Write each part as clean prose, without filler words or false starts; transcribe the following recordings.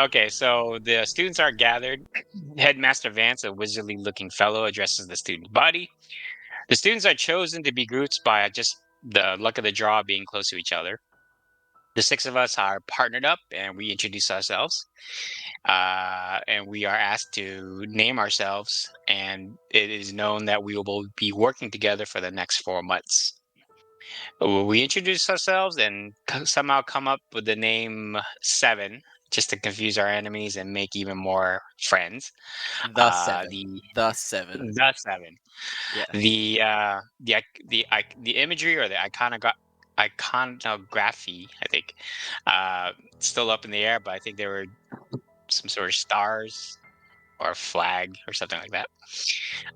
Okay, so the students are gathered. Headmaster Vance, a wizardly-looking fellow, addresses the student body. The students are chosen to be groups by just the luck of the draw being close to each other. The six of us are partnered up, and we introduce ourselves. And we are asked to name ourselves, and it is known that we will be working together for the next 4 months. We introduce ourselves and somehow come up with the name Seven, just to confuse our enemies and make even more friends. The seven. The The seven. the Seven, Yeah. the imagery or the iconography, I think, still up in the air, but I think there were some sort of stars or flag or something like that.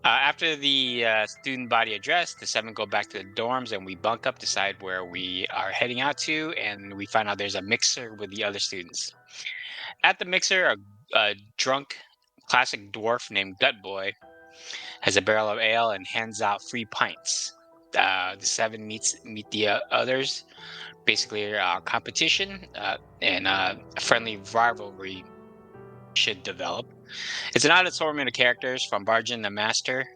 After the student body address, the seven go back to the dorms and we bunk up, decide where we are heading out to, and we find out there's a mixer with the other students. At the mixer, a drunk classic dwarf named Gut Boy has a barrel of ale and hands out free pints. The seven meet the others, basically competition, and a friendly rivalry should develop. It's an odd assortment of characters, from Barjan the Master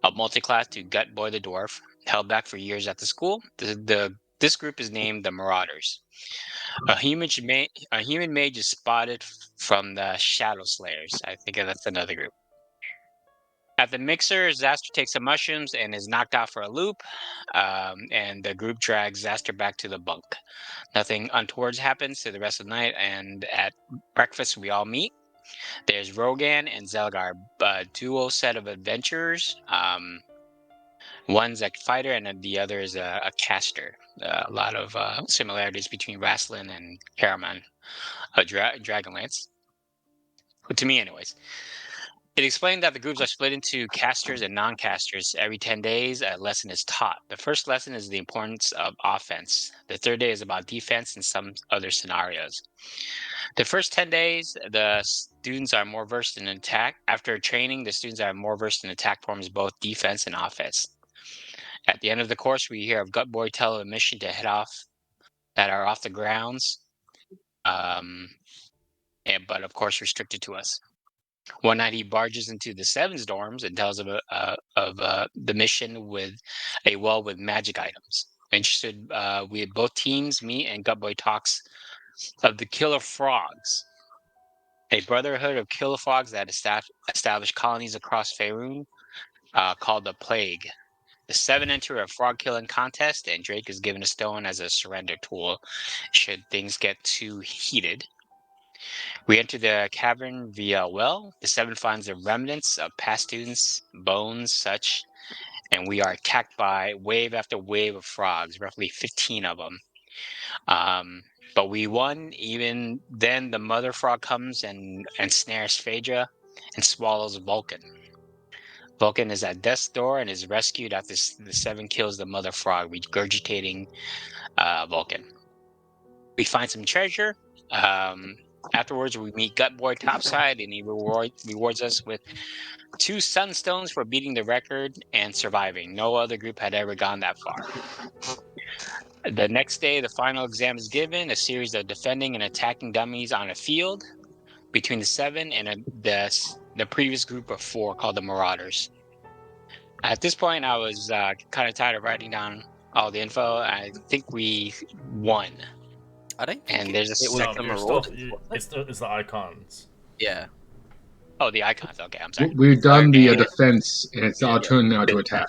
of Multiclass to Gut Boy the Dwarf, held back for years at the school. This group is named the Marauders. A human mage is spotted from the Shadow Slayers. I think that's another group. At the mixer, Zaster takes some mushrooms and is knocked out for a loop, and the group drags Zaster back to the bunk. Nothing untoward happens to the rest of the night, and at breakfast, we all meet. There's Rogan and Zelgar, a duo set of adventurers. One's a fighter, and then the other is a caster. A lot of similarities between Rasslin and Karaman, a Dragonlance. To me, anyways. It explained that the groups are split into casters and non-casters. Every 10 days, a lesson is taught. The first lesson is the importance of offense. The third day is about defense and some other scenarios. The first 10 days, the students are more versed in attack. After training, the students are more versed in attack forms, both defense and offense. At the end of the course, we hear of Gut Boy tell a mission to head off that are off the grounds, but of course restricted to us. One night, he barges into the Seven's dorms and tells of the mission with a well with magic items. Interested, we had both teams meet, and Gutboy talks of the Killer Frogs, a brotherhood of killer frogs that established colonies across Faerun, called the Plague. The seven enter a frog killing contest, and Drake is given a stone as a surrender tool should things get too heated. We enter the cavern via a well. The seven finds the remnants of past students, bones, such, and we are attacked by wave after wave of frogs, roughly 15 of them. But we won. Even then, the mother frog comes and snares Phaedra and swallows Vulcan. Vulcan is at death's door and is rescued after the seven kills the mother frog, regurgitating Vulcan. We find some treasure. Afterwards, we meet Gut Boy topside, and he rewards us with 2 sunstones for beating the record and surviving. No other group had ever gone that far. The next day, the final exam is given, a series of defending and attacking dummies on a field between the seven and the previous group of 4 called the Marauders. At this point, I was kind of tired of writing down all the info. I think we won. I don't think And there's a it was second. the You're still, Marauders, wasn't it? it's the icons. Yeah. Oh, the icons. Okay, I'm sorry. We've done the And defense, and it's our turn now to attack.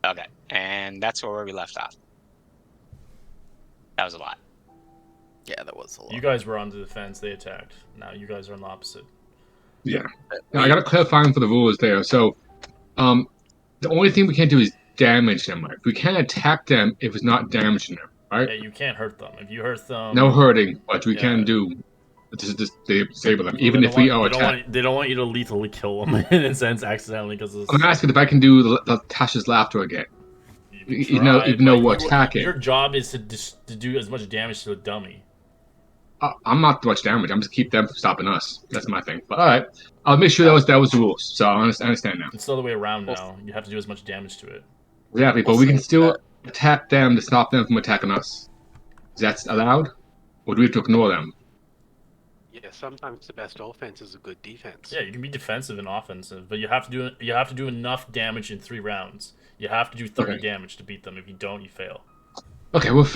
okay, and that's where we left off. That was a lot. Yeah, that was a lot. You guys were on the defense, they attacked. Now you guys are on the opposite. Yeah. Now, I got to clarify for the rules there. So, the only thing we can't do is damage them. Right? We can't attack them if it's not damaging them, right? Yeah, you can't hurt them. If you hurt them, No hurting, but we yeah. can do just disable them, even if we are attacked. They don't want you to lethally kill them in a sense accidentally because I'm asking if I can do the Tasha's laughter again. Even though we're attacking. Your job is to do as much damage to a dummy. I'm not too much damage. I'm just keep them from stopping us. That's my thing. But all right, I'll make sure that was the rules. So I understand now. It's the other way around now. You have to do as much damage to it. Exactly, but we can still attack them to stop them from attacking us. Is that allowed, or do we have to ignore them? Yeah, sometimes the best offense is a good defense. Yeah, you can be defensive and offensive, but you have to do enough damage in 3 rounds. You have to do 30 Okay. damage to beat them. If you don't, you fail. Okay, well,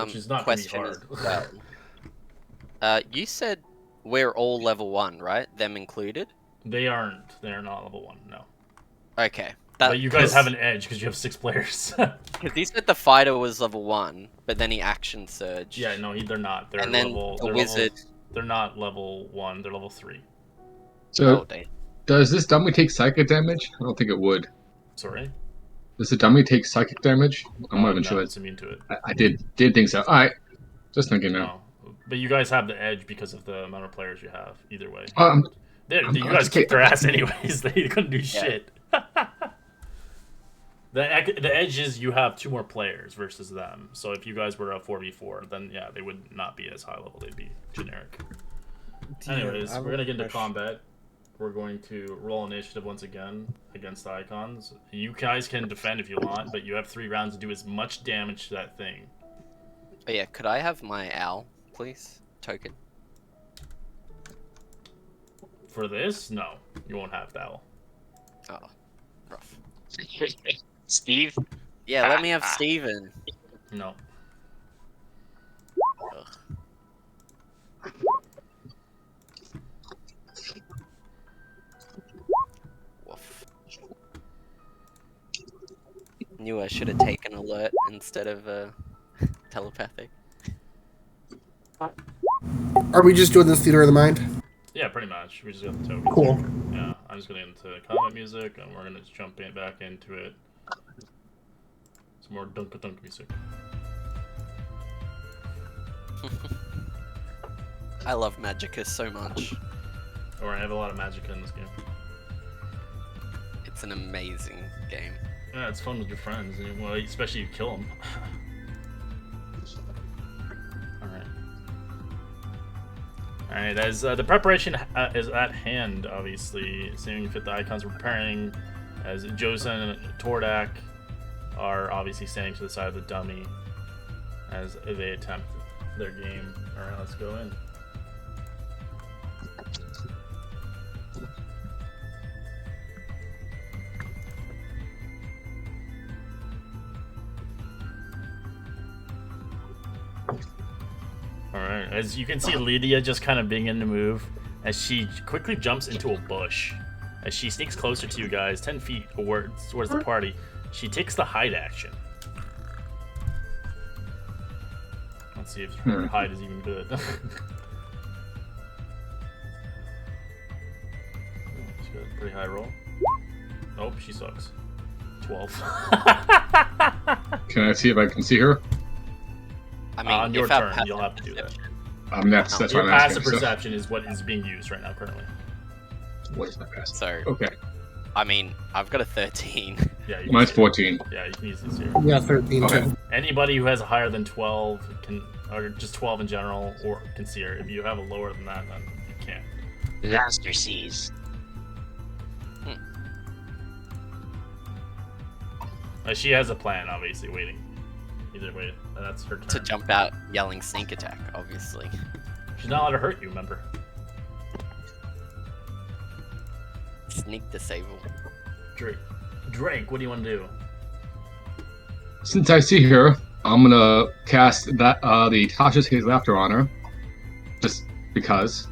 Which is not gonna be Question hard. as well. You said we're all level 1, right? Them included? They aren't. They're not level 1. No. Okay. But you guys have an edge because you have 6 players. Because he said the fighter was level 1, but then he action surged. Yeah, no, they're not. They're And then level. the they're wizard. They're not level 1. They're level 3. so Oh, damn. does this dummy take psychic damage? I don't think it would. Sorry. Does the dummy take psychic damage? I'm not even no, sure. it's immune to it. I did think so. All right, just thinking now. No. But you guys have the edge because of the amount of players you have. Either way. I'm You guys kicked their ass anyways. They couldn't do shit. The edge is you have 2 more players versus them. So if you guys were a 4v4, then yeah, they would not be as high level. They'd be generic. Anyways, we're gonna get into combat. We're going to roll initiative once again against the icons. You guys can defend if you want, but you have 3 rounds to do as much damage to that thing. Oh, yeah, could I have my owl, please? Token. For this, no, you won't have that. Oh, rough. Steve? Yeah, let me have Steven. No. Ugh. Woof. Knew I should have taken alert instead of telepathic. Are we just doing this theater of the mind? Yeah, pretty much. We just got the token. Cool. Yeah, I'm just gonna get into combat music, and we're gonna just jump back into it. Some more dunk music. I love Magicka so much. Or I have a lot of magic in this game. It's an amazing game. Yeah, it's fun with your friends, and, well, especially you kill them. Alright. Alright, as the preparation is at hand, obviously, seeing fit the icons were preparing, as Josen and Tordak are obviously standing to the side of the dummy as they attempt their game. Alright, let's go in. Alright, as you can see Lydia just kind of beginning to move as she quickly jumps into a bush. As she sneaks closer to you guys, 10 feet towards the party, she takes the hide action. Let's see if her hide is even good. She's got a pretty high roll. Nope, she sucks. 12. Can I see if I can see her? I mean, on your if our turn, passive you'll have to do that. perception- That's what Your I'm passive asking. So, perception is what is being used right now currently. what is my passive? So, Okay, I mean, I've got a 13. Yeah, you mine's can see 14. it. Yeah, you can easily see it. Yeah, 13 Okay. too. Anybody who has a higher than 12 can, or just 12 in general, or can see her. If you have a lower than that, then you can't. Disaster seas. She has a plan, obviously, waiting. Either way, that's her turn. To jump out yelling sneak attack, obviously. She's not allowed to hurt you, remember? Sneak disable. Drake, what do you want to do? Since I see her, I'm gonna cast that the Tasha's Haze Laughter on her, just because.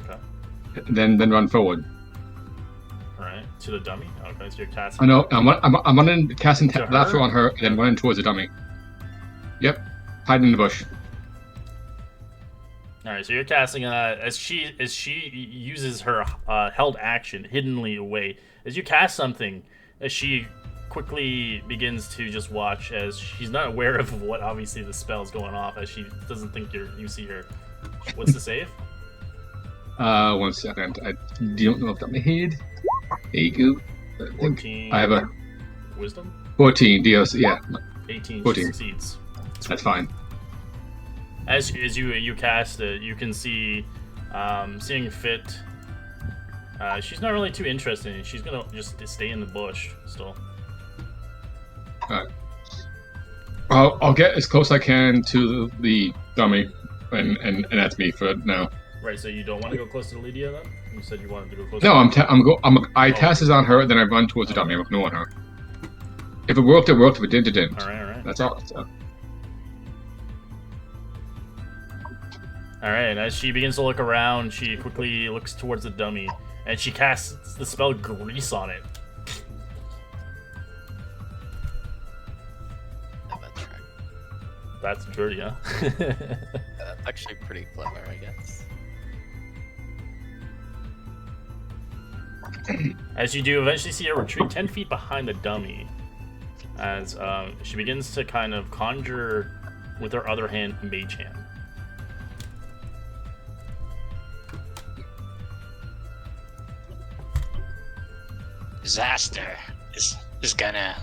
Okay. Then run forward. Alright, to the dummy? Okay, so you're I casting. know. I'm running, casting To her? Laughter on her, and then running towards the dummy. Yep, hiding in the bush. Alright, so you're casting as she uses her held action hiddenly away. As you cast something, as she quickly begins to just watch, as she's not aware of what obviously the spell is going off, as she doesn't think you see her. What's the save? 1 second. I don't know if that made. There you go. I think 14. I have a Wisdom? 14 DLC. Yeah, 18. 14. She succeeds. that's fine. As you cast it, you can see, seeing fit. She's not really too interested in it. She's gonna just stay in the bush still. I'll get as close as I can to the dummy, and that's me for now. Right, so you don't want to go close to Lydia then? You said you wanted to go close. No, I Oh. test is on her, then I run towards the dummy. I'm ignoring her. If it worked, it worked. If it didn't, it didn't. All right. That's all. So. All right. As she begins to look around, she quickly looks towards the dummy, and she casts the spell Grease on it. Oh, that's right. That's dirty, huh? Actually pretty clever, I guess. As you do, eventually see her retreat 10 feet behind the dummy, as she begins to kind of conjure with her other hand Mage Hand. Zaster is gonna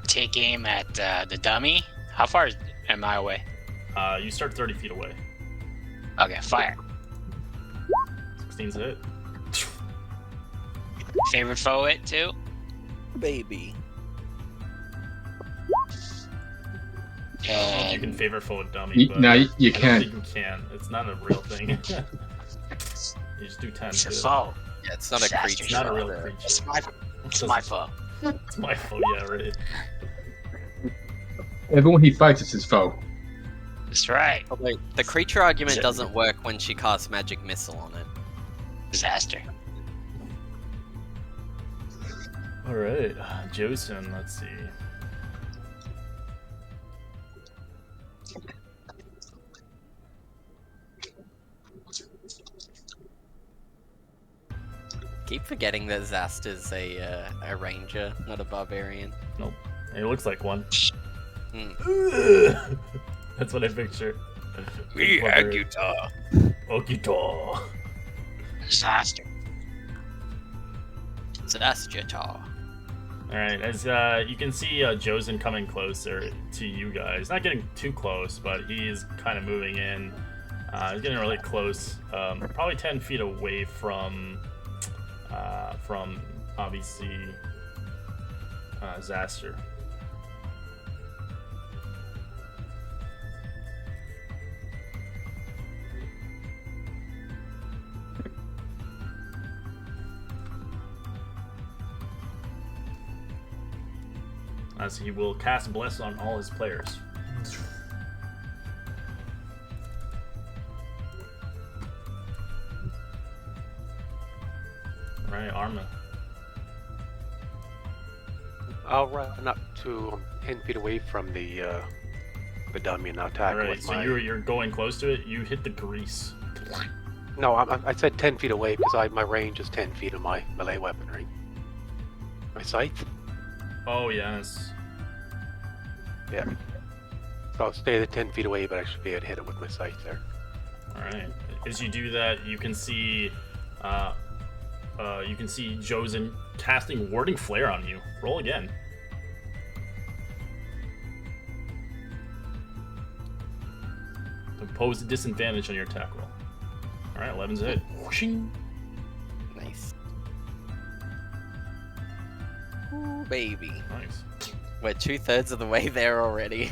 take aim at the dummy. How far am I away? You start 30 feet away. Okay, fire. 16's a hit. Favorite foe it too? Baby. I don't know if you can And favor foe a dummy, but No, you I don't can't. think you can. It's not a real thing. You just do 10 it's a too. foe. Yeah, it's not a Disaster. creature. It's not a real either. creature. It's my foe. It's my foe, yeah, right. Everyone he fights is his foe. That's right. Oh, wait, the creature argument doesn't work when she casts magic missile on it. Disaster. Alright, Josen, let's see. Keep forgetting that Zasta's a ranger, not a barbarian. He looks like one. Hmm. That's what I picture. Agutar. Okito. Disaster. Zastatar. Alright, as you can see Josen coming closer to you guys. Not getting too close, but he's kind of moving in. He's getting really close. Probably 10 feet away from obviously Zaster. As he will cast Bless on all his players. Right, Arma. I'll run up to 10 feet away from the dummy and attack Alright, with so my... you're going close to it. You hit the grease. No, I said 10 feet away because my range is 10 feet of my melee weaponry. My scythe? Oh yes. Yeah. So I'll stay at 10 feet away, but I should be able to hit it with my scythe there. Alright. As you do that, you can see Josen casting Warding Flare on you. Roll again. Impose a disadvantage on your attack roll. Alright, 11's a hit. Whooshing. Nice. Ooh, baby. Nice. We're 2/3 of the way there already.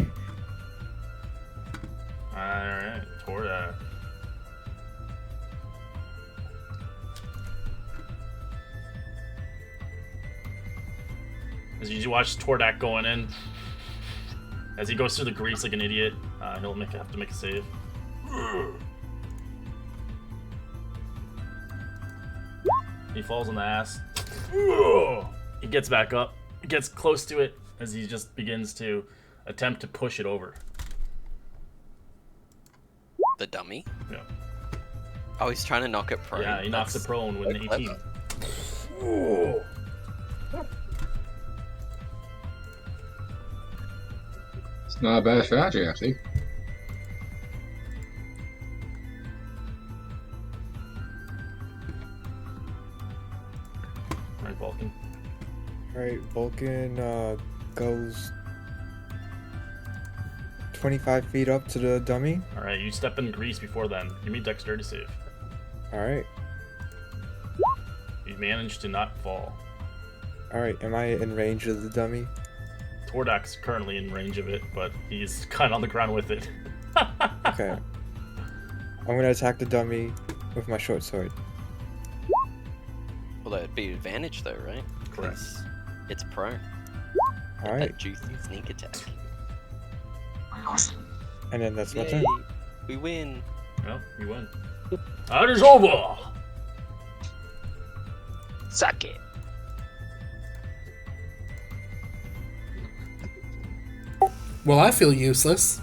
Alright, Tordak. As you watch Tordak going in, as he goes through the grease like an idiot, he'll have to make a save. He falls on the ass. He gets back up, gets close to it as he just begins to attempt to push it over. The dummy? Yeah. Oh, he's trying to knock it prone. Yeah, he knocks it prone with an 18. clever. It's not a bad strategy, actually. Alright, Vulcan. Alright, Vulcan goes 25 feet up to the dummy. Alright, you step in grease before then. Give me a dexterity save. Alright. You managed to not fall. Alright, am I in range of the dummy? Tordak's currently in range of it, but he's kind of on the ground with it. Okay. I'm gonna attack the dummy with my short sword. Well, that'd be advantage though, right? Correct. 'Cause it's prone. All That right, juicy sneak attack. and then that's my Yay! turn. We win. Well, you win. That is over. Suck it. Well, I feel useless.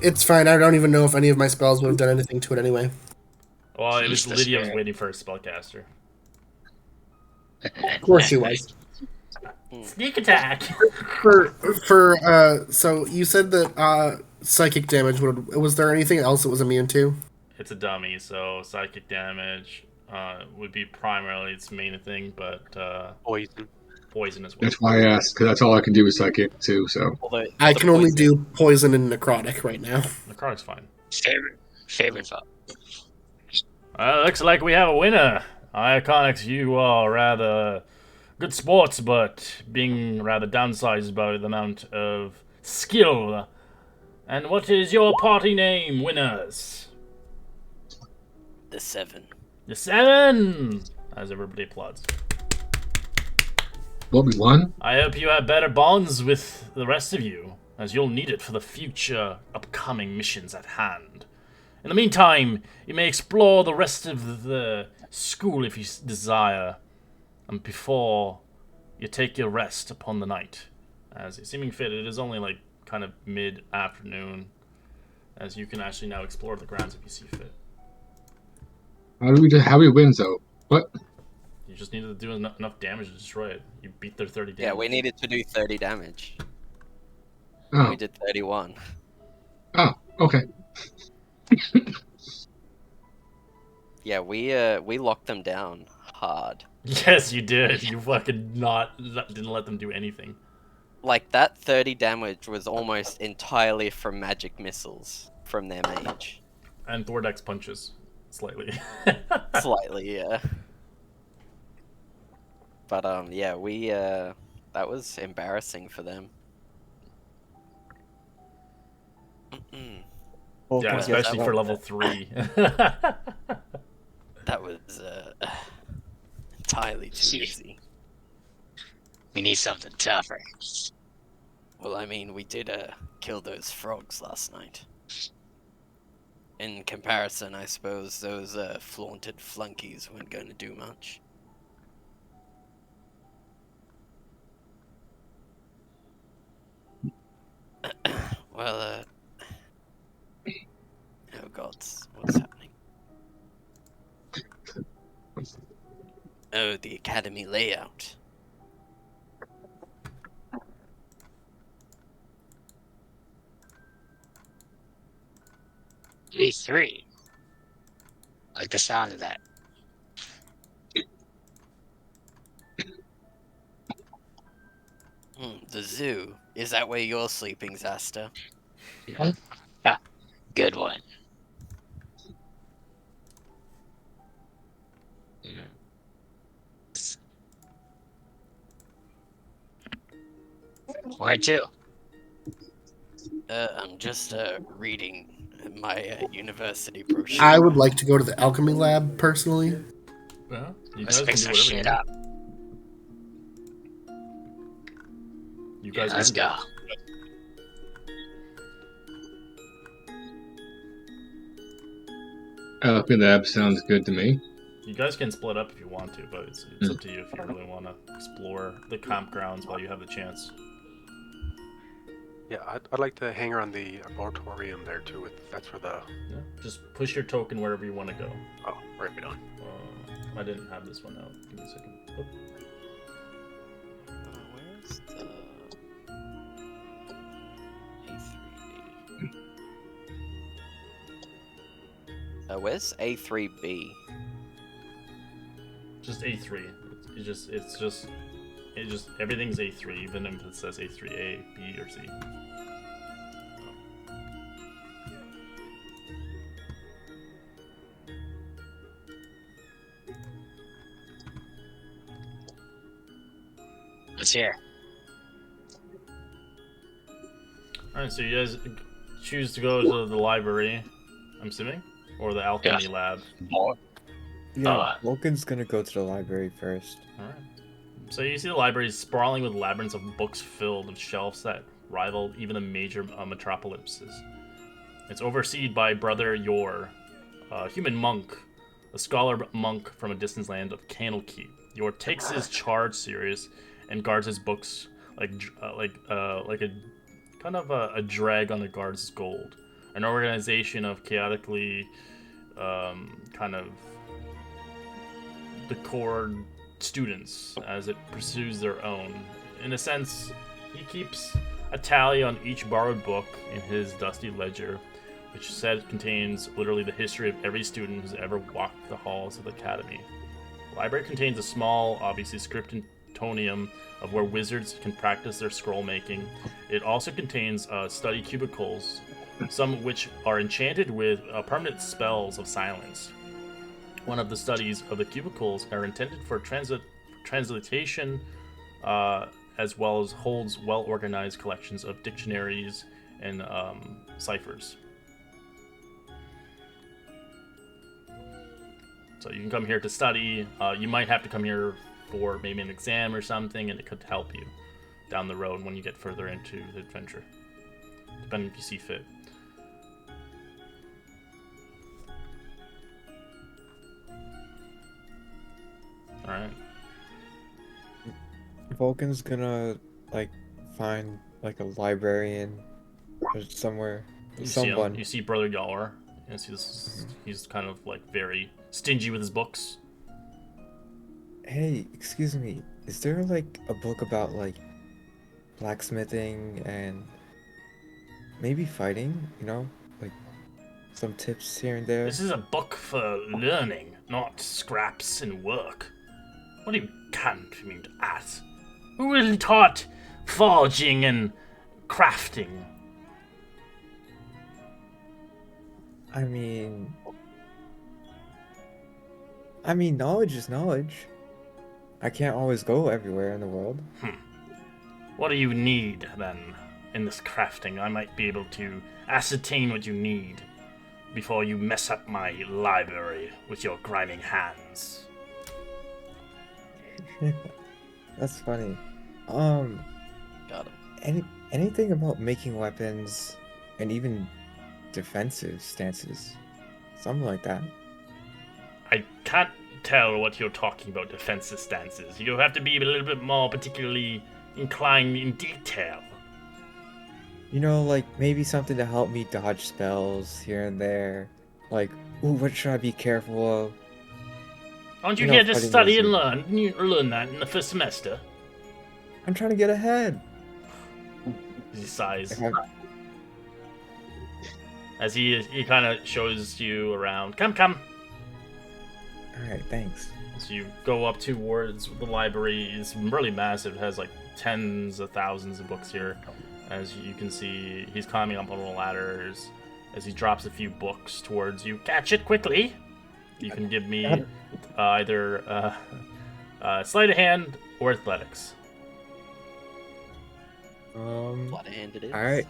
It's fine. I don't even know if any of my spells would have done anything to it anyway. Well, it was Jeez, the Lydia was spirit. waiting for a spellcaster. Of course she was. Sneak attack. So you said that psychic damage was there anything else it was immune to? It's a dummy, so psychic damage would be primarily its main thing, but Poison. poison as well. That's why I asked, because that's all I can do is psychic too. So Although I the can only poison- do poison and necrotic right now. Necrotic's fine. Favorite thought. Looks like we have a winner. Iconics, you are rather good sports, but being rather downsized by the amount of skill. And what is your party name, winners? The 7. The 7! As everybody applauds. what we won? I hope you have better bonds with the rest of you, as you'll need it for the future upcoming missions at hand. In the meantime, you may explore the rest of the school if you desire, and before you take your rest upon the night. As it seeming fit, it is only like kind of mid-afternoon, as you can actually now explore the grounds if you see fit. How do we win though? What? You just needed to do enough damage to destroy it. You beat their 30 damage. Yeah, we needed to do 30 damage. Oh, We did 31. oh, okay. Yeah, we locked them down hard. Yes, you did. You fucking didn't let them do anything. Like, that 30 damage was almost entirely from magic missiles from their mage. And Thordex punches. Slightly. Slightly, yeah. But, yeah, that was embarrassing for them. Yeah, especially for level 3. That was, entirely too Jeez. easy. We need something tougher. Well, I mean, we did, kill those frogs last night. In comparison, I suppose those, flaunted flunkies weren't going to do much. Well, oh gods, what's happening? Oh, the academy layout. E3. Like the sound of that. The zoo. Is that where you're sleeping, Zasta? Yeah, good one. Where to? I'm just, reading my, university brochure. I would like to go to the alchemy lab personally. Well, you Let's guys can fix do our whatever you shit want. up. You Yeah, guys let's can go. Alchemy Lab sounds good to me. You guys can split up if you want to, but it's up to you if you really want to explore the campgrounds while you have the chance. Yeah, I'd like to hang around the arboretum there too. That's where the Yeah, just push your token wherever you want to go. oh, right on. I didn't have this one out. Give me a second. Oh, Where's the A3B? Where's A3B? just A3. It's just everything's A3, even if it says A3A, B, or C. Let's hear. Alright, so you guys choose to go to the library, I'm assuming? or the alchemy lab? Yeah, Vulcan's gonna go to the library first. Alright. So you see the library is sprawling with labyrinths of books filled with shelves that rival even the major metropolises. It's overseen by Brother Yor, a human monk, a scholar monk from a distant land of Candlekeep. Yor takes his charge serious and guards his books like a kind of a drag on the guard's gold. An organization of chaotically kind of decored students as it pursues their own. In a sense, he keeps a tally on each borrowed book in his dusty ledger, which said contains literally the history of every student who's ever walked the halls of the academy. The library contains a small, obviously scriptonium of where wizards can practice their scroll making. It also contains study cubicles, some of which are enchanted with permanent spells of silence. One of the studies of the cubicles are intended for translation, as well as holds well-organized collections of dictionaries and ciphers. So you can come here to study. You might have to come here for maybe an exam or something, and it could help you down the road when you get further into the adventure, depending if you see fit. Alright. Vulcan's gonna find a librarian or somewhere. Someone. You see Brother Yor. He's kind of very stingy with his books. Hey, excuse me. Is there a book about blacksmithing and maybe fighting? Some tips here and there. This is a book for learning, not scraps and work. What do you can't mean to ask? Who will taught forging and crafting? I mean, knowledge is knowledge. I can't always go everywhere in the world. What do you need, then, in this crafting? I might be able to ascertain what you need before you mess up my library with your grinding hands. That's funny. Got him. Anything about making weapons and even defensive stances? Something like that. I can't tell what you're talking about, defensive stances. You have to be a little bit more particularly inclined in detail. Maybe something to help me dodge spells here and there. Ooh, what should I be careful of? Aren't you here to study and learn? You learn that in the first semester. I'm trying to get ahead. He sighs. As he kind of shows you around. Come. Alright, thanks. So you go up towards the library. It's really massive. It has tens of thousands of books here. As you can see, he's climbing up on the ladders. As he drops a few books towards you. Catch it quickly! You can give me either sleight of hand or athletics. Blood hand it is. Alright.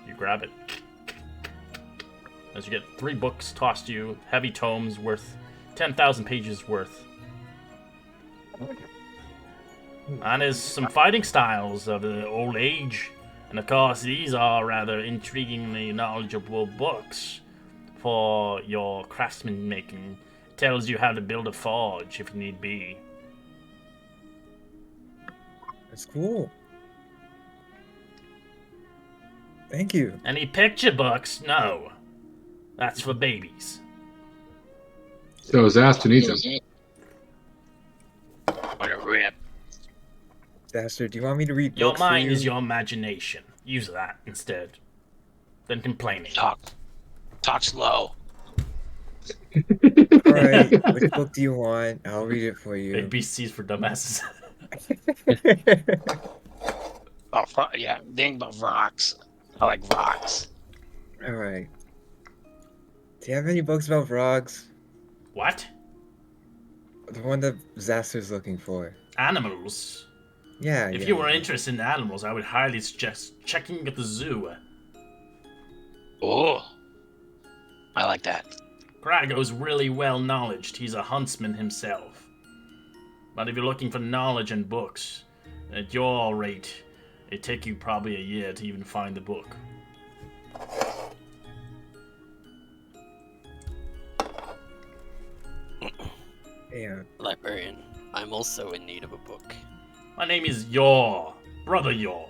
You grab it. As you get 3 books tossed to you, heavy tomes worth 10,000 pages worth. And there's some fighting styles of the old age. And of course, these are rather intriguingly knowledgeable books for your craftsman making. Tells you how to build a forge if need be. That's cool. Thank you. Any picture books? No. That's for babies. So Zaster needs them. What a rip. Zaster, do you want me to read Your books for mind you? is your imagination. Use that instead. Than complaining. Talk slow. Alright, which book do you want? I'll read it for you. ABCs for dumbasses. Yeah, think about rocks. I like rocks. Alright. Do you have any books about frogs? What? The one that Zaster's looking for. Animals? Yeah, If yeah. you were interested in animals, I would highly suggest checking at the zoo. Oh, I like that. Krago's really well knowledged. He's a huntsman himself. But if you're looking for knowledge and books, at your rate, it'd take you probably a year to even find the book. Yeah. Librarian, I'm also in need of a book. My name is Yor, Brother Yor.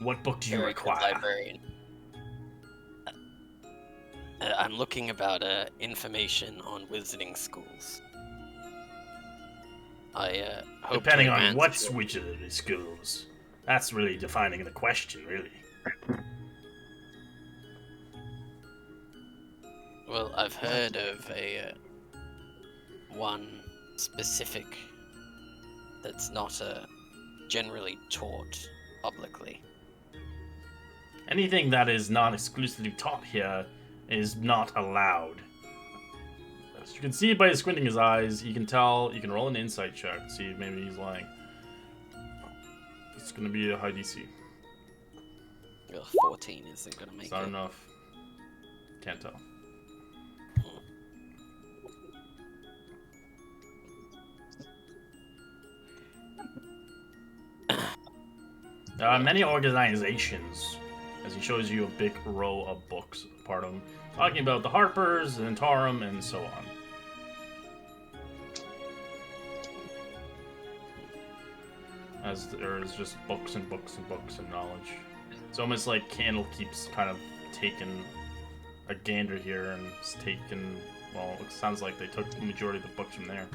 What book do you Very good, require? Librarian. I'm looking about information on wizarding schools. I hope Depending to on advance what your- wizarding schools. That's really defining the question, really. Well, I've heard of a one specific that's not generally taught publicly. Anything that is not exclusively taught here is not allowed. As you can see by squinting his eyes, you can tell, you can roll an insight check to see if maybe he's lying. It's gonna be a high DC. Ugh, 14 isn't gonna make It's not it. enough. Can't tell. There are many organizations, as he shows you a big row of books, part of them, talking about the Harpers and Tarum and so on. As there's just books and books and books and knowledge. It's almost like Candle keeps kind of taking a gander here and it's taken, well, it sounds like they took the majority of the books from there.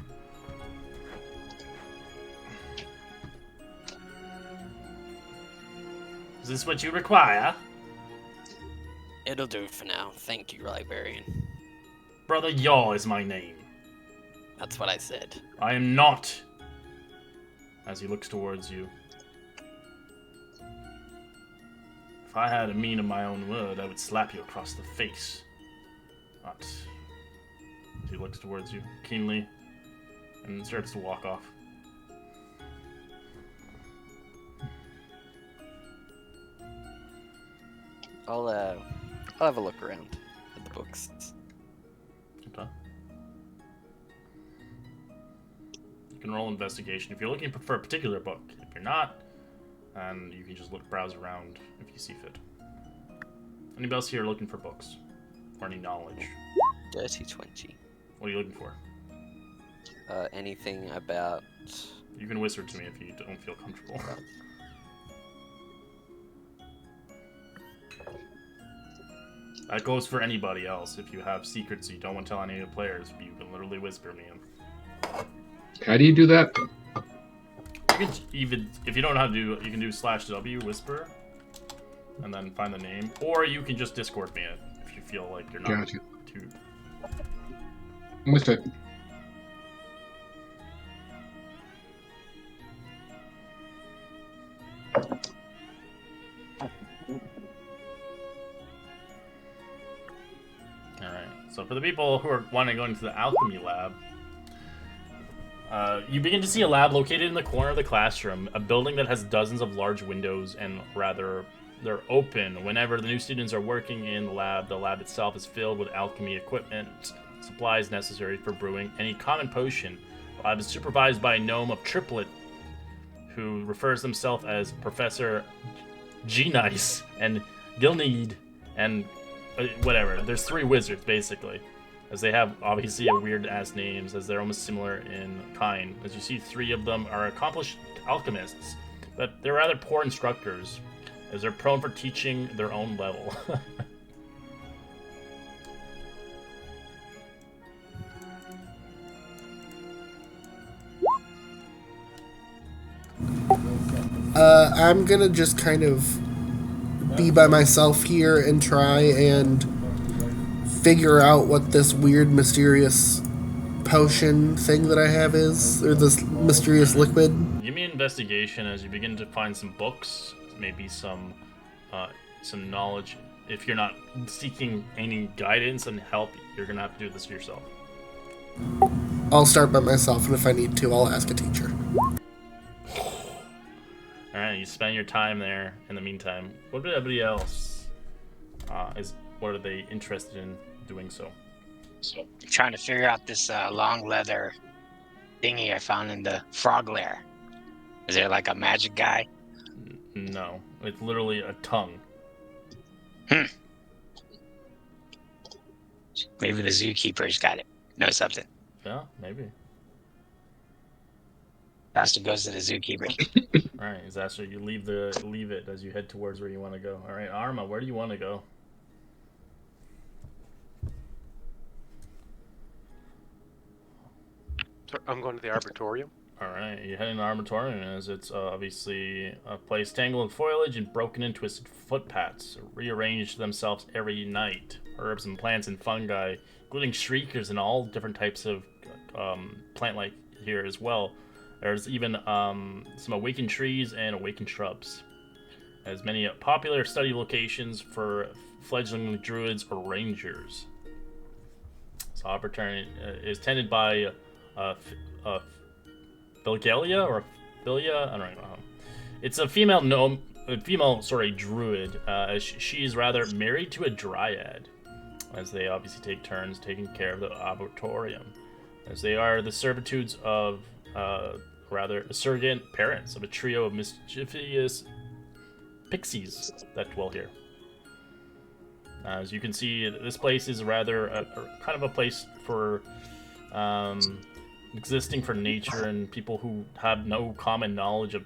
Is this what you require? It'll do for now. Thank you, Librarian. Brother Yaw is my name. That's what I said. I am not. As he looks towards you. If I had a mean of my own word, I would slap you across the face. But as he looks towards you keenly and starts to walk off. I'll have a look around at the books. Okay. You can roll investigation if you're looking for a particular book. If you're not, and you can just browse around if you see fit. Anybody else here looking for books or any knowledge? Dirty 20. What are you looking for? Anything about... You can whisper to me if you don't feel comfortable. That goes for anybody else. If you have secrets you don't want to tell any of the players, you can literally whisper me in. How do you do that? You can even, if you don't know how to do, you can do /W whisper, and then find the name, or you can just Discord me it if you feel like you're not Gotcha. too. What's it? Alright, so for the people who are wanting to go into the alchemy lab, you begin to see a lab located in the corner of the classroom, a building that has dozens of large windows and rather they're open. Whenever the new students are working in the lab itself is filled with alchemy equipment, supplies necessary for brewing any common potion. The lab is supervised by a gnome of Triplet, who refers himself as Professor G-Nice and Gilneed and whatever. There's 3 wizards, basically. As they have, obviously, a weird-ass names, as they're almost similar in kind. As you see, 3 of them are accomplished alchemists, but they're rather poor instructors, as they're prone for teaching their own level. I'm gonna just kind of be by myself here and try and figure out what this weird, mysterious potion thing that I have is, or this mysterious liquid. Give me an investigation as you begin to find some books, maybe some knowledge. If you're not seeking any guidance and help, you're gonna have to do this yourself. I'll start by myself, and if I need to, I'll ask a teacher. Alright, you spend your time there in the meantime. What about everybody else? What are they interested in doing so? So, trying to figure out this long leather thingy I found in the frog lair. Is there like a magic guy? No, it's literally a tongue. Maybe the zookeeper's got it. Know something. Yeah, maybe. Faster goes to the zookeeper. All right, Zaster, you leave it as you head towards where you want to go. All right, Arma, where do you want to go? So I'm going to the Arbitorium. All right, you head into Armatorium as it's obviously a place tangled in foliage and broken and twisted footpaths, rearrange themselves every night. Herbs and plants and fungi, including shriekers and all different types of plant life here as well. There's even some awakened trees and awakened shrubs. As many popular study locations for fledgling druids or rangers. So Arbitorium is tended by Bilgalia or Philia? I don't know. It's a female druid. She's rather married to a dryad, as they obviously take turns taking care of the Arbitorium, as they are the servitudes of rather surrogate parents of a trio of mischievous pixies that dwell here. As you can see, this place is rather kind of a place for existing for nature and people who have no common knowledge of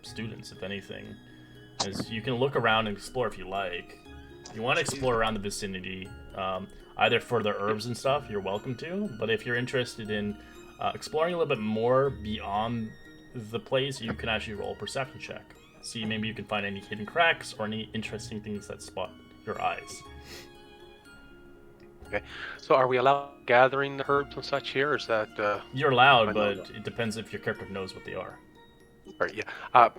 students, if anything. As you can look around and explore if you like. If you want to explore around the vicinity, either for the herbs and stuff, you're welcome to. But if you're interested in exploring a little bit more beyond the place, you can actually roll a perception check. See, maybe you can find any hidden cracks or any interesting things that spot your eyes. Okay. So are we allowed gathering the herbs and such here? Or is that... You're allowed, but it depends if your character knows what they are. Right, yeah. I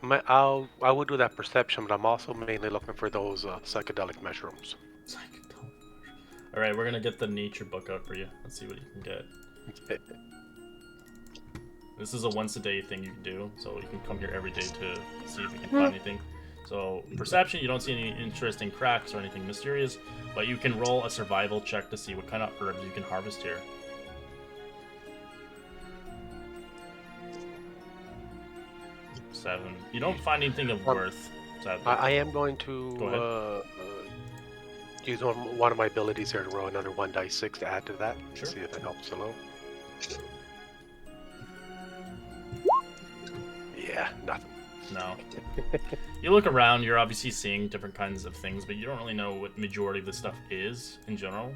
will do that perception, but I'm also mainly looking for those psychedelic mushrooms. Alright, we're gonna get the nature book out for you. Let's see what you can get. This is a once a day thing you can do, so you can come here every day to see if you can find anything. So, perception, you don't see any interesting cracks or anything mysterious, but you can roll a survival check to see what kind of herbs you can harvest here. Seven. You don't find anything of worth, sadly. I am going to use one of my abilities here to roll another 1d6 to add to that. Sure. See if it helps a little. Yeah, nothing. No. You look around, you're obviously seeing different kinds of things, but you don't really know what majority of the stuff is in general.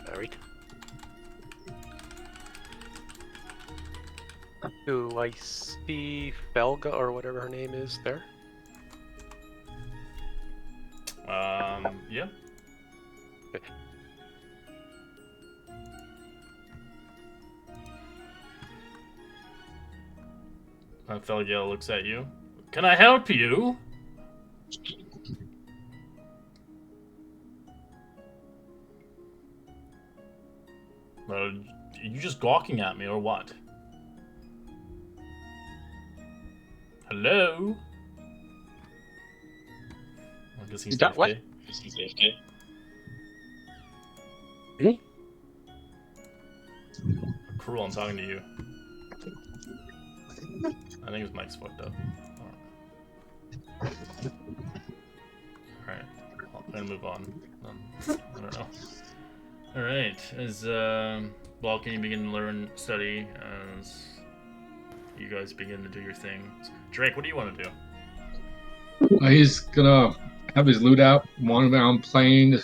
Alright. Do I see Felga or whatever her name is there? Yeah. Okay. Felgel looks at you. Can I help you? Are you just gawking at me or what? Hello? I guess he's AFK. What? He's AFK. Me? Cruel, I'm talking to you. I think his mic's fucked up. Alright. I'm gonna move on. I don't know. Alright. As Vulcan, you begin to learn, study, as you guys begin to do your thing. Drake, what do you want to do? He's gonna have his loot out, wander around playing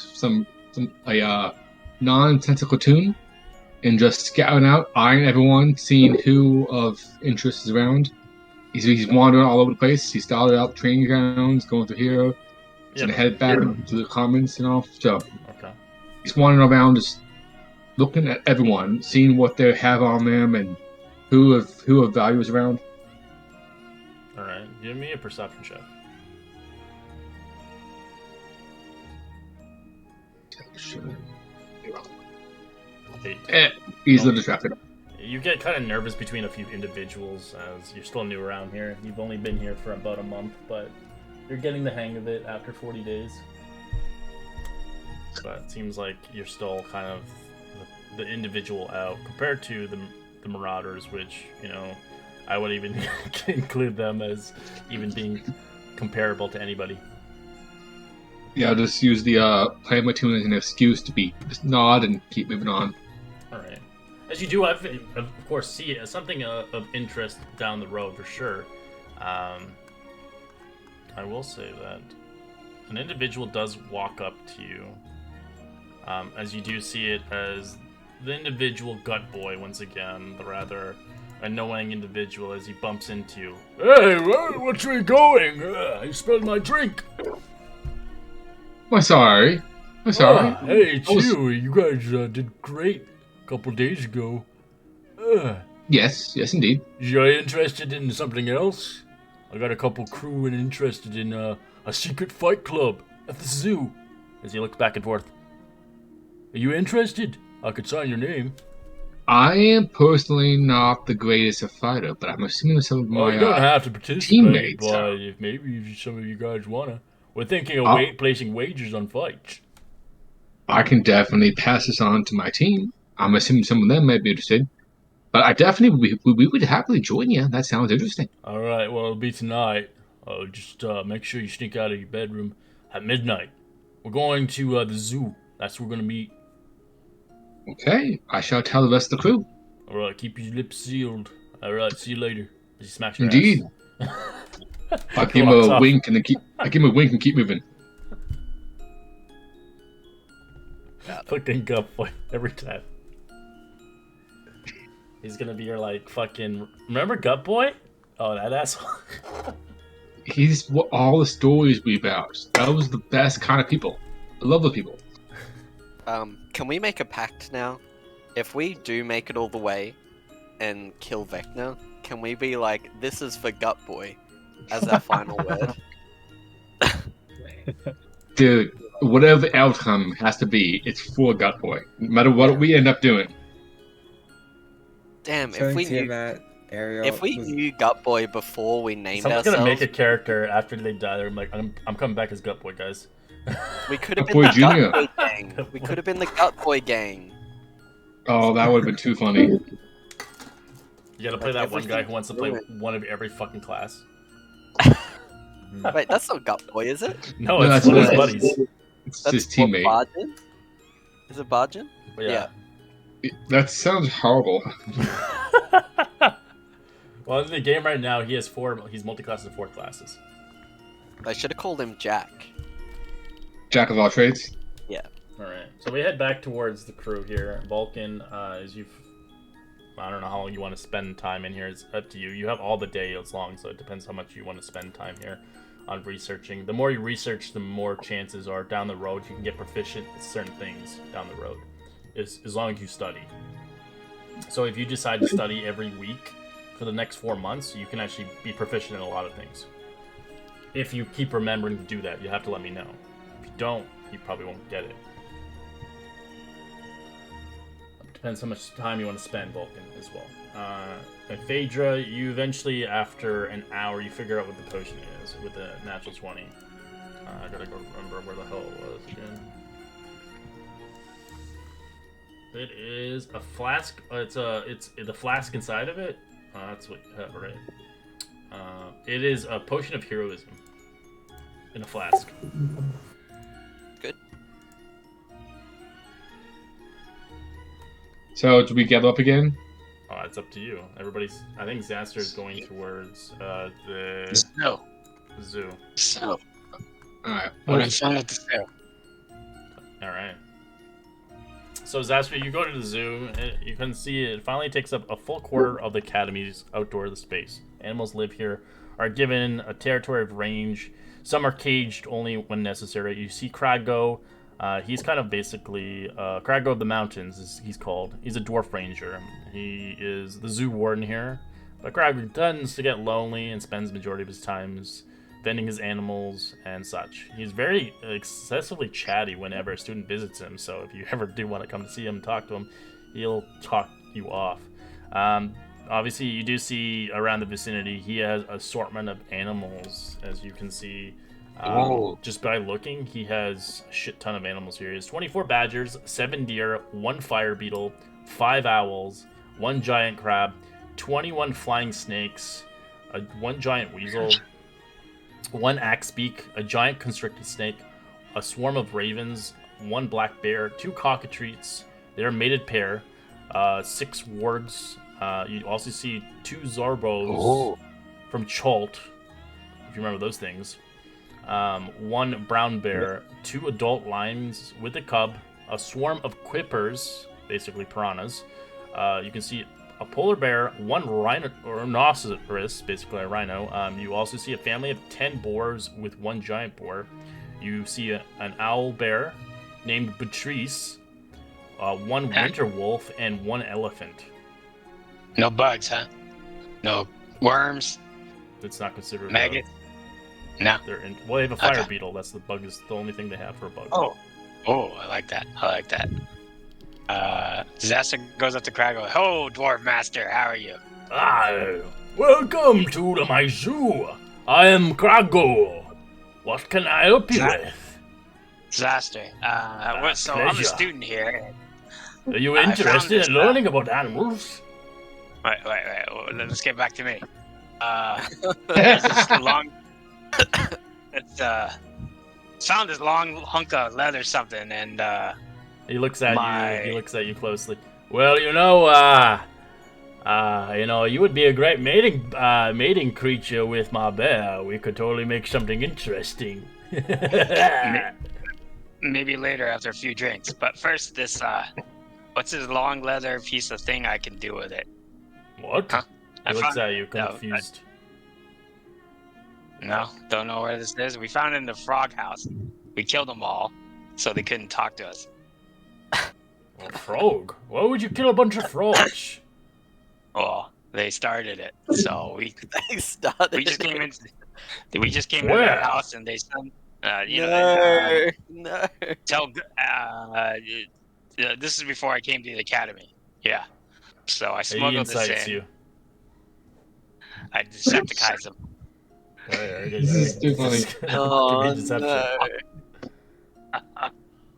a nonsensical tune, and just scouting out, eyeing everyone, seeing who of interest is around. He's wandering all over the place. He started out training grounds, going through here, and headed back to the commons and all. So he's wandering around, just looking at everyone, seeing what they have on them, and who of value is around. All right, give me a perception check. Sure. Eight. Easily distracted. You get kind of nervous between a few individuals as you're still new around here. You've only been here for about a month, but you're getting the hang of it after 40 days. But it seems like you're still kind of the individual out compared to the Marauders, which, you know, I would even include them as even being comparable to anybody. Yeah, I'll just use the playing my tune as an excuse to just nod and keep moving on. Alright. As you do, of course, see something of interest down the road for sure. I will say that an individual does walk up to you. As you do see it as the individual Gut Boy, once again, the rather annoying individual as he bumps into you. Hey, what's we going? I spilled my drink. I'm sorry. Hey, it's you. You guys did great a couple days ago. Yes, indeed. You interested in something else? I got a couple crew and interested in a secret fight club at the zoo. As he looks back and forth. Are you interested? I could sign your name. I am personally not the greatest of fighter, but I'm assuming some of my you don't have to participate, teammates but are. if some of you guys wanna. We're thinking of placing wagers on fights. I can definitely pass this on to my team. I'm assuming some of them may be interested. But I definitely, we would happily join you. That sounds interesting. Alright, well, it'll be tonight. Just make sure you sneak out of your bedroom at midnight. We're going to the zoo. That's where we're going to meet. Okay, I shall tell the rest of the crew. Alright, keep your lips sealed. Alright, see you later. As you smash your Indeed. ass. I give him a wink and keep moving. Fucking Gut Boy every time. He's gonna be your like fucking. Remember Gut Boy? Oh, that asshole. He's what all the stories we about. That was the best kind of people. I love the people. Can we make a pact now? If we do make it all the way and kill Vecna, can we be like, this is for Gut Boy as our final word? Dude, whatever the outcome has to be, it's for Gut Boy. No matter what we end up doing. Damn, if we knew Gut Boy before we named Someone's ourselves... gonna make a character after they die. They're like, I'm coming back as Gut Boy, guys. We could have Gut been Boy the Jr. Gut Boy gang. We could have been the Gut Boy gang. Oh, that would have been too funny. You gotta play that one guy who wants to play one of every fucking class. Wait, that's not Gut Boy, is it? No, it's one of his buddies. It's That's his teammate. Bargain? Is it Bargain? Yeah. That sounds horrible. Well, in the game right now, he's multi-class in 4 classes. I should have called him Jack. Jack of all trades. Yeah. Alright, so we head back towards the crew here. Vulcan, as I don't know how long you want to spend time in here. It's up to you. You have all the day it's long, so it depends how much you want to spend time here on researching. The more you research, the more chances are down the road you can get proficient at certain things down the road, as long as you study. So if you decide to study every week for the next 4 months, you can actually be proficient in a lot of things. If you keep remembering to do that, you have to let me know. If you don't, you probably won't get it. Depends how much time you want to spend, Vulcan, as well. And Phaedra, you eventually, after an hour, you figure out what the potion is with the natural 20. I gotta go remember where the hell it was again. It is a flask. It's the flask inside of it. That's what you have, right? It is a potion of heroism in a flask. Good. So, do we gather up again? Oh, it's up to you. Everybody's. I think Zaster is going towards the zoo. So, Alright. what I found at the zoo. All right. So Zaster, you go to the zoo. You can see it finally takes up a full quarter of the academy's outdoor space. Animals live here, are given a territory of range. Some are caged only when necessary. You see Krago. He's kind of basically Krago of the Mountains, is he's called. He's a dwarf ranger. He is the zoo warden here. But Krago tends to get lonely and spends the majority of his time vending his animals and such. He's very excessively chatty whenever a student visits him, so if you ever do want to come to see him and talk to him, he'll talk you off. Obviously, you do see around the vicinity, he has assortment of animals, as you can see. Just by looking, he has a shit ton of animals here. He has 24 badgers, 7 deer, 1 fire beetle, 5 owls, 1 giant crab, 21 flying snakes, 1 giant weasel, 1 axebeak, a giant constricted snake, a swarm of ravens, 1 black bear, 2 cockatrices. They're a mated pair, 6 wargs. You also see 2 zorbos from Chult, if you remember those things. 1 brown bear, 2 adult lions with a cub, a swarm of quippers, basically piranhas. You can see a polar bear, 1 rhinoceros, basically a rhino. You also see a family of 10 boars with 1 giant boar. You see an owl bear named Beatrice, 1 winter wolf, and 1 elephant. No bugs, huh? No worms? It's not considered maggots? No. Well, they have a fire beetle. That's the only thing they have for a bug. Oh, I like that. Disaster goes up to Crag. Oh, Dwarf Master, how are you? Welcome to my zoo. I am Krago. What can I help you with? Disaster. So I'm a student here. Are you interested in learning about animals? Wait. Let's get back to me. There's this long. It's found this long hunk of leather or something, and he looks at you. He looks at you closely. Well, you would be a great mating creature with my bear. We could totally make something interesting. Maybe later after a few drinks. But first, this what's this long leather piece of thing I can do with it? What? Huh? He looks at you, confused. No, don't know where this is. We found it in the frog house. We killed them all, so they couldn't talk to us. A frog? Why would you kill a bunch of frogs? Well, they started it, so we just came in. We just came into their house, and they said, No. This is before I came to the academy. Yeah. So I smuggled this in. You. I Decepticized them. This is too funny.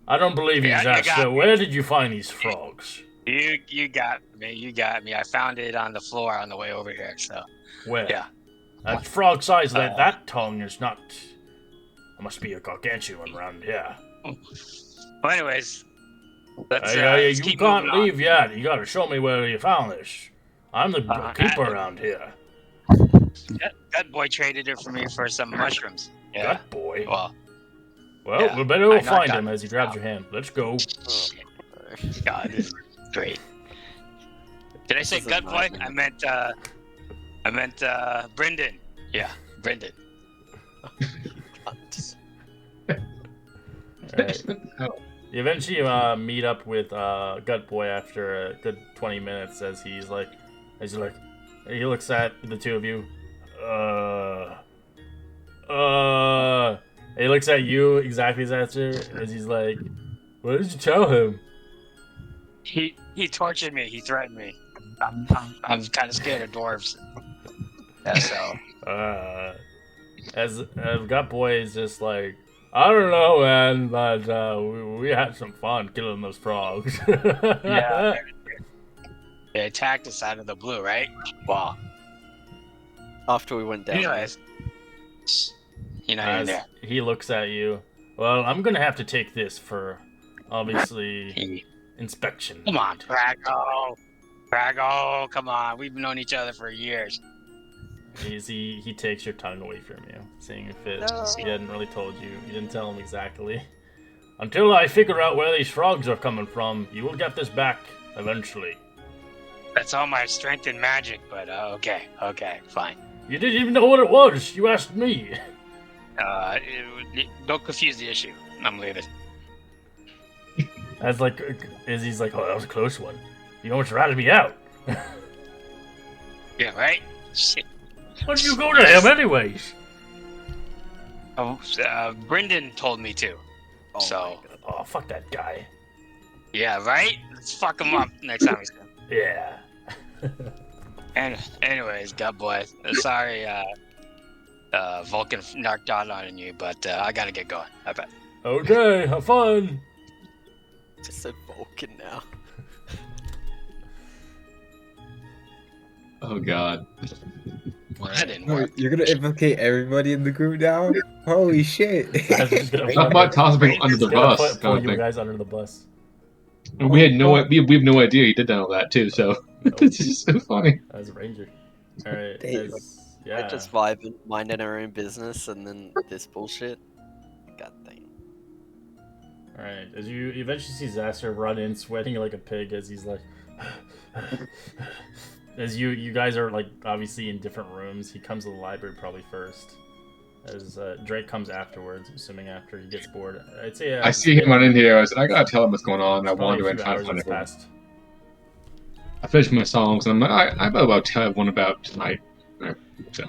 I don't believe you, Zaster. Where did you find these frogs? You got me. I found it on the floor on the way over here. So. Where? Yeah. That frog size, that tongue is not. There must be a gargantuan around here. Well, anyways. You can't leave yet. You gotta show me where you found this. I'm the keeper around here. That boy traded it for me for some mushrooms. Yeah. That boy? Well, we better go find him as he grabs your hand. Let's go. God, this is great. Did I say gut boy? I meant Brendan. Yeah, Brendan. You eventually meet up with Gut Boy after a good 20 minutes as he looks at the two of you. He looks at you exactly as he's like, what did you tell him? He tortured me. He threatened me. I'm kind of scared of dwarves. Yeah, so. As Gut Boy is just like, I don't know, man, but we had some fun killing those frogs. Yeah. They attacked us out of the blue, right? Wow. After we went down. Anyways. You're there. He looks at you. Well, I'm gonna have to take this for, obviously, inspection. Come on, Krago, come on. We've known each other for years. He takes your tongue away from you, seeing if he hadn't really told you. You didn't tell him exactly. Until I figure out where these frogs are coming from, you will get this back eventually. That's all my strength and magic, but okay, fine. You didn't even know what it was. You asked me. Don't confuse the issue. I'm leaving. He's like, oh, that was a close one. You almost ratted me out. Yeah, right? Shit. Why did you go to him anyways? Brendan told me to. Oh, fuck that guy. Yeah, right? Let's fuck him up next time he's done. Yeah. And anyways, gut boy, sorry, Vulcan knocked out on you, but I gotta get going. I bet. Okay, have fun. Just said Vulcan now. Oh god. Well, that didn't Wait, work. you're gonna implicate everybody in the group now? Holy shit! I was just gonna How about tossing people under the bus? pull kind of you thing. guys under the bus. We had no we have no idea he did all that too. So it's just so funny. As a ranger. All right. Damn. Yeah. We're just vibing, minding our own business, and then this bullshit. God damn. All right. As you eventually see Zaster run in, sweating like a pig, as he's like, as you guys are like obviously in different rooms. He comes to the library probably first. As Drake comes afterwards, assuming after he gets bored. I'd say I see him run in here. I said, I gotta tell him what's going on. I wander in, try to hours find has everyone. passed. I finished my songs, and I'm like, I better about tell everyone about tonight. So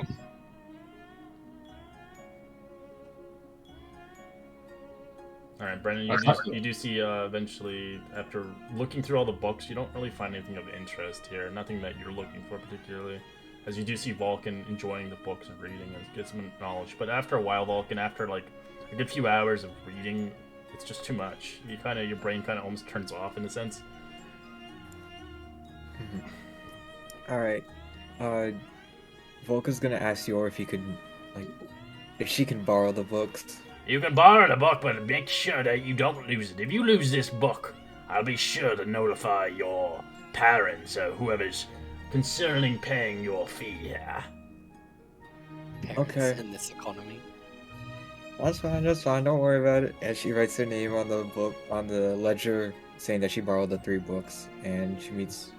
All right, Brendan, you do see eventually, after looking through all the books, you don't really find anything of interest here. Nothing that you're looking for particularly. As you do see Vulcan enjoying the books and reading and get some knowledge. But after a while, Vulcan, after like a good few hours of reading, it's just too much. Your brain kind of almost turns off in a sense. Alright. Volka's gonna ask Yor if he could, like, if she can borrow the books. You can borrow the book, but make sure that you don't lose it. If you lose this book, I'll be sure to notify your parents or whoever's concerning paying your fee here. Parents Okay. in this economy. That's fine, don't worry about it. And she writes her name on the book, on the ledger, saying that she borrowed the 3 books, and she meets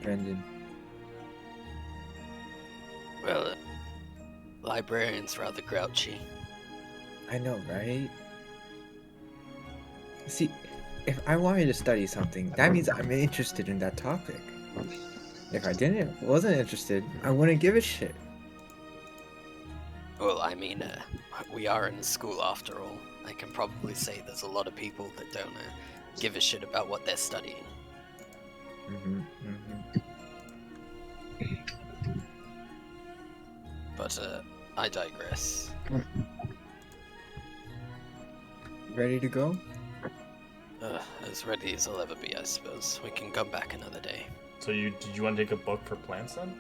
Brendan. Well, librarian's rather grouchy. I know, right? See, if I wanted to study something, that means I'm interested in that topic. If I wasn't interested, I wouldn't give a shit. Well, I mean, we are in school after all. I can probably say there's a lot of people that don't give a shit about what they're studying. But, I digress. Ready to go? As ready as I'll ever be, I suppose. We can come back another day. So did you want to take a book for plants then?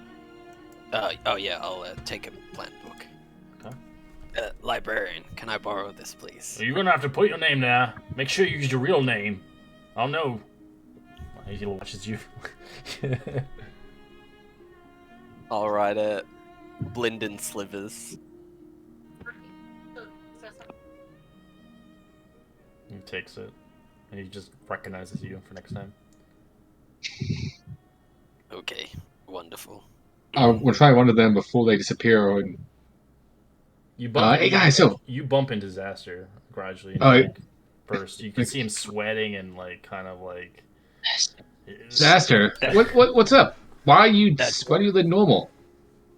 Oh yeah, I'll take a plant book. Okay. Librarian, can I borrow this, please? You're gonna have to put your name there. Make sure you use your real name. I'll know. He watches you. Alright, Blinden Slivers. He takes it, and he just recognizes you for next time. Okay, wonderful. we'll try one of them before they disappear. And You bump hey guys, so you bump into Disaster gradually. Oh, Like, burst. You can see him sweating and like kind of like. Disaster, what's up? Why are you look normal?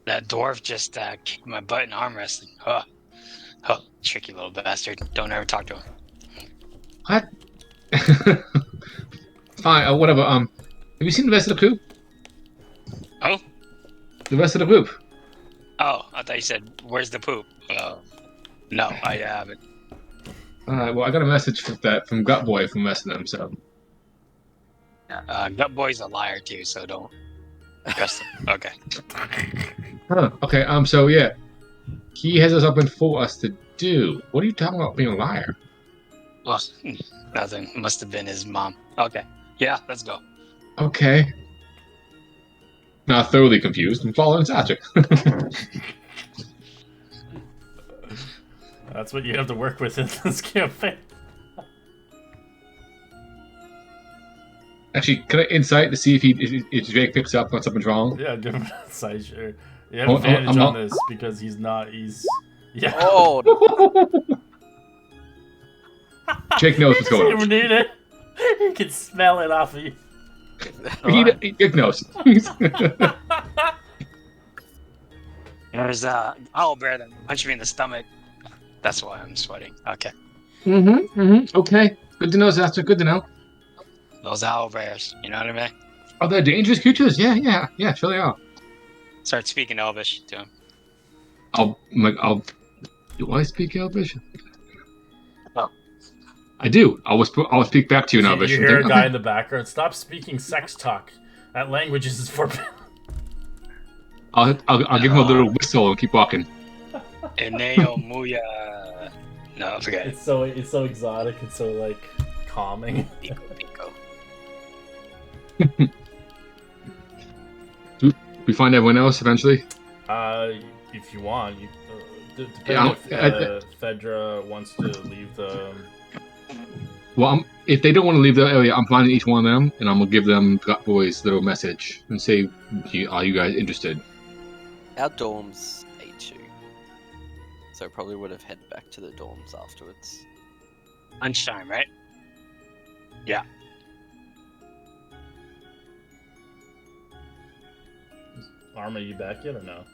That dwarf just kicked my butt in arm wrestling. Oh, tricky little bastard. Don't ever talk to him. What? Fine, whatever. Have you seen the rest of the group? Oh? The rest of the group? Oh, I thought you said, where's the poop? No, I haven't. Well, I got a message from Gut Boy from the rest of them, so. Gut Boy's a liar too, so don't trust him. Okay. Huh, okay, so yeah. He has us something for us to do. What are you talking about being a liar? Well, nothing. Must have been his mom. Okay. Yeah, let's go. Okay. Not thoroughly confused. I'm following Satchel. That's what you have to work with in this campaign. Actually, can I insight to see if Drake picks up when something's wrong? Yeah, give him a side sure. You have advantage on this because he's yeah. Oh, Jake knows what's going on. Need it. He can smell it off of you. Jake knows. There's owlbear that punched me in the stomach. That's why I'm sweating. Okay. Okay. Good to know, Zaster. Good to know. Those owlbears. You know what I mean? Are there dangerous creatures? Yeah, sure they are. Start speaking Elvish to him. Do I speak Elvish? Oh. I do. I'll speak back to you in You Elvish. hear a guy in the background, stop speaking sex talk. That language is forbidden. I'll give him a little whistle and keep walking. Eneo Muya. No, forget it. It's so exotic and so like calming. Pico. We find everyone else eventually. If you want, Yeah, if Fedra wants to leave the. Well, if they don't want to leave the area, I'm finding each one of them, and I'm gonna give them Gut Boy's little message and say, "Are you guys interested?" Our dorms ate you, so probably would have headed back to the dorms afterwards. Lunchtime, right? Yeah. Arma, you back yet or no?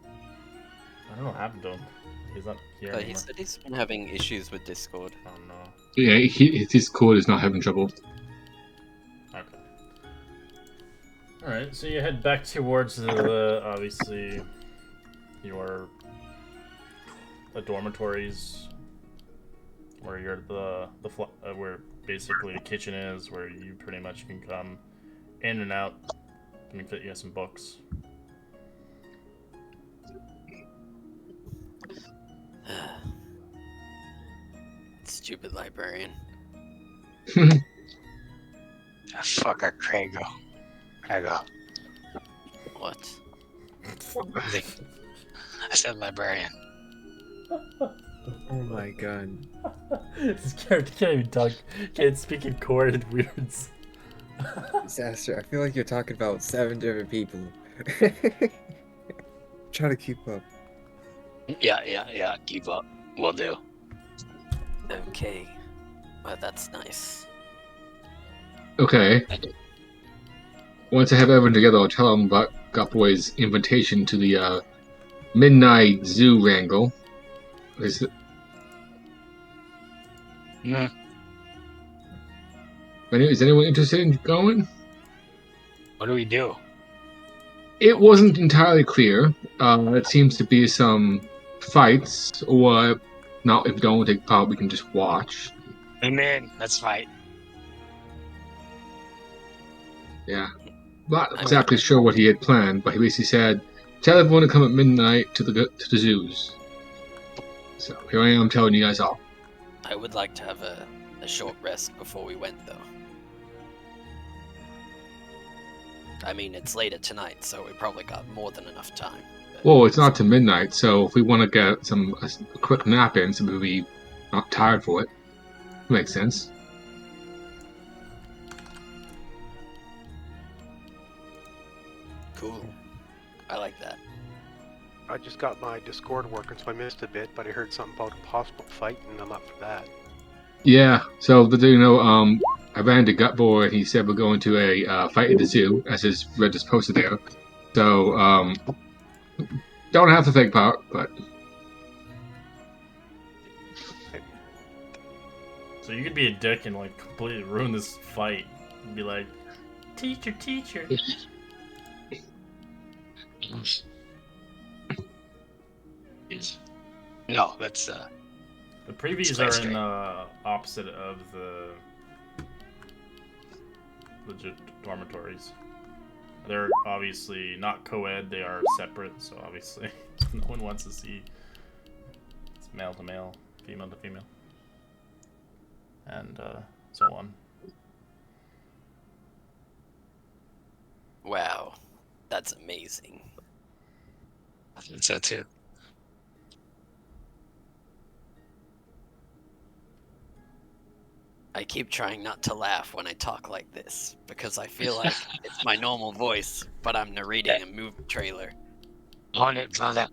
I don't know what happened to him. He's not here But he anymore. said he's been having issues with Discord. Oh no. Yeah, his cord is not having trouble. Okay. Alright, so you head back towards the obviously your dormitories where you're where basically the kitchen is, where you pretty much can come in and out. Let me fit you some books. Stupid librarian. Fuck our Craigo. What? I said librarian. Oh my god. This character can't even talk. Can't speak in corded words. Disaster. I feel like you're talking about 7 different people. Try to keep up. Yeah. Keep up. Will do. Okay. Well, that's nice. Okay. Once I have everyone together, I'll tell them about Gut Boy's invitation to the midnight zoo wrangle. Is anyone interested in going? What do we do? It wasn't entirely clear. It seems to be some fights, or not. If we don't take part, we can just watch. I'm in. Let's fight. Yeah. Not exactly sure what he had planned, but he basically said, "Tell everyone to come at midnight to the zoos." So here I am telling you guys all. I would like to have a short rest before we went, though. I mean, it's later tonight, so we probably got more than enough time. But... Well, it's not to midnight, so if we want to get a quick nap in, so we'll be not tired for it, makes sense. Cool. I like that. I just got my Discord working, so I missed a bit, but I heard something about a possible fight, and I'm up for that. Yeah. So I ran into Gut Boy, and he said we're going to a fight at the zoo, as his read is posted there. So don't have to take part, but. So you could be a dick and like completely ruin this fight and be like, teacher. No, that's The previews are in the opposite of the dormitories. They're obviously not co-ed, they are separate, so obviously no one wants to see it's male to male, female to female, and so on. Wow. That's amazing. I think so too. I keep trying not to laugh when I talk like this, because I feel like it's my normal voice, but I'm narrating a movie trailer. On it, brother.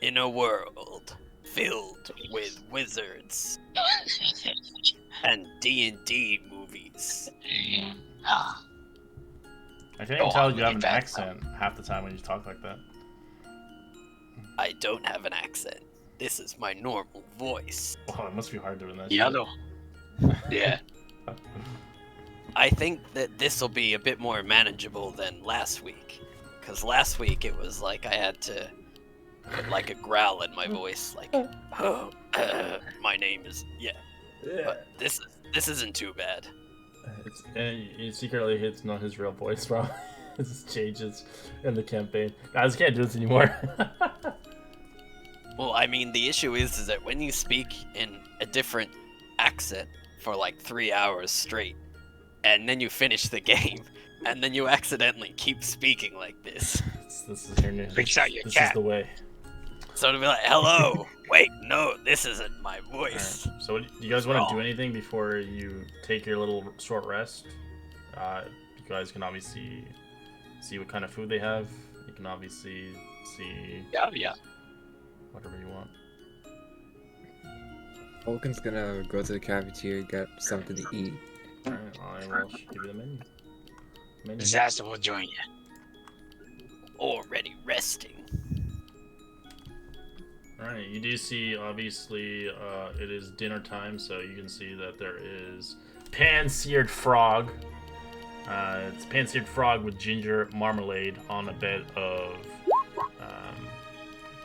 In a world filled with wizards and D&D movies. I can't even tell you have an accent half the time when you talk like that. I don't have an accent. This is my normal voice. Oh, it must be hard doing that. Yeah, shit. though. Yeah. I think that this will be a bit more manageable than last week. Because last week it was like I had to put like a growl in my voice, like, oh, my name is, yeah. But this isn't too bad. Secretly, it's not his real voice, bro. It just changes in the campaign. Guys, can't do this anymore. Well, I mean, the issue is that when you speak in a different accent for like 3 hours straight, and then you finish the game, and then you accidentally keep speaking like this. This is your new. Freaks out your This cat. is the way. So to be like, hello, wait, no, this isn't my voice. Alright, so, do you guys want to do anything before you take your little short rest? You guys can obviously see what kind of food they have. You can obviously see Yeah. whatever you want. Vulcan's gonna go to the cafeteria, get something to eat. Alright, I will give you the menu. Disaster will join you. Already resting. Alright, you do see, obviously, it is dinner time, so you can see that there is pan-seared frog. It's pan-seared frog with ginger marmalade on a bed of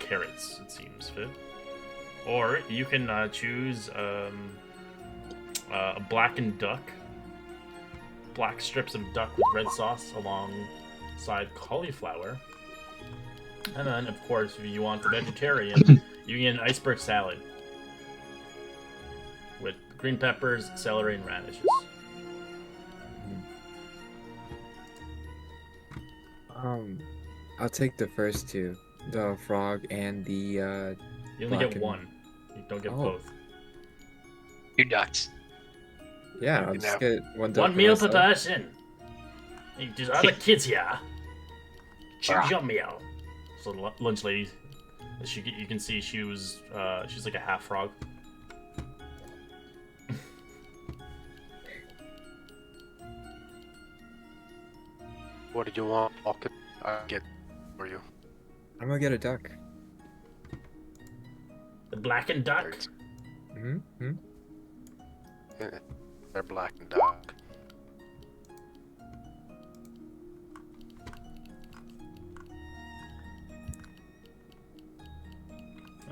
carrots, it seems fit. Or you can choose a blackened duck. Black strips of duck with red sauce alongside cauliflower. And then, of course, if you want the vegetarian, you get an iceberg salad with green peppers, celery, and radishes. I'll take the first two, the frog and the You only get one. You don't get both. 2 ducks. Yeah, I'll just get one duck. One for meal per myself. person. There's other kids here. Choose your meal. So the lunch lady, you can see she's like a half frog. What did you want? I'll get for you. I'm gonna get a duck. The blackened duck. Mm-hmm. Yeah, they're black and dark.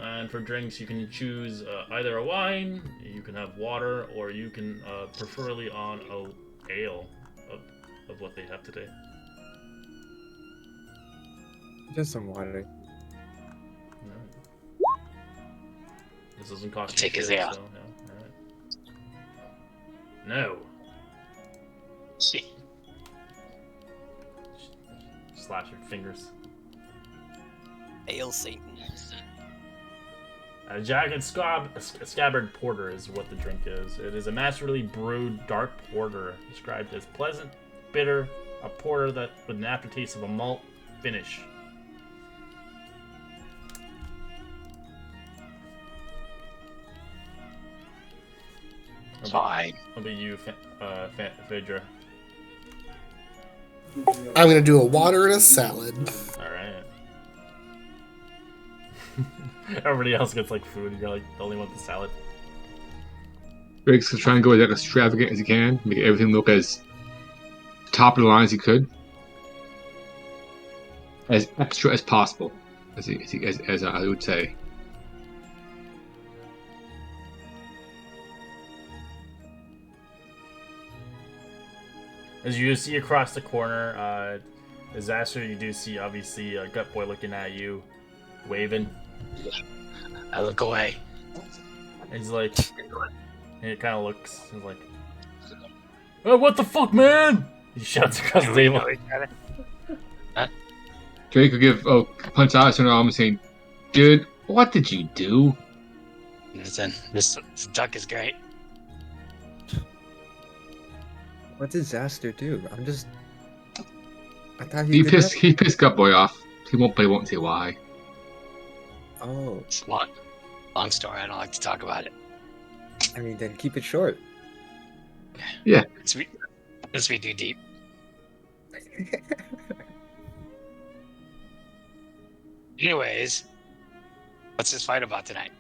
And for drinks, you can choose either a wine, you can have water, or you can preferably on a ale of what they have today. Just some water. This doesn't cost I'll you take his shit, ale. so, yeah, alright. No. See. Slash your fingers. Hail Satan. A jagged scabbard porter is what the drink is. It is a masterly brewed dark porter, described as pleasant, bitter, a porter that with an aftertaste of a malt finish. Fine. What about you, Phaedra? I'm gonna do a water and a salad. Alright. Everybody else gets like food, you're like the only one with the salad. Drake's gonna try and go as like, extravagant as he can, make everything look as top of the line as he could, as extra as possible, as I would say. As you see across the corner, Disaster, you do see obviously Gut Boy looking at you, waving. I look away. And he's like, he kind of looks, he's like, "Oh, what the fuck, man!" He shouts across the table. Drake will give punch eyes to an arm and saying, "Dude, what did you do?" Listen, this duck is great. What did Disaster do? I thought He did pissed that? Gut Boy off. He won't say why. Oh, It's long story. I don't like to talk about it. I mean, then keep it short. Yeah. This be too deep. Anyways, what's this fight about tonight?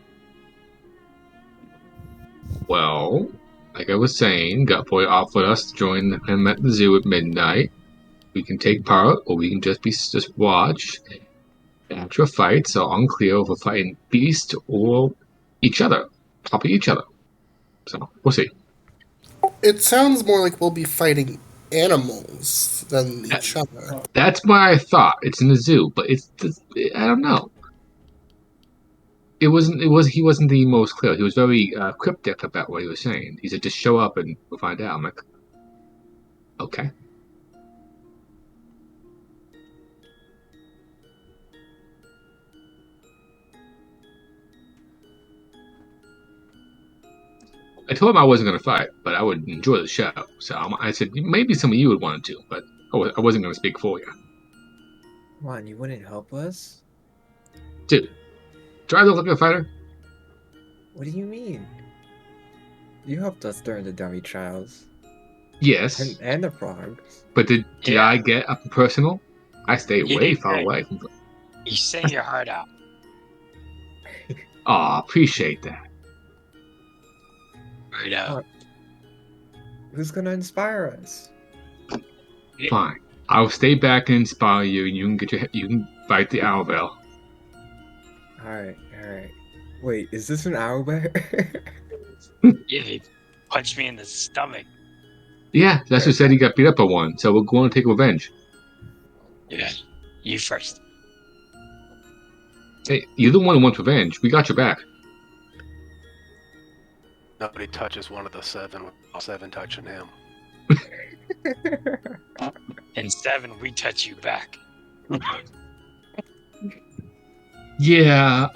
Well, like I was saying, Gutboy offered us to join him at the zoo at midnight. We can take part, or we can just watch the actual fight. So unclear if we're fighting beast or each other, copy each other. So we'll see. It sounds more like we'll be fighting animals than each other. That's what I thought. It's in the zoo, but I don't know. He wasn't the most clear. He was very cryptic about what he was saying. He said, "Just show up and we'll find out." I'm like, okay. I told him I wasn't going to fight, but I would enjoy the show. So I said, maybe some of you would want to, but I wasn't going to speak for you. Come on, you wouldn't help us? Dude, do I look like a fighter? What do you mean? You helped us during the dummy trials. Yes. And the frogs. But did I get up personal? I stay way far did. away from. You sang your heart out. Aw, appreciate that. Right out. Who's gonna inspire us? Fine. I'll stay back and inspire you, and you can fight the owlbear. Alright. Wait, is this an owlbear? Yeah, he punched me in the stomach. Yeah, that's who said he got beat up by one. So we're going to take revenge. Yeah, you first. Hey, you're the one who wants revenge. We got your back. Nobody touches one of the seven without seven touching him. And 7, we touch you back. Yeah,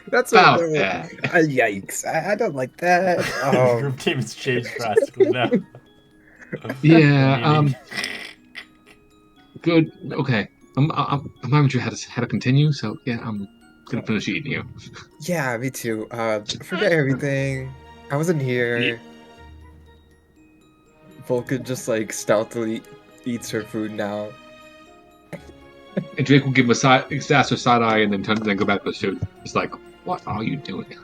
That's about what that. Yikes. I don't like that. Group team has changed drastically now. Yeah, good. Okay. I'm not sure how to continue, so yeah, I'm gonna finish eating you. Yeah, me too. Forget everything. I wasn't here. Vulcan just like stealthily eats her food now. And Drake will give him a disaster side eye and then go back to the suit. It's like, what are you doing?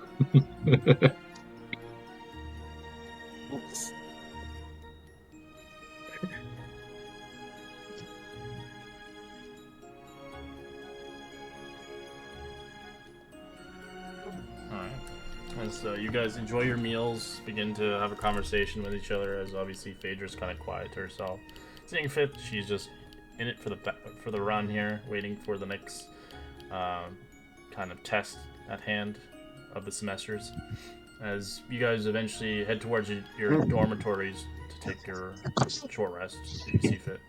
Oops. Alright. And so you guys enjoy your meals, begin to have a conversation with each other, as obviously Phaedra's kind of quiet to herself. Seeing fit, she's just in it for the run here, waiting for the next kind of test at hand of the semesters. As you guys eventually head towards your dormitories to take your short rest, if you see fit.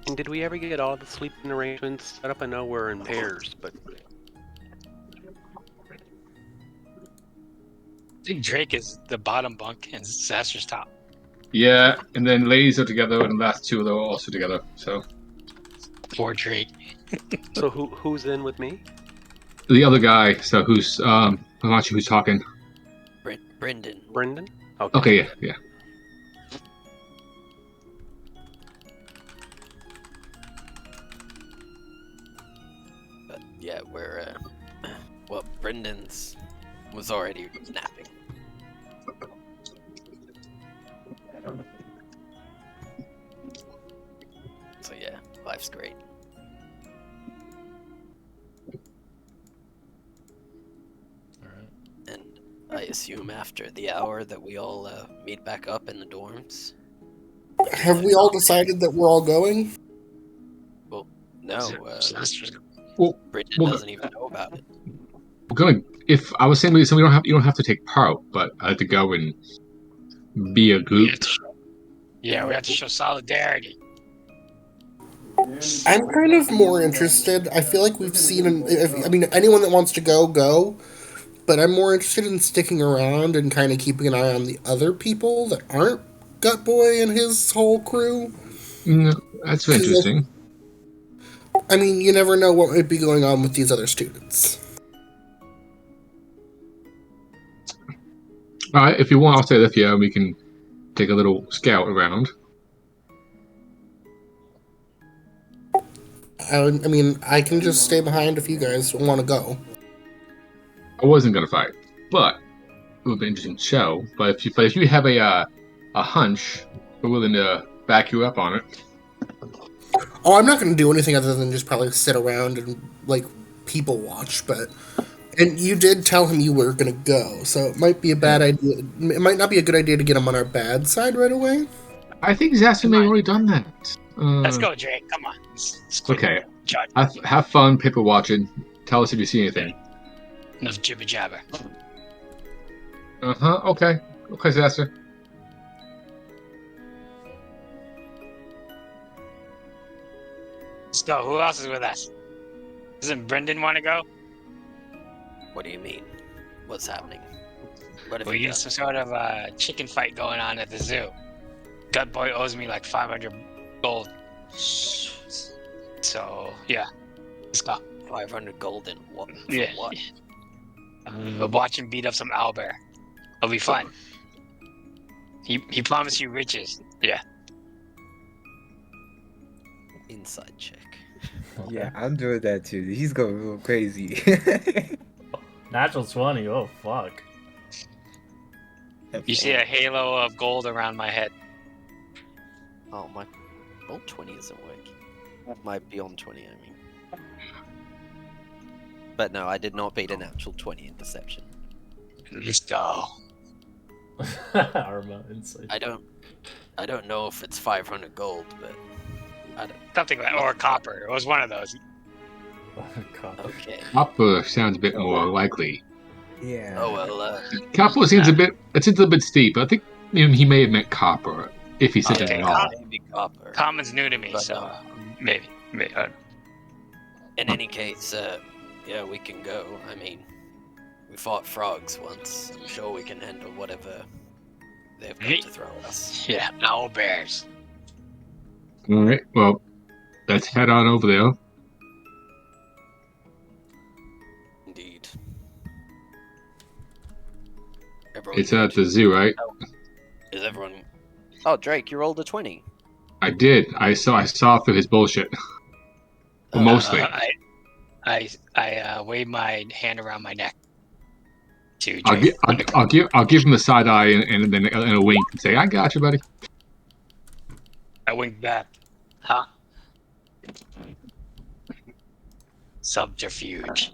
And did we ever get all the sleeping arrangements set up? I know we're in pairs, but I think Drake is the bottom bunk and Saster's top. Yeah, and then ladies are together, and the last two are also together. So Poor Drake. so who's in with me? the other guy, so who's I'm not sure who's talking. Brendan. Brendan? Okay, yeah. But yeah, we're well, Brendan's was already napping. So yeah, life's great. Alright. And I assume after the hour that we all meet back up in the dorms. Have we all decided that we're all going? Well, no, Saster's Well, Brendan well, doesn't even know about it. we're going. If I was saying, so you don't have to take part, but I had to go and be a group. we have to show solidarity. I'm kind of more interested. I feel like we've seen. I mean, anyone that wants to go. But I'm more interested in sticking around and kind of keeping an eye on the other people that aren't Gutboy and his whole crew. That's interesting. I mean, you never know what might be going on with these other students. All right, if you want, I'll stay with you, and we can take a little scout around. I mean, I can just stay behind if you guys want to go. I wasn't gonna fight, but it would be an interesting show. But if you have a hunch, we're willing to back you up on it. Oh, I'm not going to do anything other than just probably sit around and like people watch. And you did tell him you were going to go, so it might be a bad idea. It might not be a good idea to get him on our bad side right away. I think Zaster may have already done that. Let's go, Drake. Come on. Let's quit Okay. judge. Have fun paper watching. Tell us if you see anything. Enough jibber jabber. Okay. Okay, Zaster. Let's go. Who else is with us? Doesn't Brendan want to go? What do you mean? What's happening? What have We you got done? some sort of chicken fight going on at the zoo. Gut Boy owes me like 500 gold. So, yeah. Let's go. 500 gold in what? For Yeah. what? We'll watch him beat up some owlbear. It'll be fun. He promised you riches. Yeah. Inside check. Yeah, I'm doing that too. He's going a little crazy. Natural 20. Oh fuck. You see a halo of gold around my head. Oh, my roll 20 isn't working. My beyond 20, I mean. But no, I did not beat a natural 20 in deception. Let's go. Arma inside. I don't know if it's 500 gold, but I don't. Something like, or copper. It was one of those. God. Okay. Copper sounds a bit more likely. Yeah. Oh well. Copper seems a bit steep. I think he may have meant copper if he said that Okay, at all. Maybe copper. Common's new to me, But, so maybe. In any case, yeah, we can go. I mean, we fought frogs once. I'm sure we can handle whatever they've got to throw at us. Yeah, owl bears. All right. Well, let's head on over there. Indeed. Everyone It's at the zoo, right? Is everyone? Oh, Drake, you rolled a 20. I did. I saw through his bullshit. Well, mostly. I wave my hand around my neck. To I'll Drake. give him a side eye and then a wink and say, "I got you, buddy." I wink back. Huh? Subterfuge.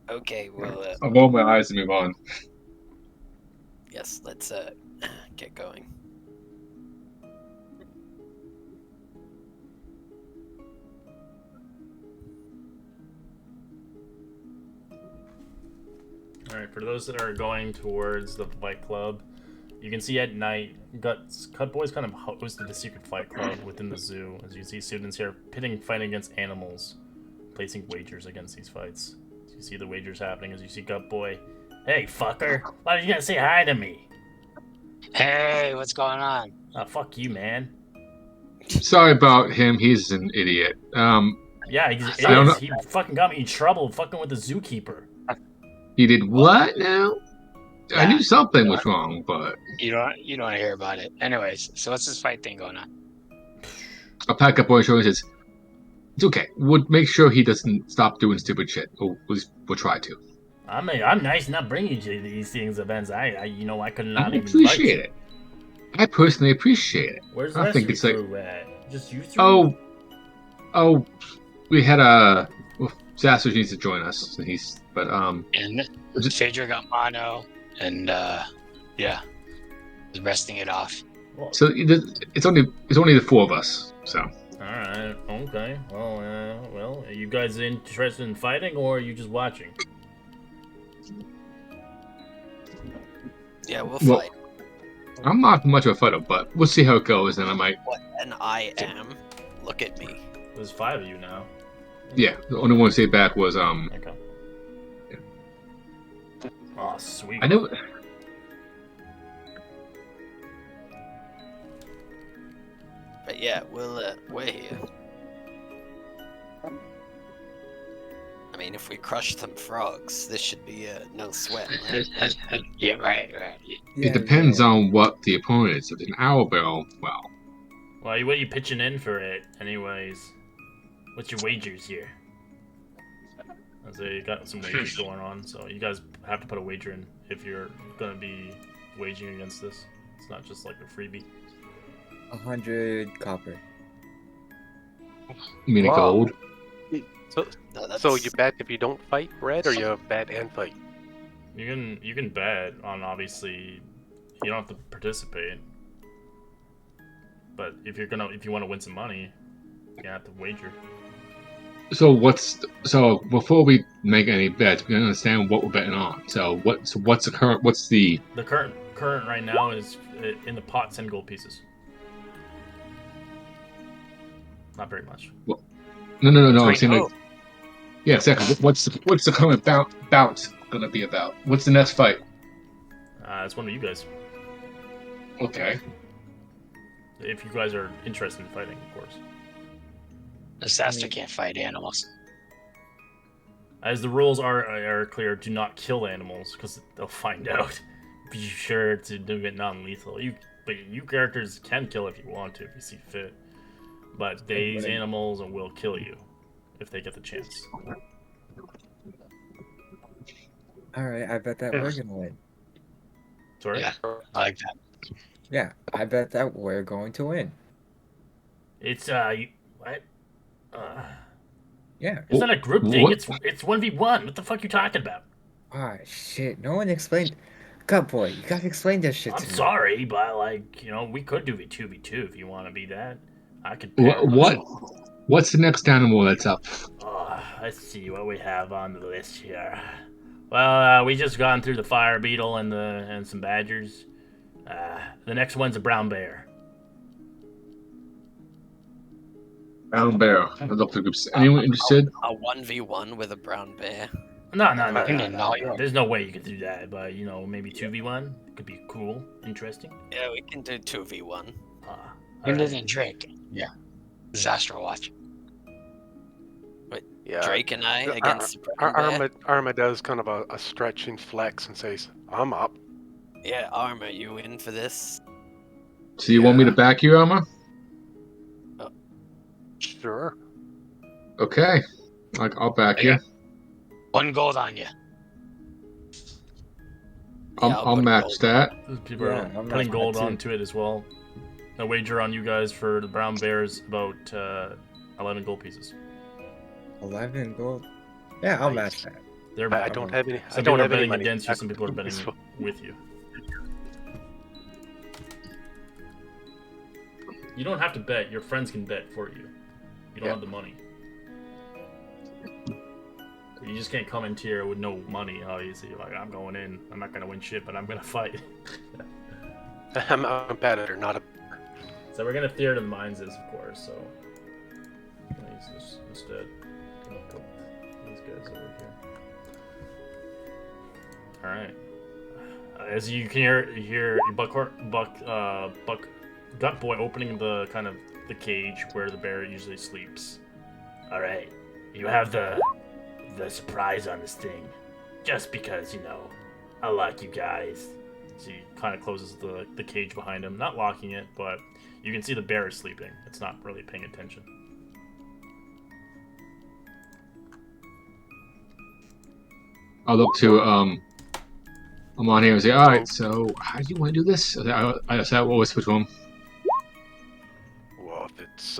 Okay, well, I roll my eyes and move on. yes, let's get going. All right, for those that are going towards the fight club, you can see at night, Cut Boy's kind of hosted a secret fight club within the zoo. As you can see, students here fighting against animals, placing wagers against these fights. So you see the wagers happening as you see Gut Boy. Hey, fucker! Why did you not say hi to me? Hey, what's going on? Fuck you, man. Sorry about him. He's an idiot. Yeah, I don't know. he fucking got me in trouble fucking with the zookeeper. He did what now? I Yeah. knew something was wrong, but You don't want to hear about it. Anyways, so what's this fight thing going on? I'll pack up Boy's shoulder and says, "It's okay. We'll make sure he doesn't stop doing stupid shit. We'll try to." I'm nice not bringing you to these things events. I could not I even appreciate it. I personally appreciate it. Where's the I rest think of it's your like, crew at? Just you three? oh, we had a. Well, Zaster needs to join us. And Phaedra got mono, and yeah, was resting it off. Well, So it's only the four of us. So alright, okay. Well, are you guys interested in fighting, or are you just watching? Yeah, we'll Well- fight. I'm not much of a fighter, but we'll see how it goes. And I might. And I am. Look at me. There's 5 of you now. Yeah, the only one to say back was Okay. Oh, sweet. I know. But yeah, we're here. I mean, if we crush some frogs, this should be no sweat. Right? Yeah, right. Yeah, It depends yeah. on what the opponent is. If it's an owlbear, well, Well, what are you pitching in for it, anyways? What's your wagers here? As they got some wagers going on, so you guys have to put a wager in if you're gonna be waging against this. It's not just like a freebie. 100 copper. You mean Wow. gold? So, No, that's... so you bet if you don't fight, Red, or you bet and fight? You can bet on, obviously you don't have to participate. But if you want to win some money, you have to wager. So before we make any bets, we gotta understand what we're betting on. So what's the current? What's the The current right now is in the pot 10 gold pieces. Not very much. no? I'm Three- saying oh. like, yeah, exactly. What's the current bout gonna be about? What's the next fight? It's one of you guys. Okay. If you guys are interested in fighting, of course. Disaster can't fight animals. As the rules are clear, do not kill animals because they'll find out. Be sure to do it non-lethal. But you characters can kill if you want to, if you see fit. But these animals will kill you if they get the chance. Alright, I bet that we're gonna win. Sorry? Yeah, I like that. Yeah, I bet that we're going to win. It's what? Yeah. It's not a group thing. What? It's 1v1. What the fuck you talking about? Ah, shit. No one explained. God, boy, you gotta explain that shit I'm to me. sorry, but like, we could do a 2v2 if you want to be that. I could. What's the next animal that's up? Let's see what we have on the list here. Well, we just gone through the fire beetle and some badgers. The next one's a brown bear. Brown bear. I'd love to groups. Anyone interested? A 1v1 with a brown bear. No. There's no way you could do that, but maybe 2v1 could be cool, interesting. Yeah, we can do 2v1. Other than Drake. Yeah. Disaster watch. Yeah. Drake and I against the brown bear. Arma does kind of a stretching flex and says, "I'm up." Yeah, Arma, you in for this? So you want me to back you, Alma? Sure. Okay. I'll back you. 1 gold on you. I'll match that. People Yeah, are I'm putting not gold mad, too. onto it as well. A wager on you guys for the brown bears about 11 gold pieces. 11 gold? Yeah, I'll match that. I don't have any. I Some don't people are have any betting money. against you. Some people are betting with you. You don't have to bet. Your friends can bet for you. You don't have the money. You just can't come into here with no money, obviously. You're like, I'm going in. I'm not going to win shit, but I'm going to fight. I'm a competitor, not a. So we're going to Theater of the Minds this, of course, so... I'm gonna use this instead. Come up with these guys over here. Alright. As you can hear Buck Gut Boy opening the kind of the cage where the bear usually sleeps. Alright. You have the surprise on this thing. Just because, I like you guys. So he kind of closes the cage behind him. Not locking it, but you can see the bear is sleeping. It's not really paying attention. I'll look to I'm on here and say, all right. So how do you want to do this? I always switch to him. Well, if it's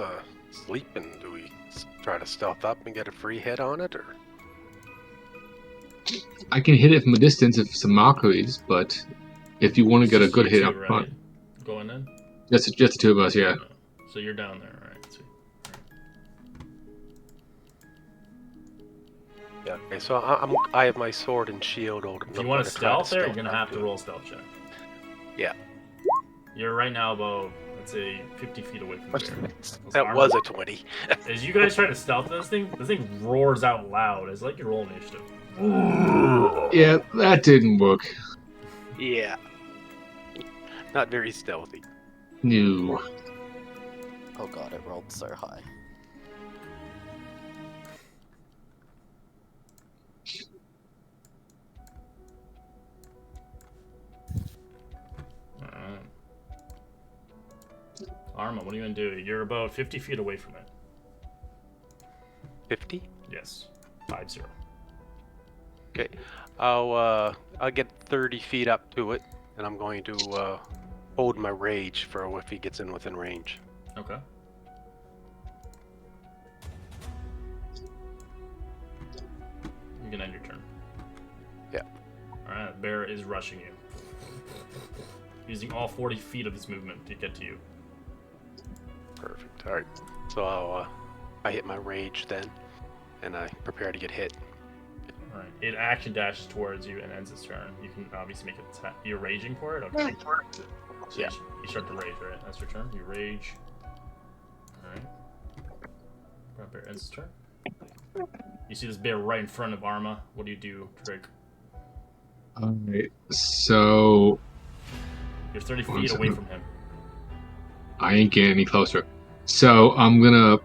sleeping, do we try to stealth up and get a free hit on it, or? I can hit it from a distance if some mockeries, but if you want to get a good hit up front, right? Going in. just the two of us, yeah. So you're down there, all right? Sweet. Yeah. Okay. So I have my sword and shield. If you want to stealth there, you're gonna have to roll a stealth check. Yeah. You're right now about, let's say, 50 feet away from the bear. That was a 20. As you guys try to stealth this thing roars out loud. It's like you're rolling initiative. Yeah, that didn't work. Yeah. Not very stealthy. No. Oh god, it rolled so high. Arma, what are you gonna do? You're about 50 feet away from it. 50. Yes. 5-0. Okay. I'll get 30 feet up to it, and I'm going to hold my rage for if he gets in within range. Okay. You can end your turn. Yeah. Alright, bear is rushing you. Using all 40 feet of his movement to get to you. Perfect. All right. So I hit my rage then, and I prepare to get hit. Alright. It action dashes towards you and ends its turn. You can obviously make it attack. You're raging for it? Okay. So Yeah. you start to rage, right? That's your turn. You rage. Alright. Bear ends its turn. You see this bear right in front of Arma. What do you do, Drake? Alright, so You're 30 feet away from him. I ain't getting any closer. So I'm gonna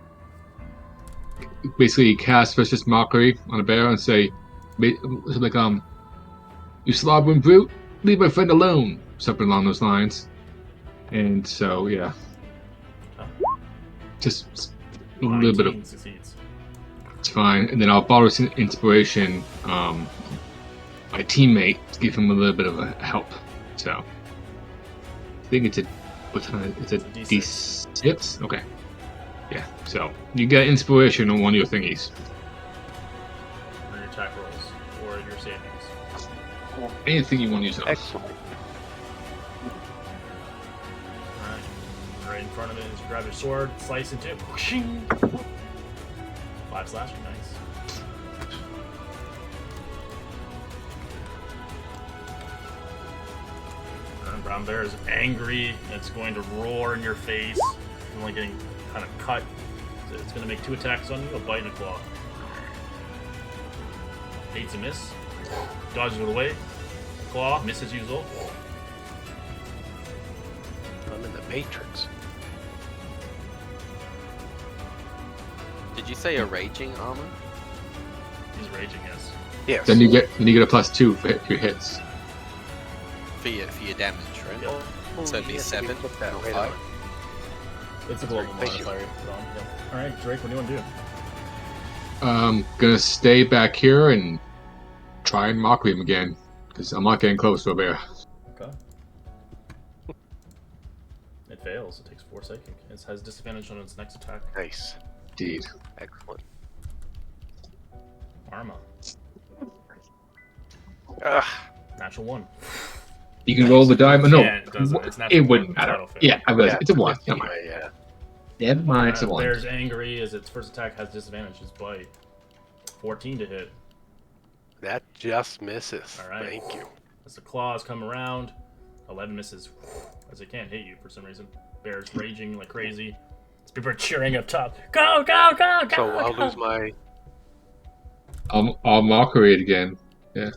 basically cast Vicious Mockery on a bear and say, like, you slobbering brute, leave my friend alone, something along those lines. And so, yeah, just a little bit of 19 succeeds. it's fine. And then I'll borrow some inspiration, my teammate, to give him a little bit of a help. So I think it's a it's a D6. Okay. Yeah. So you get inspiration on one of your thingies. On your attack rolls or your savings. Anything you want to use. On. Excellent. Alright. Right in front of it is you grab your sword, slice into it. 5 slashing, nice. And brown bear is angry. It's going to roar in your face. You're only getting kind of cut. So it's going to make 2 attacks on you, a bite and a claw. 8's a miss. Dodges it away. Claw, miss as usual. I'm in the Matrix. Did you say a raging armor? He's raging, yes. Yes. Then you get a +2 for your hits. For your damage, right? Yep. So it'd be yes, 7 you put that or right 5. on. It's a global Thank you. modifier. Alright, Drake, what do you want to do? Gonna stay back here and try and mock him again, because I'm not getting close to a bear. Okay. It fails. It takes 4 psychic. It has disadvantage on its next attack. Nice. Indeed. Excellent. Arma. Ugh. Natural 1. You can roll the die, but no, Yeah, it doesn't. It's natural it one. wouldn't matter. That'll fail. Yeah, I realize it's a 1. yes, Never mind. anyway, yeah. Never mind, it's a 1. Bear's angry as its first attack has disadvantage. Its bite. 14 to hit. That just misses. All right. Thank you. As the claws come around, 11 misses. As it can't hit you for some reason. Bear's raging like crazy. As people are cheering up top. Go, go, go, go! So I'll go! lose my. I'll mockery it again. Yeah.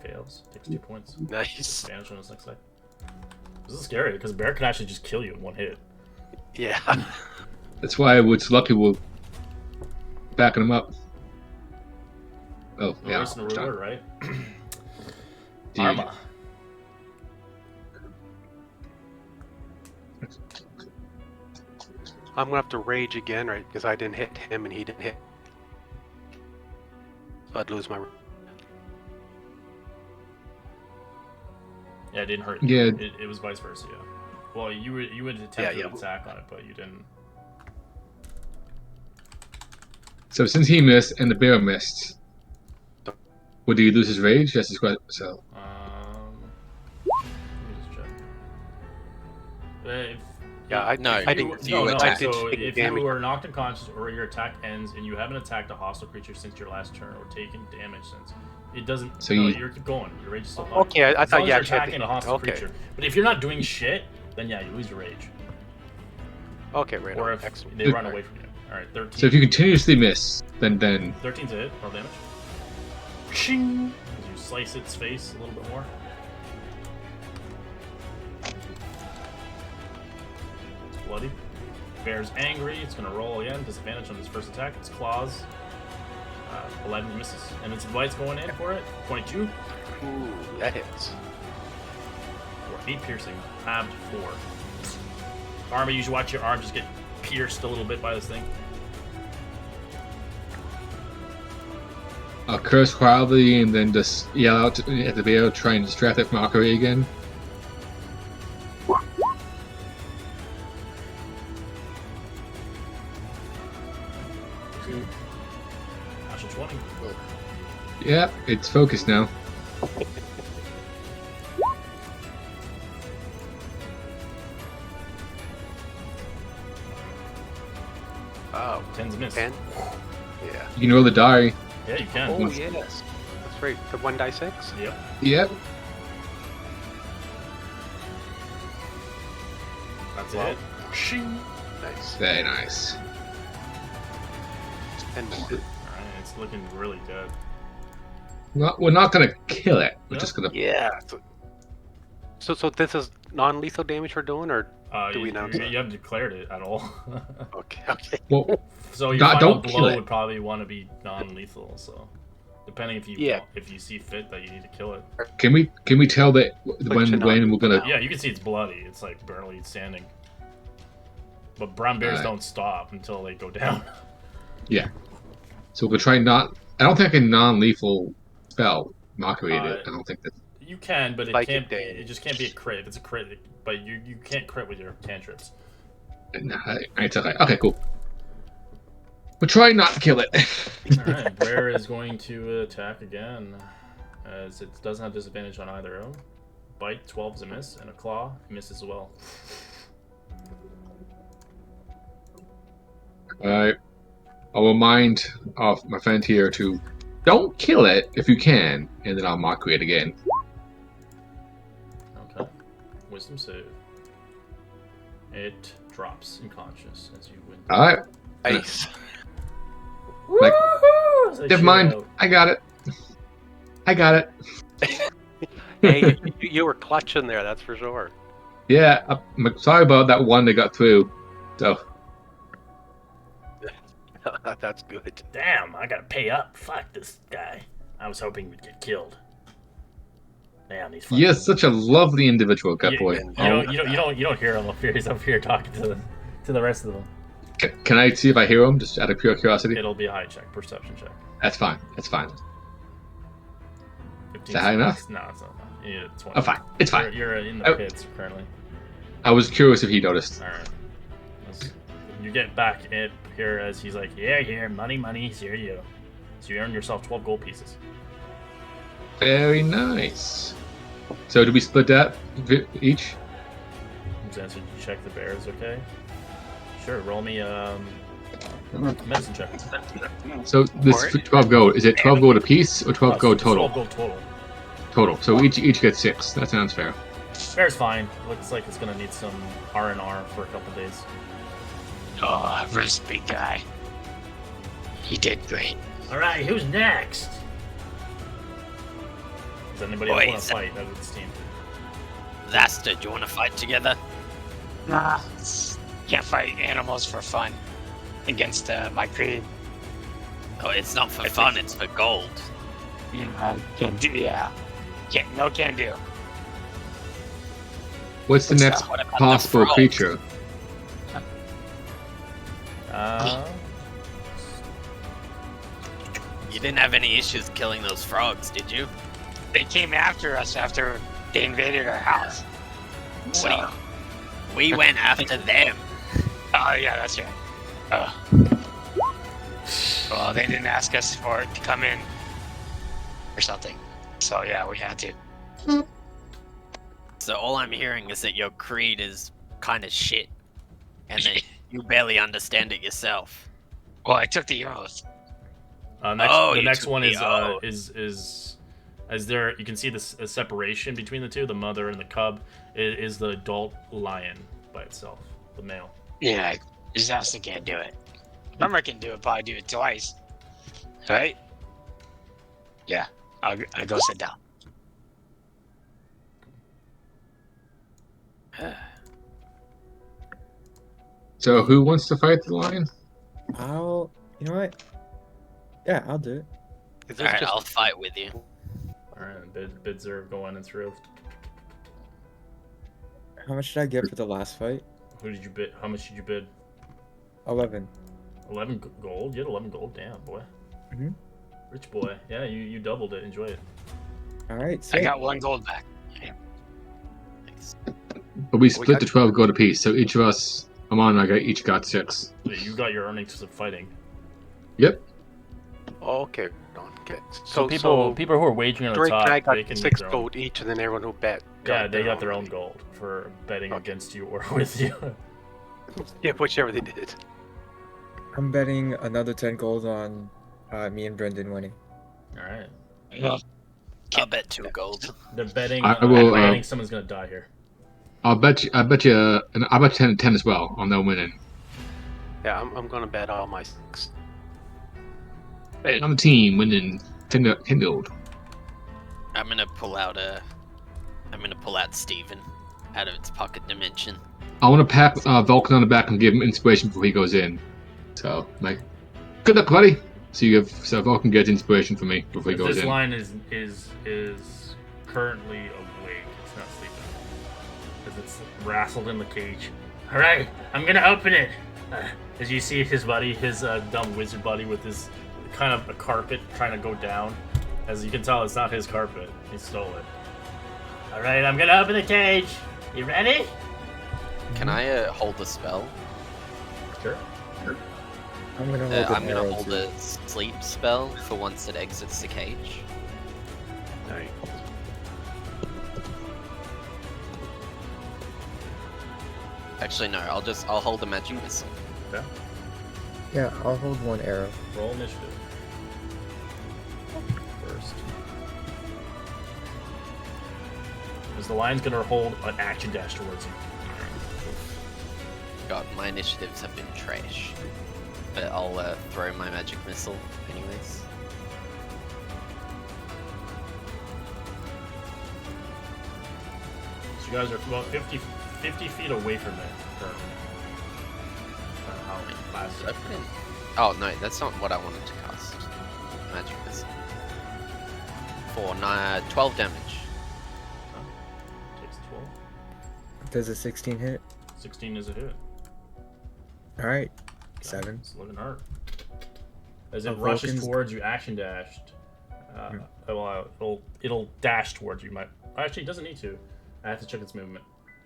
Fails. Takes 2 points. Nice. Disadvantage on his next attack. This is scary because bear can actually just kill you in 1 hit. Yeah. That's why it's lucky we're backing him up. Oh, We're yeah. wasting a reward, right? Dude. Arma. I'm gonna have to rage again, right? Because I didn't hit him and he didn't hit. So I'd lose my. Yeah, it didn't hurt you. Yeah. It was vice versa, yeah. Well, you would attempt Yeah, to yeah. attack on it, but you didn't. So since he missed and the bear missed, would he lose his rage? That's his question. So Let me just check. Yeah, I No, I you- didn't. you no, attack. so take if damage. you are knocked unconscious or your attack ends and you haven't attacked a hostile creature since your last turn or taken damage since, it doesn't. So no, you- you keep going. Your rage is still high. Okay, I As thought long you as actually you're had attacking to- a hostile okay. creature. But if you're not doing shit, then yeah, you lose your rage. Okay, right Or on. if Excellent. they run away from you. Alright, 13. so if you continuously miss, then 13's a hit, roll damage. Shing! As you slice its face a little bit more. It's bloody. Bear's angry, it's gonna roll again, disadvantage on its first attack. Its claws. 11 misses. And its bite's going in for it. 22. Ooh, that hits. For 8 piercing. Halved 4. Arma, you should watch your arm just get pierced a little bit by this thing. I'll curse quietly and then just yell out at the bear, try and distract it from mockery again. Natural 20. Yeah, it's focused now. Oh, 10's a miss. 10? Yeah. You can roll the die. Yeah, you can. Oh, yes. That's right. The 1d6? Yep. Yep. That's Wow. it. Shing. Nice. Very nice. 10 more. Alright, it's looking really good. We're not gonna kill it. We're No. just gonna. Yeah. So this is non-lethal damage we're doing, or do we announce you, that? you haven't declared it at all. Okay. Well, So your Don't final kill blow it. would probably want to be non-lethal. So depending if you Yeah. if you see fit that you need to kill it. can we tell that when should not we're move gonna? now. Yeah, you can see it's bloody. It's like barely standing. But brown bears Alright. don't stop until they go down. So we're trying not. I don't think a non-lethal spell mockery. Uh, I don't think that. You can, but it Spike can't. it down. It just can't be a crit. If it's a crit, but you can't crit with your cantrips. Nah, it's okay. Okay, cool. We're trying not to kill it. All right, Brer is going to attack again, as it doesn't have disadvantage on either of them. Bite 12 is a miss, and a claw misses as well. Alright. I'll remind of my friend here to don't kill it if you can, and then I'll mockery it again. Okay, wisdom save. It drops unconscious as you win. Alright. Nice. Like, Says never mind. Shiro. I got it. I got it. Hey, you were clutching there, that's for sure. Yeah, I'm sorry about that one that got through. So, That's good. Damn, I gotta pay up. Fuck this guy. I was hoping we'd get killed. Damn, these. you're such a lovely individual, gut You- boy. You don't hear him up here. He's up here talking to the rest of them. Can I see if I hear him, just out of pure curiosity? It'll be a high check, perception check. That's fine. That's fine. 15 Is that high enough? No, it's not enough. You need a 20. Oh, fine. It's fine. You're in the Oh. pits currently. I was curious if he noticed. All right. You get back it here as he's like, yeah, here, money, here you. So you earn yourself 12 gold pieces. Very nice. So do we split that each? So you check the bears, okay? Sure. Roll me medicine check. So this 12 gold, is it 12 gold apiece or 12 gold It's total? 12 gold total. Total. So each gets 6. That sounds fair. Bear's fine. Looks like it's gonna need some R&R for a couple days. Oh, first big guy. He did great. All right, who's next? Does anybody else Boy, want is to fight out of this team? Vasta, do you want to fight together? Nah, can't fight animals for fun against my creed. Oh, it's not for I fun, think- it's for gold. Can't do. Yeah, no can do. What's the next What about the possible frog? creature? You didn't have any issues killing those frogs, did you? They came after us after they invaded our house. So, What We went after them. oh yeah, that's right. Well, they didn't ask us for it to come in or something. So yeah, we had to. So all I'm hearing is that your creed is kind of shit, and that you barely understand it yourself. Well, I took the oath. Oh, The you next took one the is oath. is as there you can see this a separation between the two, the mother and the cub. It is the adult lion by itself, the male. Yeah, Zasta can't do it. Remember, I can do it, but I do it twice. Right? Yeah, I'll go sit down. So who wants to fight the lion? You know what? Yeah, I'll do it. Is this Alright, just I'll fight with you. All right, bids are going in through. How much did I get for the last fight? Who did you bid? How much did you bid? 11. 11 gold? You had 11 gold? Damn, boy. Mhm. Rich boy. Yeah, you doubled it. Enjoy it. All right. I Sick. got 1 gold back. Yeah. Nice. But we split got- the 12 gold apiece, so each of us, Amon and I each got 6. So you got your earnings of fighting. Yep. Okay. Okay. So people who are wagering on the Drake top, and I they got can 6 make their own. gold each, and then everyone who bet. Yeah, they got their own money. gold for betting Okay. against you or with you. Yeah, whichever they did. I'm betting another 10 gold on me and Brendan winning. All right. I'll bet 2 gold. They're betting. I will, they're betting someone's gonna die here. I'll bet you 10 as well on them winning. Yeah, I'm gonna bet all my 6. Betting on the team winning 10 gold. I'm gonna pull out Steven out of its pocket dimension. I want to pat Vulcan on the back and give him inspiration before he goes in. So, like, good luck, buddy. So Vulcan gets inspiration from me before he If goes this in. line is currently awake. It's not sleeping because it's wrestled in the cage. All right, I'm gonna open it. As you see his buddy, his dumb wizard buddy, with his kind of a carpet trying to go down. As you can tell, it's not his carpet. He stole it. All right, I'm gonna open the cage. You ready? Can I hold the spell? Sure. I'm gonna hold, I'm an gonna arrow hold too. a sleep spell for once it exits the cage. Alright. Actually, no. I'll hold the magic missile. Okay. Yeah, I'll hold 1 arrow. Roll initiative. First. Because the lion's gonna hold an action dash towards you. God, my initiatives have been trash. But I'll throw my magic missile anyways. So you guys are about 50 feet away from it currently. How fast? Did I put in? Oh no, that's not what I wanted to cast. Magic missile. For 12 damage. Takes 12. Does a 16 hit? 16 is a hit. All right. Okay, 7. It's looking hard. As it Of rushes Vulcan's- towards you, action dashed. It'll dash towards you. Actually, it doesn't need to. I have to check its movement.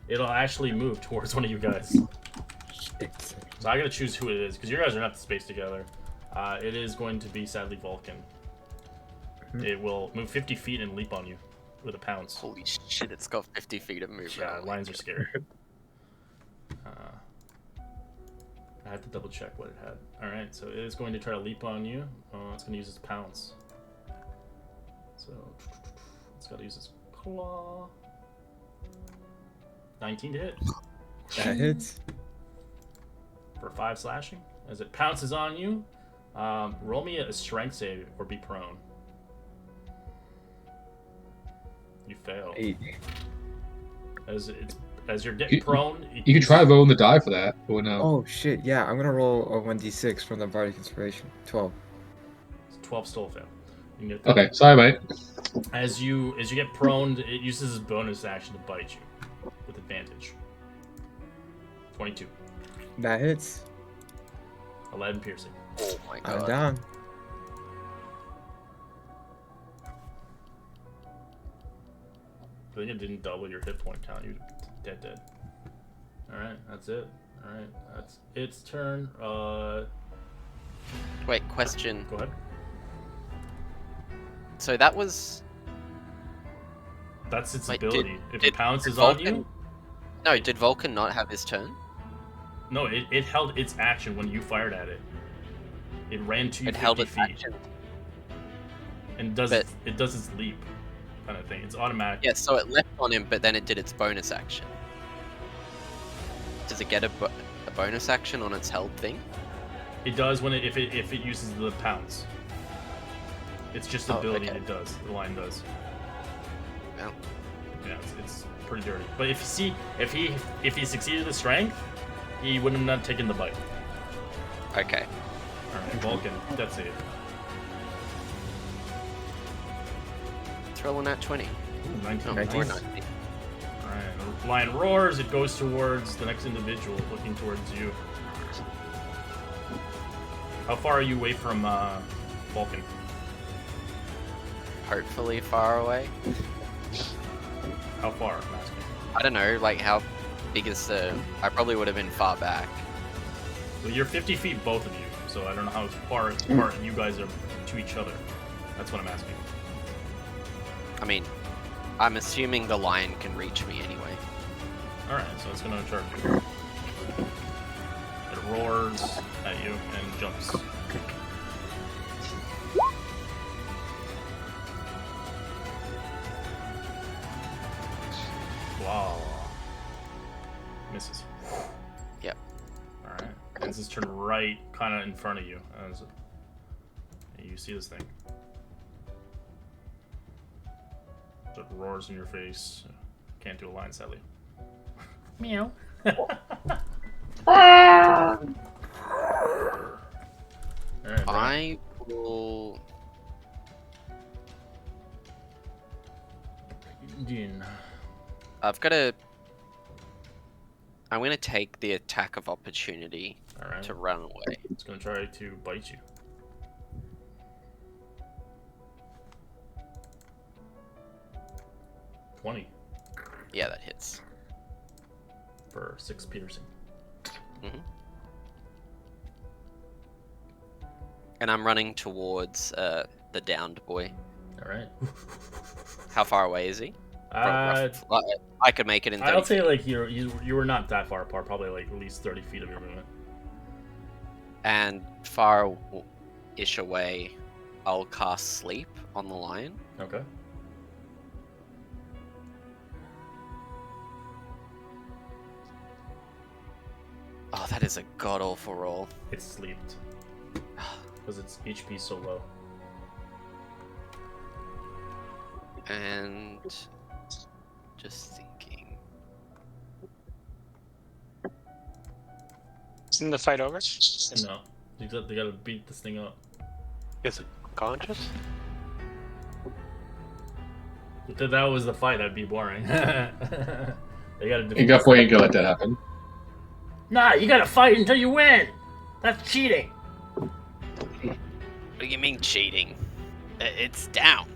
It'll actually move towards one of you guys. It's, So I gotta choose who it is because you guys are not spaced together. It is going to be sadly Vulcan. It will move 50 feet and leap on you with a pounce. Holy shit! It's got 50 feet of movement. Yeah, lions are scary. I have to double check what it had. Alright, so it is going to try to leap on you. It's going to use its pounce. So, it's got to use its claw. 19 to hit. that hits. For 5 slashing. As it pounces on you, roll me a strength save or be prone. You fail. 8. As you're getting prone, You can try rolling the die for that, or no. Oh shit! Yeah, I'm gonna roll a 1d6 from the bardic inspiration. 12. 12 still fail. You can get that. Okay, sorry, mate. As you get prone, it uses its bonus action to bite you with advantage. 22. That hits. 11 piercing. Oh my I'm god. down. I think it didn't double your hit point count. You dead. Alright, that's it. Alright, that's its turn. Wait, question. Go ahead. So that was That's its Wait, ability. If did it pounces on Vulcan? you, No, did Vulcan not have his turn? no, it held its action when you fired at it. It ran to you It 50 held its feet action. and does But- it does its leap kind of thing. It's automatic. Yeah, so it leapt on him, but then it did its bonus action. Does it get a bonus action on its held thing? It does when if it uses the pounce. It's just the Oh, ability okay. it does. The line does. Well, Yeah, it's pretty dirty. But if he succeeded the strength, he would have not taken the bite. okay. All right, Vulcan, that's it. Let's roll a nat 20. Ooh, 19. No, 19. or 19. All right, the lion roars. It goes towards the next individual, looking towards you. How far are you away from Vulcan? Hopefully far away. How far, I'm asking? I don't know, like how big is the... I probably would have been far back. Well, you're 50 feet, both of you, so I don't know how far apart you guys are to each other. That's what I'm asking. I mean, I'm assuming the lion can reach me anyway. Alright, so it's gonna charge you. It roars at you and jumps. Wow. Misses. Yep. Alright. Ends his turn right kind of in front of you. As you see this thing. So it roars in your face. Can't do a line, sadly. Meow. Alright, I will... Jin. I've got to... I'm going to take the attack of opportunity Alright. to run away. It's gonna try to bite you. $20 Yeah, that hits. for 6 piercing. And I'm running towards the downed boy. Alright. How far away is he? I could make it in 30 I'll say feet. like you were not that far apart, probably like at least 30 feet of your movement. And far-ish away, I'll cast Sleep on the lion. Okay. Oh, that is a god-awful roll. It's sleeped. Because its HP so low. And... just thinking... Isn't the fight over? And no. They gotta beat this thing up. Is it conscious? If that was the fight, that'd be boring. They gotta You defeat. definitely ain't gonna let that happen. Nah, you gotta fight until you win! That's cheating! What do you mean cheating? It's down.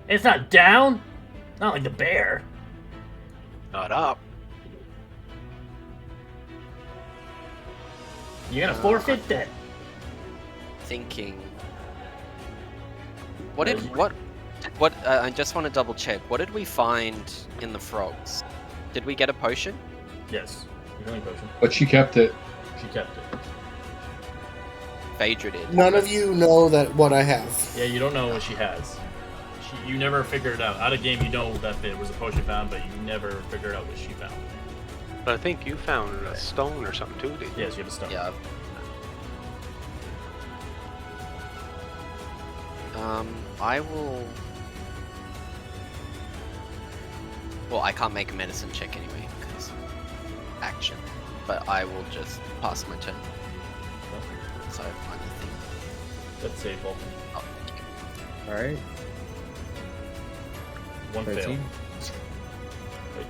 It's not down! Not like the bear. Not up. You're gonna forfeit that. Thinking... I just want to double check. What did we find in the frogs? Did we get a potion? Yes. Healing potion. But she kept it. She kept it. Phaedra did. None of you know that what I have. Yeah, you don't know what she has. You never figured it out. Out of game, you know that there was a potion found, but you never figured out what she found. But I think you found a stone or something too, did you? Yes, you have a stone. Yeah. I will... Well, I can't make a medicine check anyway, because... action. But I will just pass my turn. So, I'm the thing. Let's save Vulcan. Oh, Alright, One fail. 13. Wait.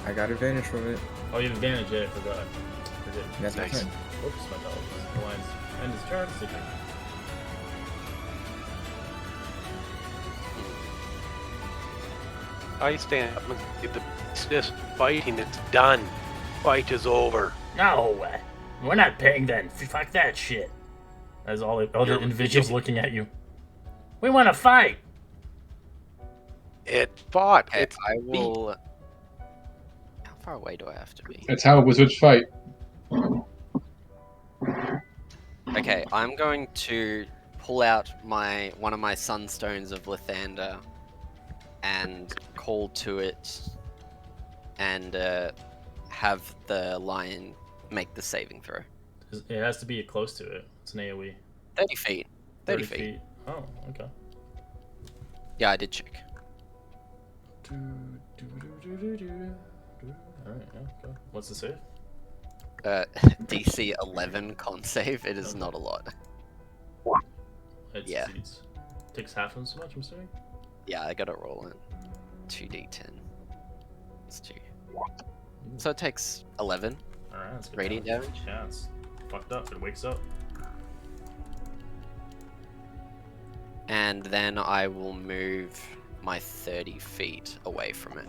I got advantage from it. Oh, you have advantage. Yeah, I forgot. That's my Nice. turn. Oops, my dog. The lines. End his turn. Sleeping. I stand up and get the this fighting. It's done. Fight is over. No, we're not paying then. Fuck that shit. As all the other You're- individuals looking at you. We want to fight. It fought. okay, It's I will... How far away do I have to be? That's how wizards fight. Okay, I'm going to pull out one of my Sunstones of Lathander and call to it and have the lion make the saving throw. It has to be close to it. It's an AoE. 30 feet. 30 feet. Oh, okay. Yeah, I did check. Alright, yeah, go. What's the save? DC 11 con save. It is not a lot. It Yeah. succeeds. Takes half as much, I'm assuming? Yeah, I gotta roll it. 2d10. It's 2. So it takes 11. Alright, that's good. Radiant damage? Yeah, it's fucked up. It wakes up. and then I will move my 30 feet away from it.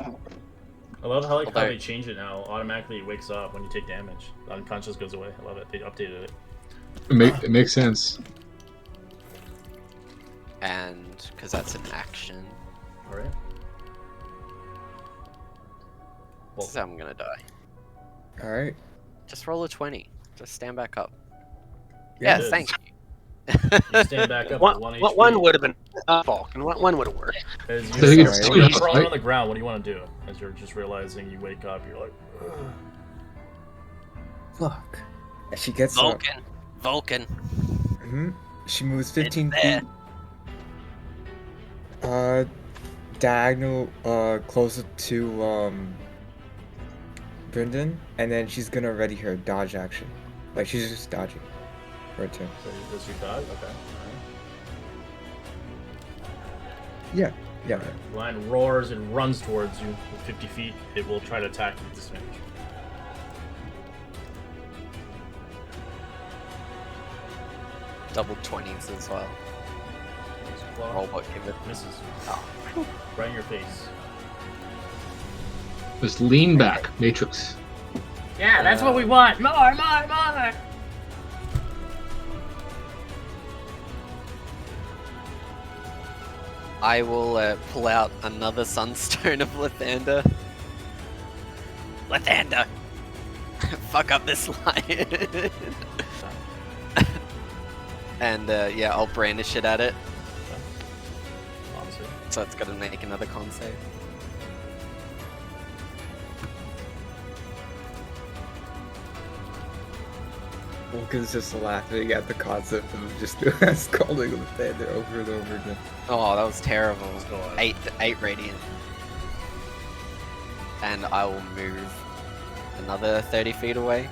I love how Although- they change it now. Automatically it wakes up when you take damage. The unconscious goes away. I love it. They updated it. It makes sense. And because that's an action, All right. this is how I'm gonna die. All right. Just roll a 20. Just stand back up. Yeah, Yes, it thank is. you. You stand back up One, with 1 HP. one would have been Vulcan. One would have worked. As So you you're, get two you're health, crawling right? on the ground, what do you want to do? As you're just realizing you wake up, you're like, ugh. Fuck. And she gets up. Vulcan. She moves 15 there. feet. Diagonal, closer to, Brendan, and then she's gonna ready her dodge action. Like, she's just dodging for a turn. So that's your dodge? Okay. Yeah. Alright. Lion roars and runs towards you with 50 feet. It will try to attack you with disadvantage. Double 20s as well. Claw. Roll what give it. Misses. Oh. Right in your face. Just lean back, Matrix. Yeah, that's what we want! More! I will pull out another Sunstone of Lathander. Lathander! Fuck up this lion! And yeah, I'll brandish it at it. Obviously. So it's gotta make another con save. Vulcan's just laughing at the concept of just scalding the thunder over and over again. Oh, that was terrible. Go on. 8 radiant. And I will move another 30 feet away.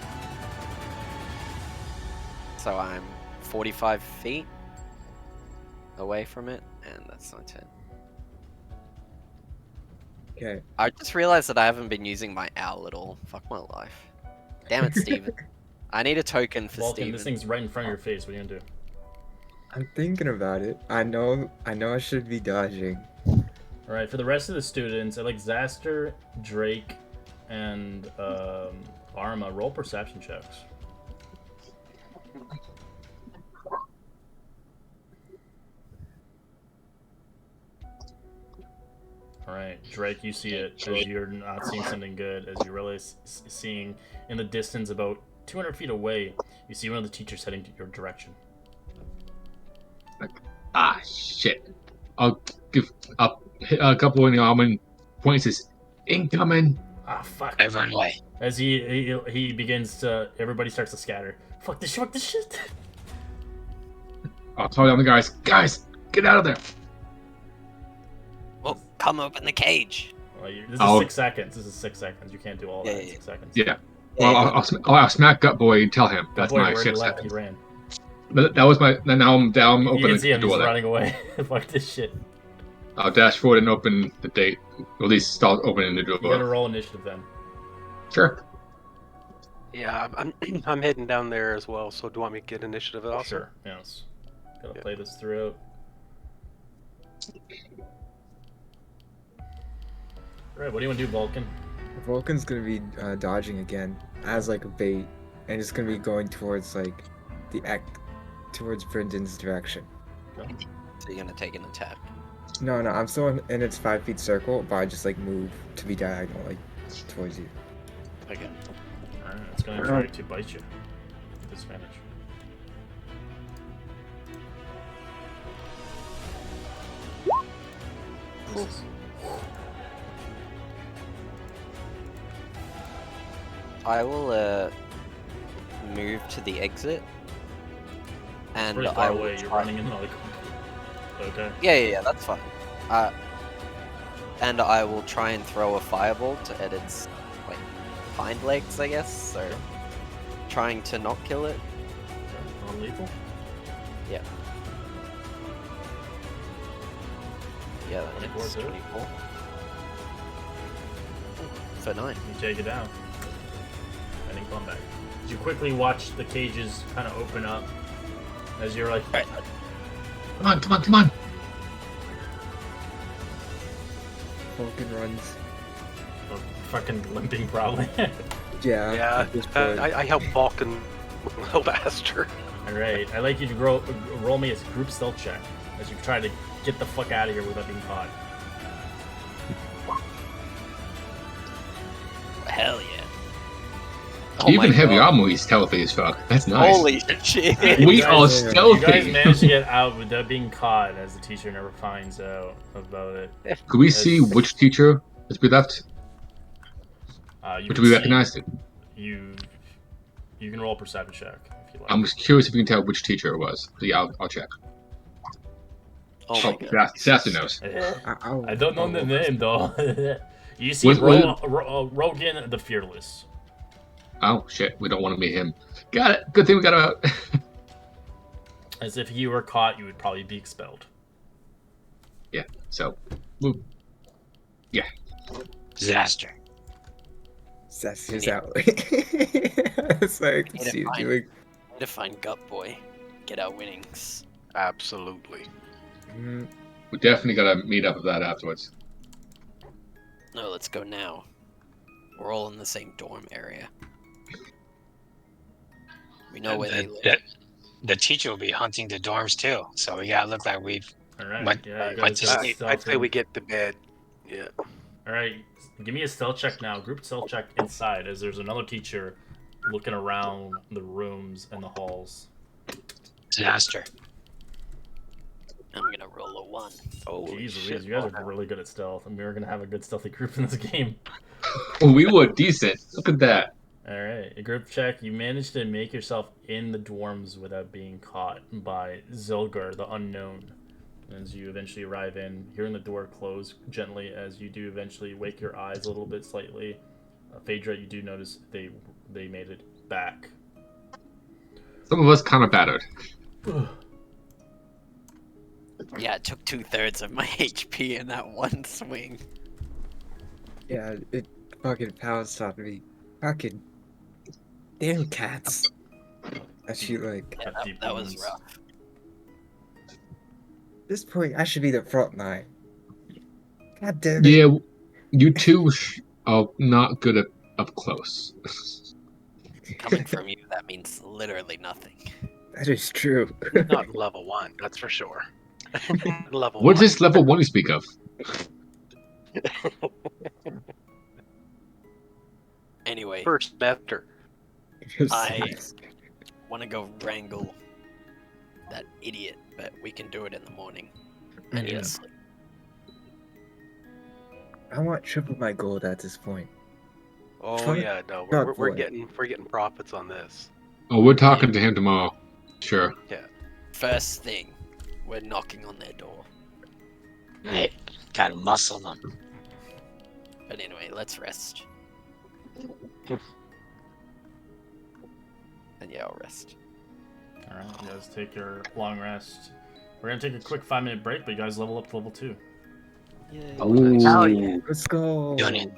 So I'm 45 feet away from it, and that's my turn. Okay. I just realized that I haven't been using my owl at all. Fuck my life. Damn it, Steven. I need a token for Vulcan, Steven. this thing's right in front of your face. What are you gonna do? I'm thinking about it. I know I should be dodging. Alright, for the rest of the students, I like Zaster, Drake, and Arma. Roll perception checks. Alright, Drake, you see it as you're not seeing something good, as you realize seeing in the distance about 200 feet away, you see one of the teachers heading to your direction. Ah, shit. I'll give up a couple of Almond points. Is incoming. Ah, fuck. Everyone away. As he begins to, everybody starts to scatter. Fuck this shit. I'll call down the guys. Guys, get out of there. Well, come open the cage. Well, this is I'll- 6 seconds. This is 6 seconds. You can't do all that in Yeah. 6 seconds. Yeah. Well, I'll smack Gut Boy and tell him. That's Boy, my where he shit left, set. he ran. That was my. Now I'm down. You Open can the see him, he's door there. running away. Fuck this shit. I'll dash forward and open the gate. Or at least start opening the You gotta door. roll initiative then. Sure. Yeah, I'm heading down there as well. So do you want me to get initiative also? Sure, yes. Gotta Yeah. play this through. Alright, what do you want to do, Vulcan? Vulcan's gonna be dodging again as like a bait, and it's gonna be going towards like towards Brendan's direction. So you're gonna take an attack. No, I'm still in its 5 feet circle, but I just like move to be diagonal like towards you. Okay. Alright, it's gonna try to bite you. Disadvantage. Misses. I will move to the exit. And Pretty I far will away, you're try- running in like... Okay. Yeah, that's fine. And I will try and throw a fireball to at its like hind legs, I guess. So trying to not kill it. Okay. Non-lethal? Yeah, that 24 hits. too? 24. For 9. You take it down. Ending combat. You quickly watch the cages kind of open up as you're like, Come on. Vulcan runs. Fucking limping probably. Yeah. Yeah, just good. I help Vulcan help Aster. All right, I'd like you to roll me a group stealth check as you try to get the fuck out of here without being caught. Hell yeah. Even my heavy God. armor, he's stealthy as fuck. That's nice. Holy shit. We You are guys- You guys stealthy. managed to get out without being caught, as the teacher never finds out about it. Could we see which teacher has been left? You Which can we see- recognized it. You can roll a perception check if you like. I'm just curious if you can tell which teacher it was. So yeah, I'll check. Oh my god. Sasser knows. I don't know the name though. You see Was- Rogan the Fearless. Oh shit, we don't want to meet him. Got it. Good thing we got him out. As if he were caught, you would probably be expelled. Yeah. So, Disaster. Sassy's out. It's like, I can Need see to you find- doing. Need to find Gut Boy. Get our winnings. Absolutely. Mm, we definitely gotta meet up with that afterwards. No, let's go now. We're all in the same dorm area. We know where they live. The teacher will be hunting the dorms too, so we gotta look like we've. All right. What- Yeah, you what guys to got sleep? stealth I'd say in. we get to bed. Yeah. All right. Give me a stealth check now. Group stealth check inside, as there's another teacher looking around the rooms and the halls. Disaster. I'm gonna roll a 1. Holy Jeez, shit. Louise, you guys are really good at stealth, and we're gonna have a good stealthy group in this game. Well, we were decent. Look at that. All right, a group check. You managed to make yourself in the dorms without being caught by Zilgar, the unknown. As you eventually arrive in, hearing the door close gently, as you do eventually wake your eyes a little bit slightly. Phaedra, you do notice they made it back. Some of us kind of battered. Yeah, it took 2/3 of my HP in that one swing. yeah, it fucking pounced on me. Fucking damn cats. I feel like Yeah, Got deep that was wounds. rough. at this point I should be the front line. God damn it. Yeah, you two are not good at up close. Coming from you, that means literally nothing. That is true. Not level 1, that's for sure. Level What 1. is level 1 you speak of? Anyway, First semester. I want to go wrangle that idiot, but we can do it in the morning. I need Yeah. to sleep. I want triple my gold at this point. Oh Fuck. yeah, no, God, we're boy. getting profits on this. Oh, we're talking to him tomorrow. Sure. First thing, we're knocking on their door. Hey, gotta muscle them. But anyway, let's rest. And yeah, I'll rest. All right, you guys take your long rest. We're gonna take a quick 5-minute break, but you guys level up to level 2. Yay. Hell yeah. Let's go. Doing it.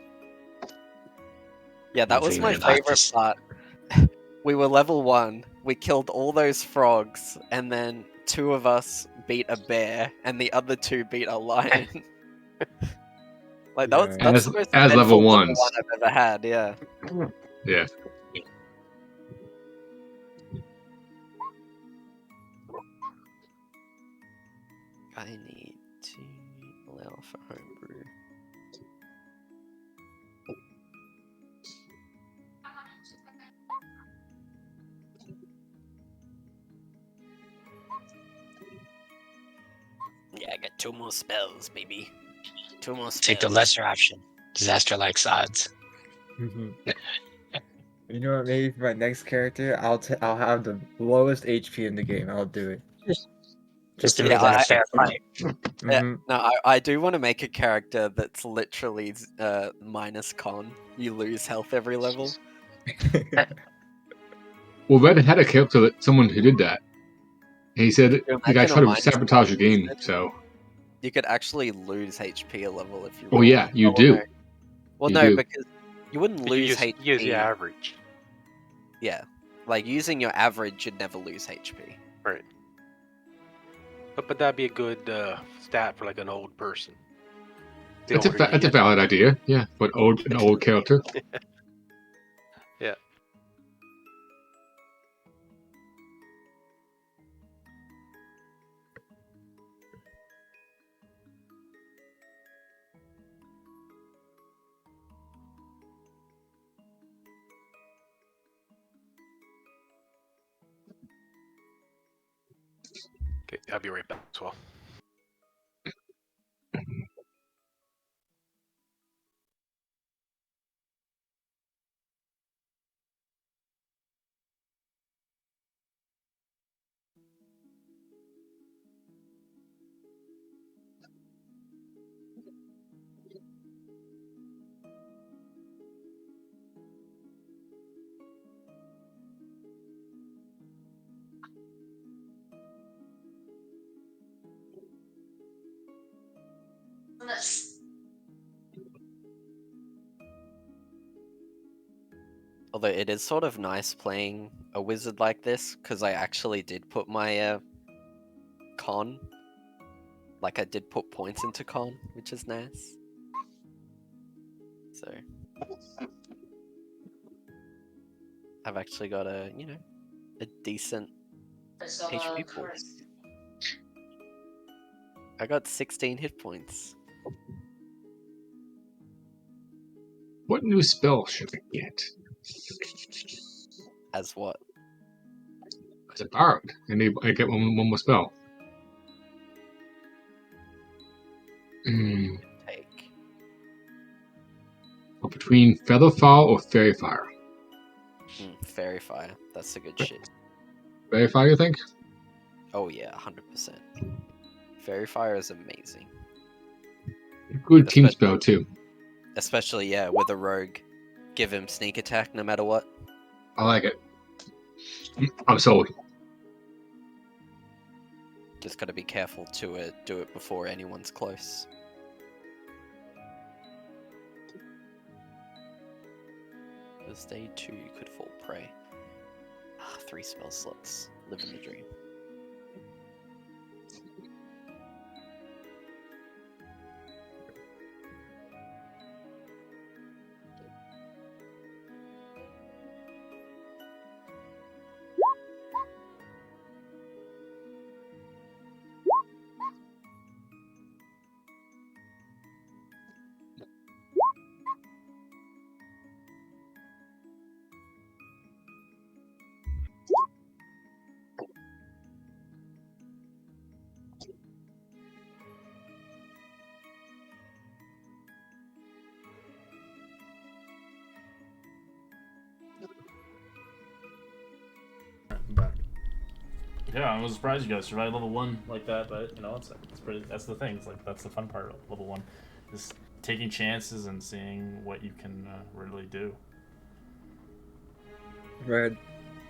Yeah, that I'm was my feeling about favorite this. part. We were level 1, we killed all those frogs, and then 2 of us beat a bear, and the other 2 beat a lion. Like, that's Yeah. the most As eventful level level ones. 1 I've ever had, yeah. Yeah. I need to allow for homebrew. Yeah, I got 2 more spells, baby. 2 more spells. Take the lesser option. Disaster likes odds. You know what? Maybe for my next character, I'll have the lowest HP in the game. I'll do it. Just to Yeah, make that I- a fair fight. Yeah, Mhm. no, I do want to make a character that's literally minus con. You lose health every level. Well, Red had a character that someone who did that. And he said you the guy imagine tried a to minus sabotage the one game. percent? So, You could actually lose HP a level if you. oh roll yeah, you level do. low. Well, You no, do. because you wouldn't But you lose use, HP. use the average. Yeah, like using your average, you'd never lose HP. Right. But that'd be a good stat for like an old person. the That's a older you that's a get. valid idea. Yeah, but an old character. Yeah. Okay, I'll be right back as well. Although it is sort of nice playing a wizard like this, because I actually did put my con. Like, I did put points into con, which is nice. So, I've actually got a, you know, a decent HP pool. I got 16 hit points. What new spell should I get? As what? As a bard, I get one more spell. Take. Between Featherfall or Fairy Fire? Fairy Fire. That's the good shit. Fairy Fire, you think? Oh yeah, 100%. Fairy Fire is amazing. Good team spell too. Especially, yeah, with a rogue. Give him sneak attack no matter what. I like it. I'm sold. Just gotta be careful to do it before anyone's close. This day 2 you could fall prey. 3 spell slots. Living the dream. I'm back. Yeah, I was surprised you guys survived level 1 like that, but you know, it's pretty. That's the thing. It's like that's the fun part of level 1, is taking chances and seeing what you can really do. Red,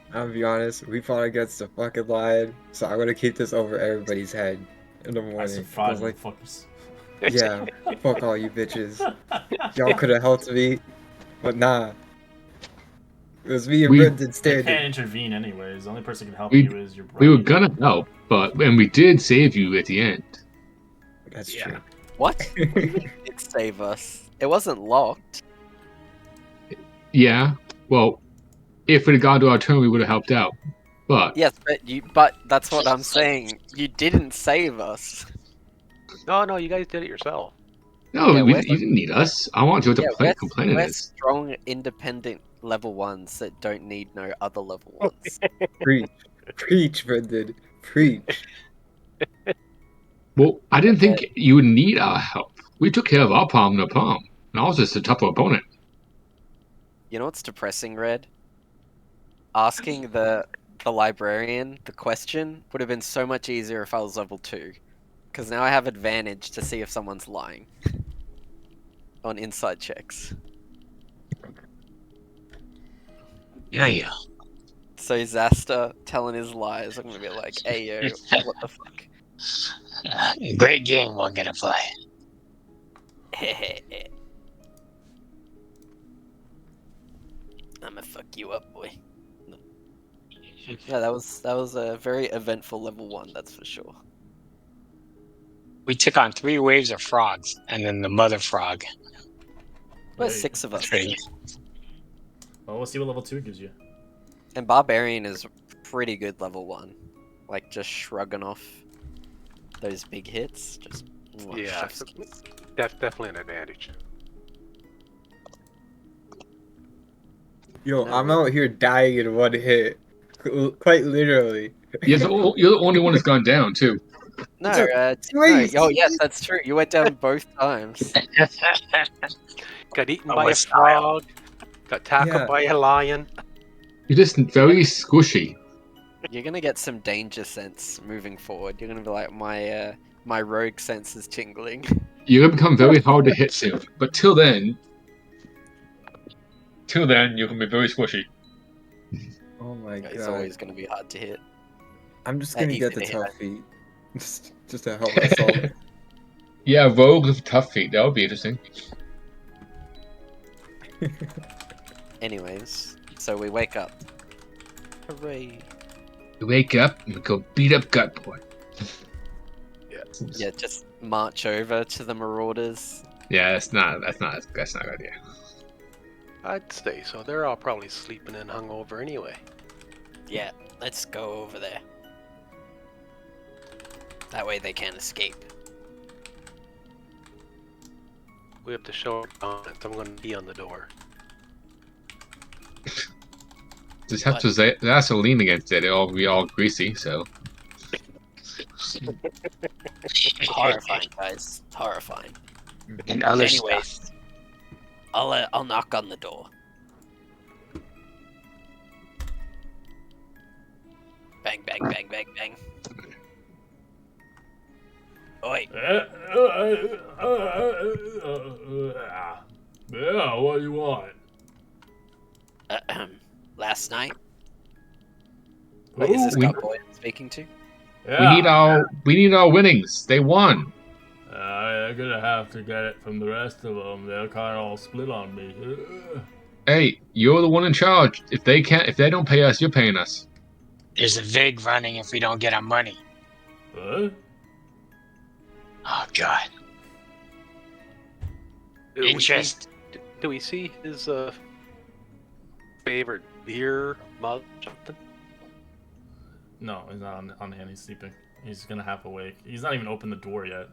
I'm gonna be honest, we fought against the fucking lion, so I'm gonna keep this over everybody's head in the morning. I survived, like, fuckers. yeah, fuck all you bitches. Y'all could have helped me, but nah. It was me and Brendan They standing. can't intervene anyways. The only person who can help We- you is your brother. We were gonna help, and we did save you at the end. That's Yeah. true. What? You did save us. It wasn't locked. Yeah. Well, if it had gone to our turn, we would have helped out. But Yes, but that's what I'm saying. You didn't save us. No, you guys did it yourself. no, Yeah, you didn't need us. I want you to complain of we're this. strong, independent level 1s that don't need no other level 1s. Preach. Preach, Brendan. Preach. Well, I didn't think you would need our help. We took care of our palm to palm, and I was just a tougher opponent. You know what's depressing, Red? Asking the librarian the question would have been so much easier if I was level 2. Because now I have advantage to see if someone's lying. On inside checks. Yeah. So Zasta telling his lies, I'm gonna be like, hey yo, what the fuck? Great game, one gonna play. I'ma fuck you up, boy. Yeah, that was a very eventful level 1, that's for sure. We took on 3 waves of frogs, and then the mother frog. There's Hey. 6 of us. Pretty- Well, we'll see what level 2 gives you. And Barbarian is pretty good level 1. Like, just shrugging off those big hits. Just, Yeah, chef's so- kiss. Definitely an advantage. Yo, I'm out here dying in one hit. Quite literally. You're the only one that's gone down too. No, It's a no. crazy. Oh, yes, that's true. You went down both times. Got eaten Oh, by a what style. frog. Got tackled Yeah. by a lion. You're just very squishy. You're gonna get some danger sense moving forward. You're gonna be like, my rogue sense is tingling. You're gonna become very hard to hit soon. But till then, you're gonna be very squishy. Oh my god. It's always gonna be hard to hit. I'm just that gonna easy get the to hit. tough feet. Just to help myself. Yeah, rogue with tough feet. That would be interesting. Anyways, so we wake up. Hooray! You wake up and we go beat up Gut Boy. Yeah, just march over to the Marauders. Yeah, that's not a good idea. I'd say so. They're all probably sleeping and hungover anyway. Yeah, let's go over there. That way they can't escape. We have to show up. I'm going to be on the door. Just have to Vaseline against it. It'll be all greasy. So Horrifying, guys. Horrifying. and other Anyways, stuff. I'll knock on the door. Bang, bang, bang, bang, bang. Oi, Yeah, what do you want? last night? Wait, is this we- cowboy I'm speaking to? Yeah. we need our winnings. They won. I'm gonna have to get it from the rest of them. They're kind of all split on me. Hey, you're the one in charge. If they don't pay us, you're paying us. There's a VIG running if we don't get our money. What? Oh god. Do we see- Interest. Do we see his favorite beer mug or something? No, he's not on the hand. He's sleeping. He's gonna half awake. He's not even opened the door yet.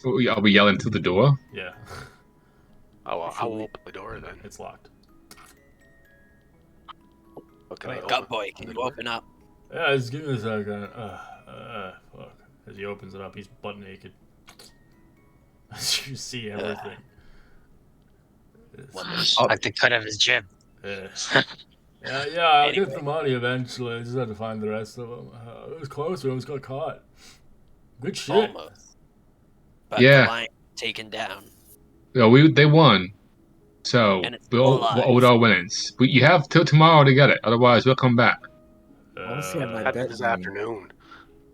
Are we yelling through the door? Yeah, Oh, well, I'll open the door then. it's locked. What can I open? Gut boy, can you open up? Yeah, just give me a second. Fuck. As he opens it up, he's butt naked. As you see everything. It's- Like the cut of his jib. yeah. Yeah, I'll Anyway. get the money eventually. I just had to find the rest of them. It was close. We almost got caught. Good shit. Almost. But Yeah. the lion taken down. No, they won. So And it's we'll alive. owed our winnings. But you have till tomorrow to get it. Otherwise, we'll come back. Honestly, I might- Happens bet this money. afternoon.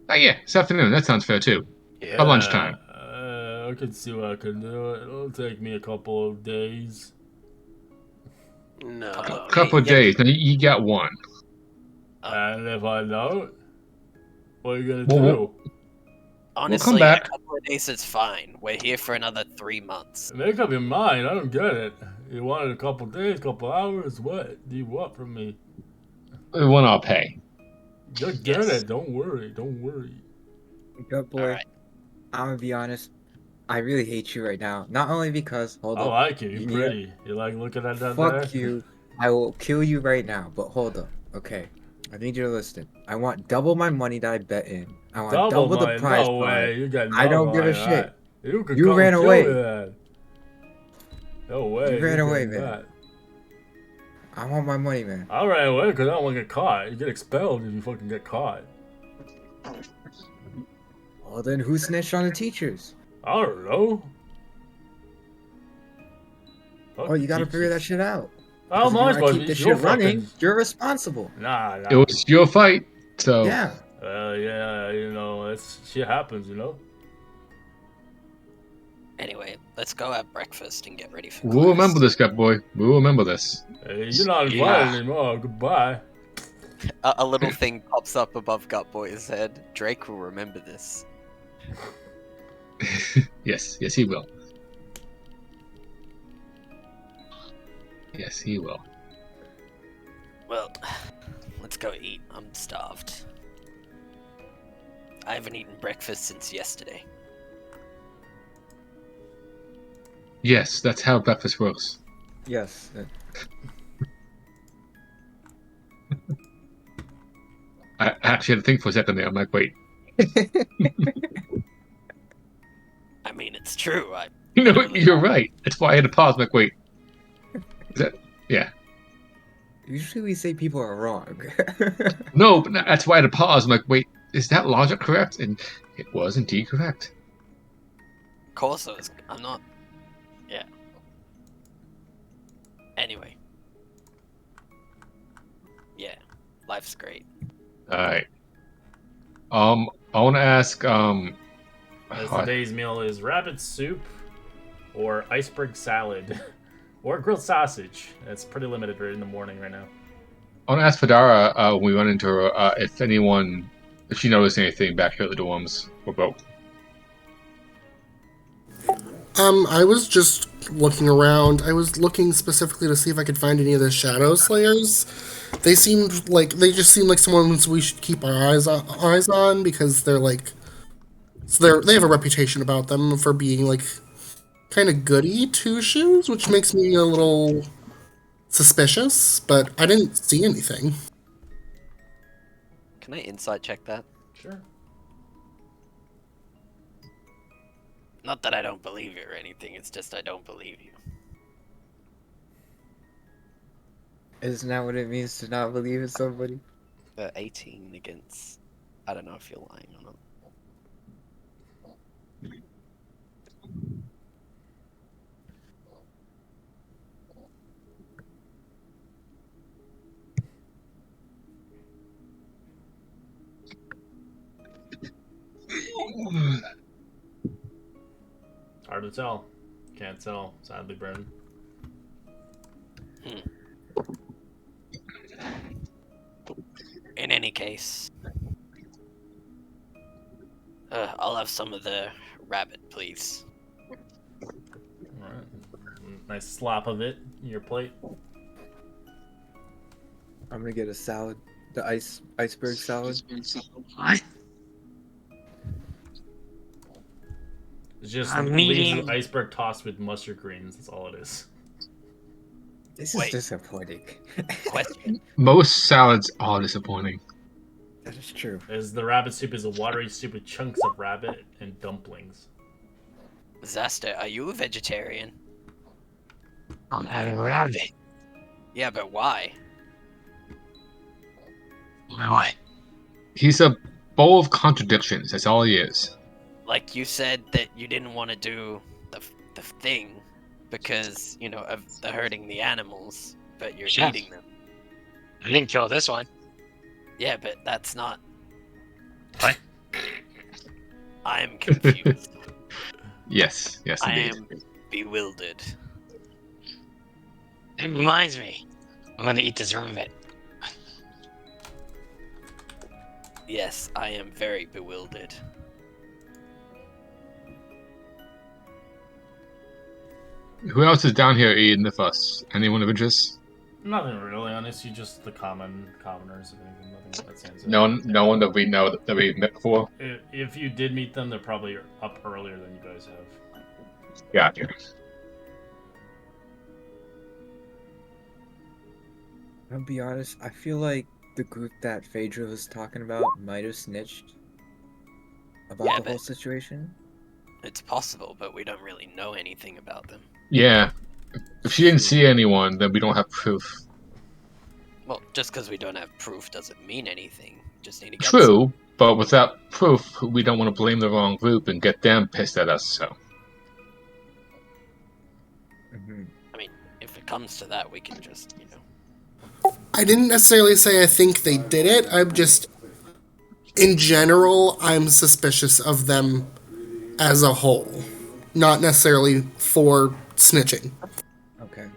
Oh yeah, this afternoon. That sounds fair too. Yeah. At lunchtime. I can see what I can do. It'll take me a couple of days. No. Couple- Couple of Yeah. days. Now you got one. And if I don't, what are you gonna Well, do? Honestly, come back. a couple of days is fine. We're here for another 3 months. Make up your mind. I don't get it. You wanted a couple days, couple hours. What do you want from me? One I'll pay. Just get Yes. it. Don't worry. Don't worry. Good boy. Alright. I'm gonna be honest. I really hate you right now. Not only because hold I up, like you. You're Yeah. pretty. You like looking at that fuck there? you. I will kill you right now. But hold up. Okay. I need you to listen. I want double my money that I bet in. I want double, money. the prize. No fund. way. You got I don't no give a money, shit. alright. You could You come ran kill away. me then. No way. You ran away, can man. not. I want my money, man. I ran away because I don't want to get caught. You get expelled if you fucking get caught. Well, then who snitched on the teachers? I don't know. Oh, you gotta figure that shit out. How 'Cause am if I you wanna supposed keep to this be your shit running, fucking... you're responsible. Nah. It was your fight. So Yeah. Yeah, you know, it's shit happens, you know? Anyway, let's go have breakfast and get ready for we'll class. remember this, Gut Boy. We'll remember this. Hey, you're not invited Yeah. anymore. Goodbye. A little thing pops up above Gut Boy's head. Drake will remember this. Yes, he will. Yes, he will. Well, let's go eat. I'm starved. I haven't eaten breakfast since yesterday. Yes, that's how breakfast works. Yes. I actually had to think for a second there. I'm like, wait. I mean, it's true. No, literally- you're right. That's why I had to pause. I'm like, wait. Is that? Yeah. Usually we say people are wrong. No, but that's why I had to pause. I'm like, wait, is that logic correct? And it was indeed correct. Of course I was. I'm not. Yeah. Anyway. Yeah. Life's great. All right. I want to ask. As today's meal is rabbit soup, or iceberg salad, or grilled sausage. That's pretty limited right in the morning right now. I want to ask Fedara when we run into her if she noticed anything back here at the dorms or both. I was just looking around. I was looking specifically to see if I could find any of the Shadow Slayers. They just seem like someone we should keep our eyes on because they're like, they have a reputation about them for being like kind of goody two shoes, which makes me a little suspicious. But I didn't see anything. Can I insight check that? Sure. Not that I don't believe you or anything, it's just I don't believe you. Isn't that what it means to not believe in somebody? 18 against... I don't know if you're lying or not. Hard to tell. Can't tell, sadly, Brennan. In any case... I'll have some of the rabbit, please. Alright. Nice slap of it in your plate. I'm gonna get a salad. The iceberg salad. What? It's just I'm leaves eating- of iceberg tossed with mustard greens. That's all it is. This Wait. is disappointing. Question. Most salads are disappointing. That is true. As the rabbit soup is a watery soup with chunks of rabbit and dumplings. Zaster, are you a vegetarian? I'm having rabbit. Yeah, but why? What? He's a bowl of contradictions. That's all he is. Like, you said that you didn't want to do the thing because, you know, of the hurting the animals, but you're Chef. eating them. I didn't kill this one. Yeah, but that's not... What? I'm confused. Yes, I indeed. am bewildered. It reminds me. I'm gonna eat this rabbit. Yes, I am very bewildered. Who else is down here eating with us? Anyone of interest? Nothing really, honestly, just the commoners, if anything. Nothing that stands out. No one that we know that we've met before. If you did meet them, they're probably up earlier than you guys have. Gotcha. I'll be honest, I feel like the group that Phaedra was talking about might have snitched about Yeah, the but- whole situation. It's possible, but we don't really know anything about them. Yeah. If she didn't see anyone, then we don't have proof. Well, just because we don't have proof doesn't mean anything. Just need to get True, but without proof, we don't want to blame the wrong group and get them pissed at us, so. Hmm. If it comes to that, we can just, you know. I didn't necessarily say I think they did it. I'm just, in general, I'm suspicious of them as a whole, not necessarily for snitching. Okay.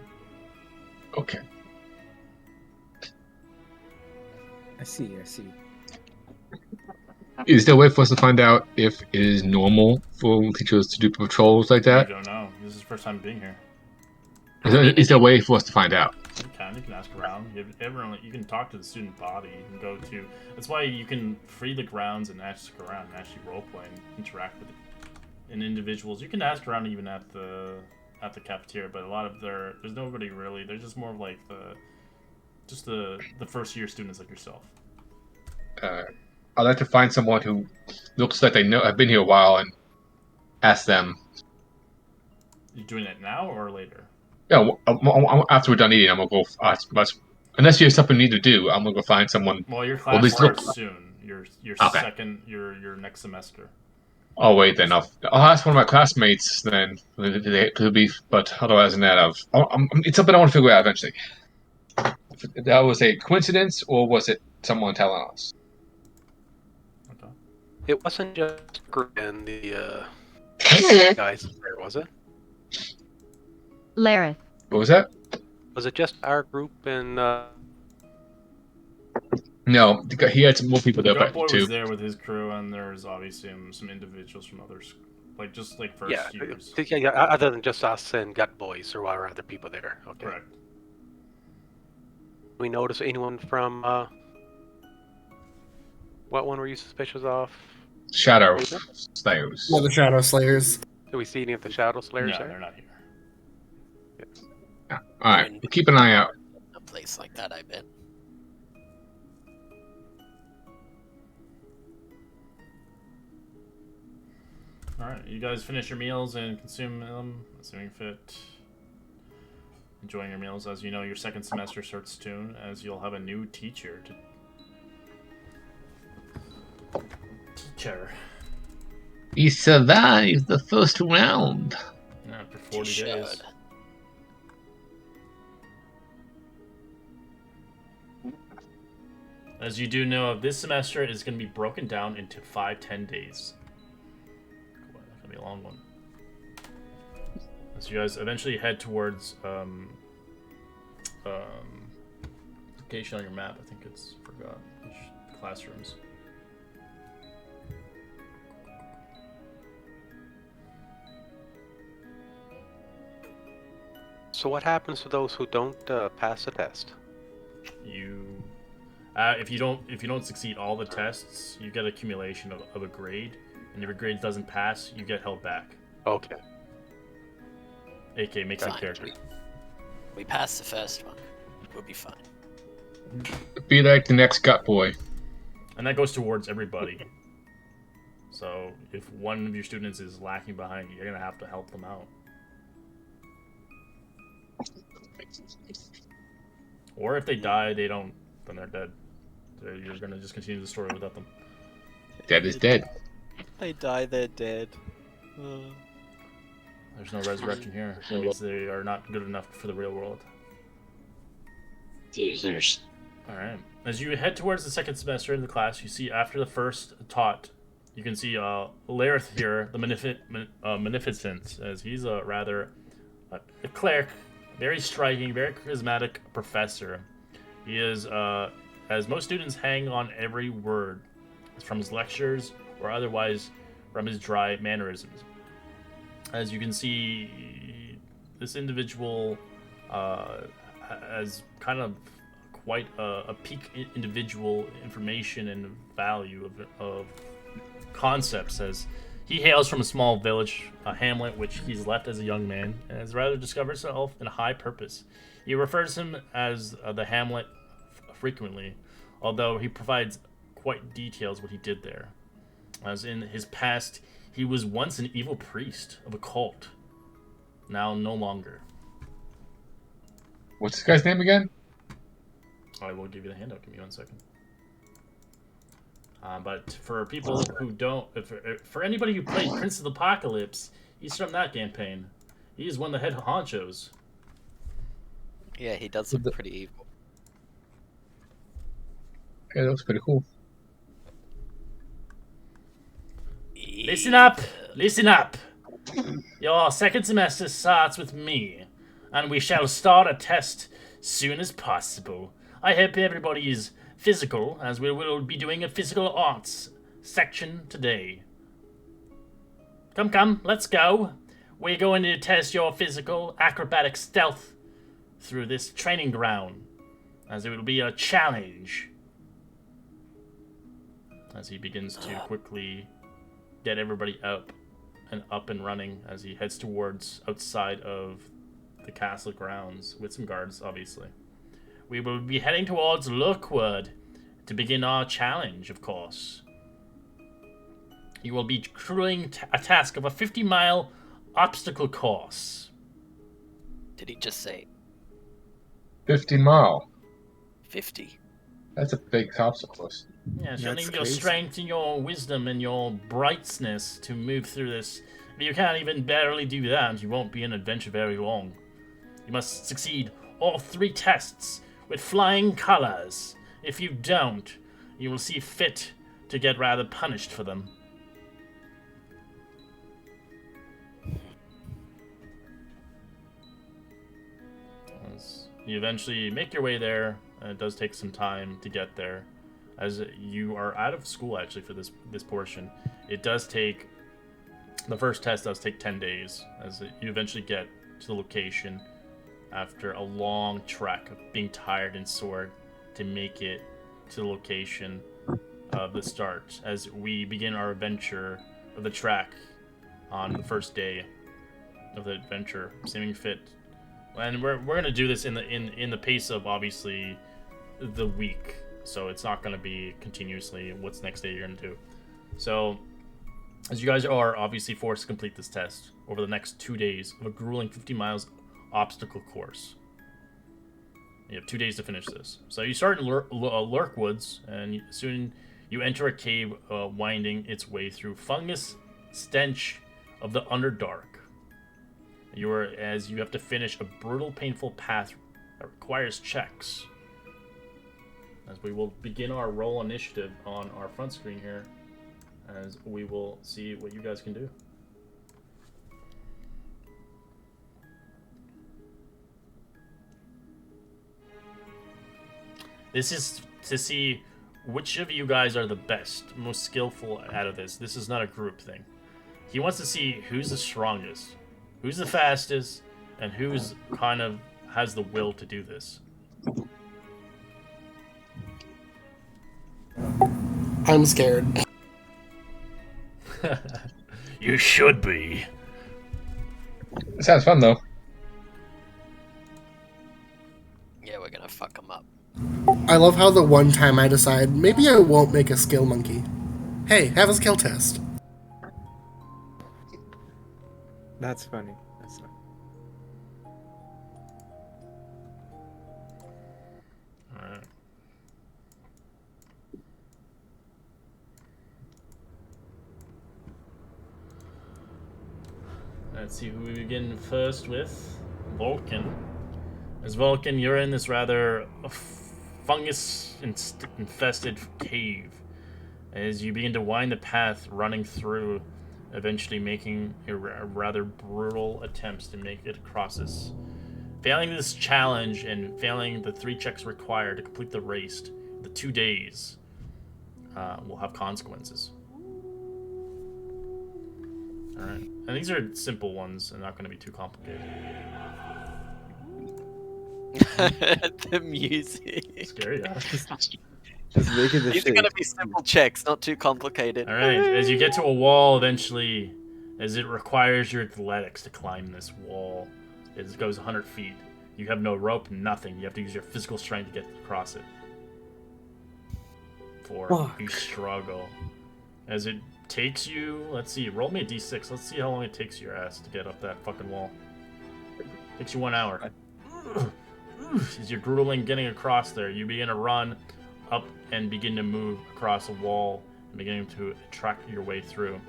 Okay. I see. Is there a way for us to find out if it is normal for teachers to do patrols like I that? don't know. This is the first time being here. Is there a way for us to find out? You can ask around. You can talk to the student body. You can go to. That's why you can free the grounds and ask around and actually roleplay and interact with individuals. You can ask around even at the cafeteria, but a lot of there's nobody really. There's just more of like the first year students like yourself. I'd like to find someone who looks like they know have been here a while and ask them. You doing it now or later? Yeah, after we're done eating, I'm gonna go ask. Unless you have something you need to do, I'm gonna go find someone. Well, your Well, class these starts look- soon. Your Okay. second your next semester. Oh wait, then I'll ask one of my classmates. Then it'll be. But otherwise than that, it's something I want to figure out eventually. If that was a coincidence, or was it someone telling us? Okay. It wasn't just group and the guys there, was it? Lareth. What was that? Was it just our group and No, he had some more people there Gut Boy too. was there with his crew, and there's obviously some individuals from others, like just like first years. yeah, other than just us and Gut Boys, or are other people there? Okay. Correct. We notice anyone from what one were you suspicious of? Shadow Slayers. Yeah, the Shadow Slayers. Do we see any of the Shadow Slayers No, there? they're not here. All right, we'll keep an eye out. A place like that, I bet. Alright, you guys finish your meals and consume them, assuming fit. Enjoying your meals. As you know, your second semester starts soon, as you'll have a new teacher to... Teacher. He survived the first round. After 40 days. Should. As you do know, this semester is going to be broken down into 5-10 days. Boy, that's going to be a long one. As you guys eventually head towards location on your map, I think it's forgot which classrooms. So what happens to those who don't pass the test? You, if you don't succeed all the tests, you get accumulation of a grade, and if your grade doesn't pass, you get held back. Okay. AK makes a Fine. character. We passed the first one. We'll be fine. Be like the next Gut Boy. And that goes towards everybody. So if one of your students is lacking behind, you're gonna have to help them out. Or if they die, then they're dead. You're gonna just continue the story without them. Dead is dead. They die, they're dead. There's no resurrection here. That means they are not good enough for the real world. Users. Alright. As you head towards the second semester in the class, you see after the first taught, you can see Lareth here, the Magnificent, as he's a rather a cleric, very striking, very charismatic professor. He is, as most students hang on every word from his lectures or otherwise from his dry mannerisms. As you can see, this individual has kind of quite a peak individual information and value of concepts, as he hails from a small village, a hamlet which he's left as a young man, and has rather discovered himself in a high purpose. He refers him as the hamlet frequently, although he provides quite details what he did there. As in his past, he was once an evil priest of a cult, now no longer. What's this guy's name again? I will give you the handout. Give me 1 second. But for people who don't, for anybody who played Prince of the Apocalypse, he's from that campaign. He is one of the head honchos. Yeah, he does look pretty evil. Yeah, that looks pretty cool. Listen up! Listen up! Your second semester starts with me, and we shall start a test soon as possible. I hope everybody is physical, as we will be doing a physical arts section today. Come, let's go. We're going to test your physical acrobatic stealth through this training ground, as it will be a challenge. As he begins to quickly get everybody up and running as he heads towards outside of the castle grounds with some guards, obviously. We will be heading towards Lookwood to begin our challenge, of course. You will be crewing a task of a 50-mile obstacle course. Did he just say 50 mile. 50? That's a big obstacle course. Yes, you'll That's need your crazy. strength and your wisdom and your brightness to move through this. If you can't even barely do that, you won't be in adventure very long. You must succeed all 3 tests with flying colors. If you don't, you will see fit to get rather punished for them. As you eventually make your way there, it does take some time to get there, as you are out of school actually for this portion. It does take, the first test does take 10 days, as you eventually get to the location after a long trek of being tired and sore to make it to the location of the start, as we begin our adventure of the track on the first day of the adventure, seeming fit. And we're gonna do this in the pace of obviously the week, so it's not gonna be continuously what's next day you're gonna do. So as you guys are obviously forced to complete this test over the next 2 days of a grueling 50 miles obstacle course. You have 2 days to finish this. So you start in Lurkwoods, and soon you enter a cave winding its way through fungus stench of the Underdark. You have to finish a brutal, painful path that requires checks. As we will begin our roll initiative on our front screen here, as we will see what you guys can do. This is to see which of you guys are the best, most skillful out of this. This is not a group thing. He wants to see who's the strongest, who's the fastest, and who's kind of has the will to do this. I'm scared. You should be. It sounds fun though. Yeah, we're gonna fuck him up. I love how the one time I decide maybe I won't make a skill monkey. Hey, have a skill test. That's funny. That's funny. Alright. Let's see who we begin first with. Vulcan. As Vulcan, you're in this rather fungus-infested cave. As you begin to wind the path running through, eventually making a rather brutal attempts to make it across this. Failing this challenge and failing the 3 checks required to complete the race, the 2 days will have consequences. Alright, and these are simple ones and not going to be too complicated. The music. Scary, yeah. Just making the These are shit. gonna be simple checks, not too complicated. Alright, as you get to a wall eventually, as it requires your athletics to climb this wall, it goes 100 feet. You have no rope, nothing. You have to use your physical strength to get across it. You struggle. As it takes you, let's see, roll me a d6. Let's see how long it takes your ass to get up that fucking wall. Takes you 1 hour. As you're grueling getting across there, you begin to run up and begin to move across a wall and beginning to track your way through.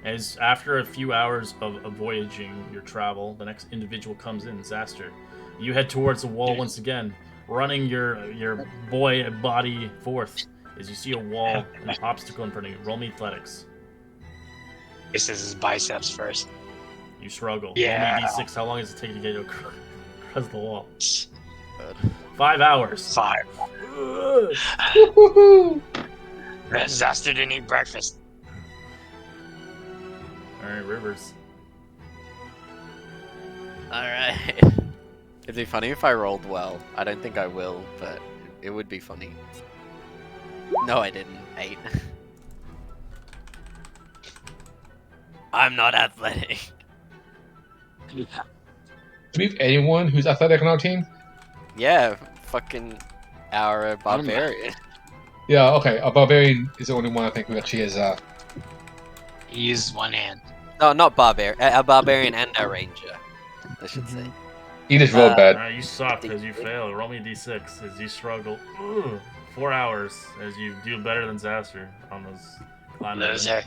As after a few hours of voyaging your travel, the next individual comes in, Zaster. You head towards the wall once again, running your boy body forth as you see a wall, an obstacle in front of you. Roll me athletics. This is his biceps first. You struggle. Yeah. Roll me d6. How long does it take to get across the wall? 5 hours. 5. Zaster didn't eat breakfast. All right, Rivers. Alright. It'd be funny if I rolled well. I don't think I will, but it would be funny. No, I didn't. 8. I'm not athletic. Do we have anyone who's athletic on our team? Yeah, fucking our barbarian. Yeah, okay. A barbarian is the only one I think who actually is. He used one hand. No, not barbarian. A barbarian and a ranger, I should say. He just rolled All bad. right, you suck because you failed. Roll me a d6 as you struggle. Ooh, 4 hours as you do better than Zaster on those climbing. Loser.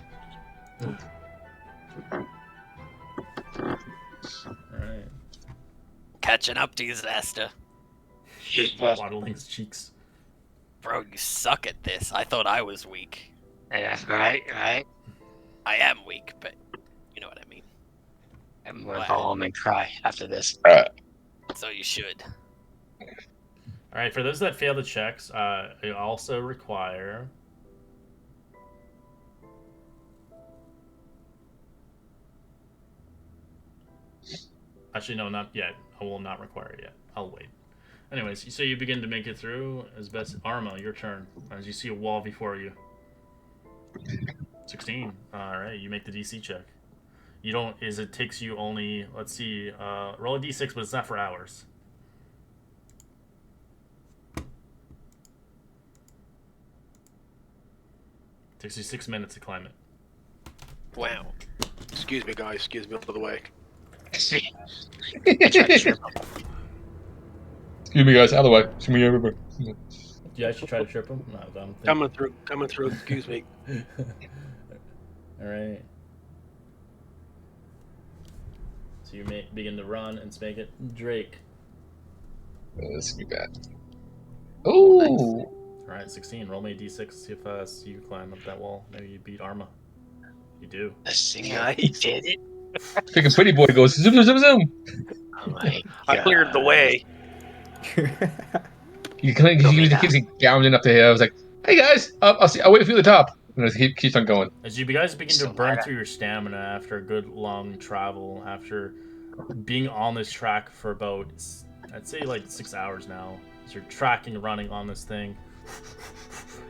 Alright. Catching up to you, Zaster. Waddling his cheeks. Bro, you suck at this. I thought I was weak. Yeah, right. I am weak, but you know what I mean. I'm gonna go home and cry after this. So you should. Alright, for those that fail the checks, they also require... Actually, no, not yet. I will not require it yet. I'll wait. Anyways, so you begin to make it through as best. Arma, your turn. As you see a wall before you. 16. Alright, you make the DC check. You don't, it takes you only, let's see, roll a d6, but it's not for hours. Takes you 6 minutes to climb it. Wow. Excuse me, guys. Excuse me over the way. Excuse me, guys. Out of the way. Excuse me, everybody. Do you actually try to trip him? No, I don't think. Coming through. Excuse me. Alright. So you begin to run and spank it. Drake. Oh, this could be bad. Ooh! Alright, 16. Roll me a d6, see if you climb up that wall. Maybe you beat Arma. You do. Yeah, he did it. Freaking pretty boy goes zoom, zoom, zoom, zoom. Oh my I cleared the way. You can use the kids galloping up the hill. I was like, "Hey guys, I'll wait for you at the top." And it keeps on going. As you guys begin to So burn bad. through your stamina after a good long travel, after being on this track for about, I'd say like 6 hours now, as you're tracking and running on this thing,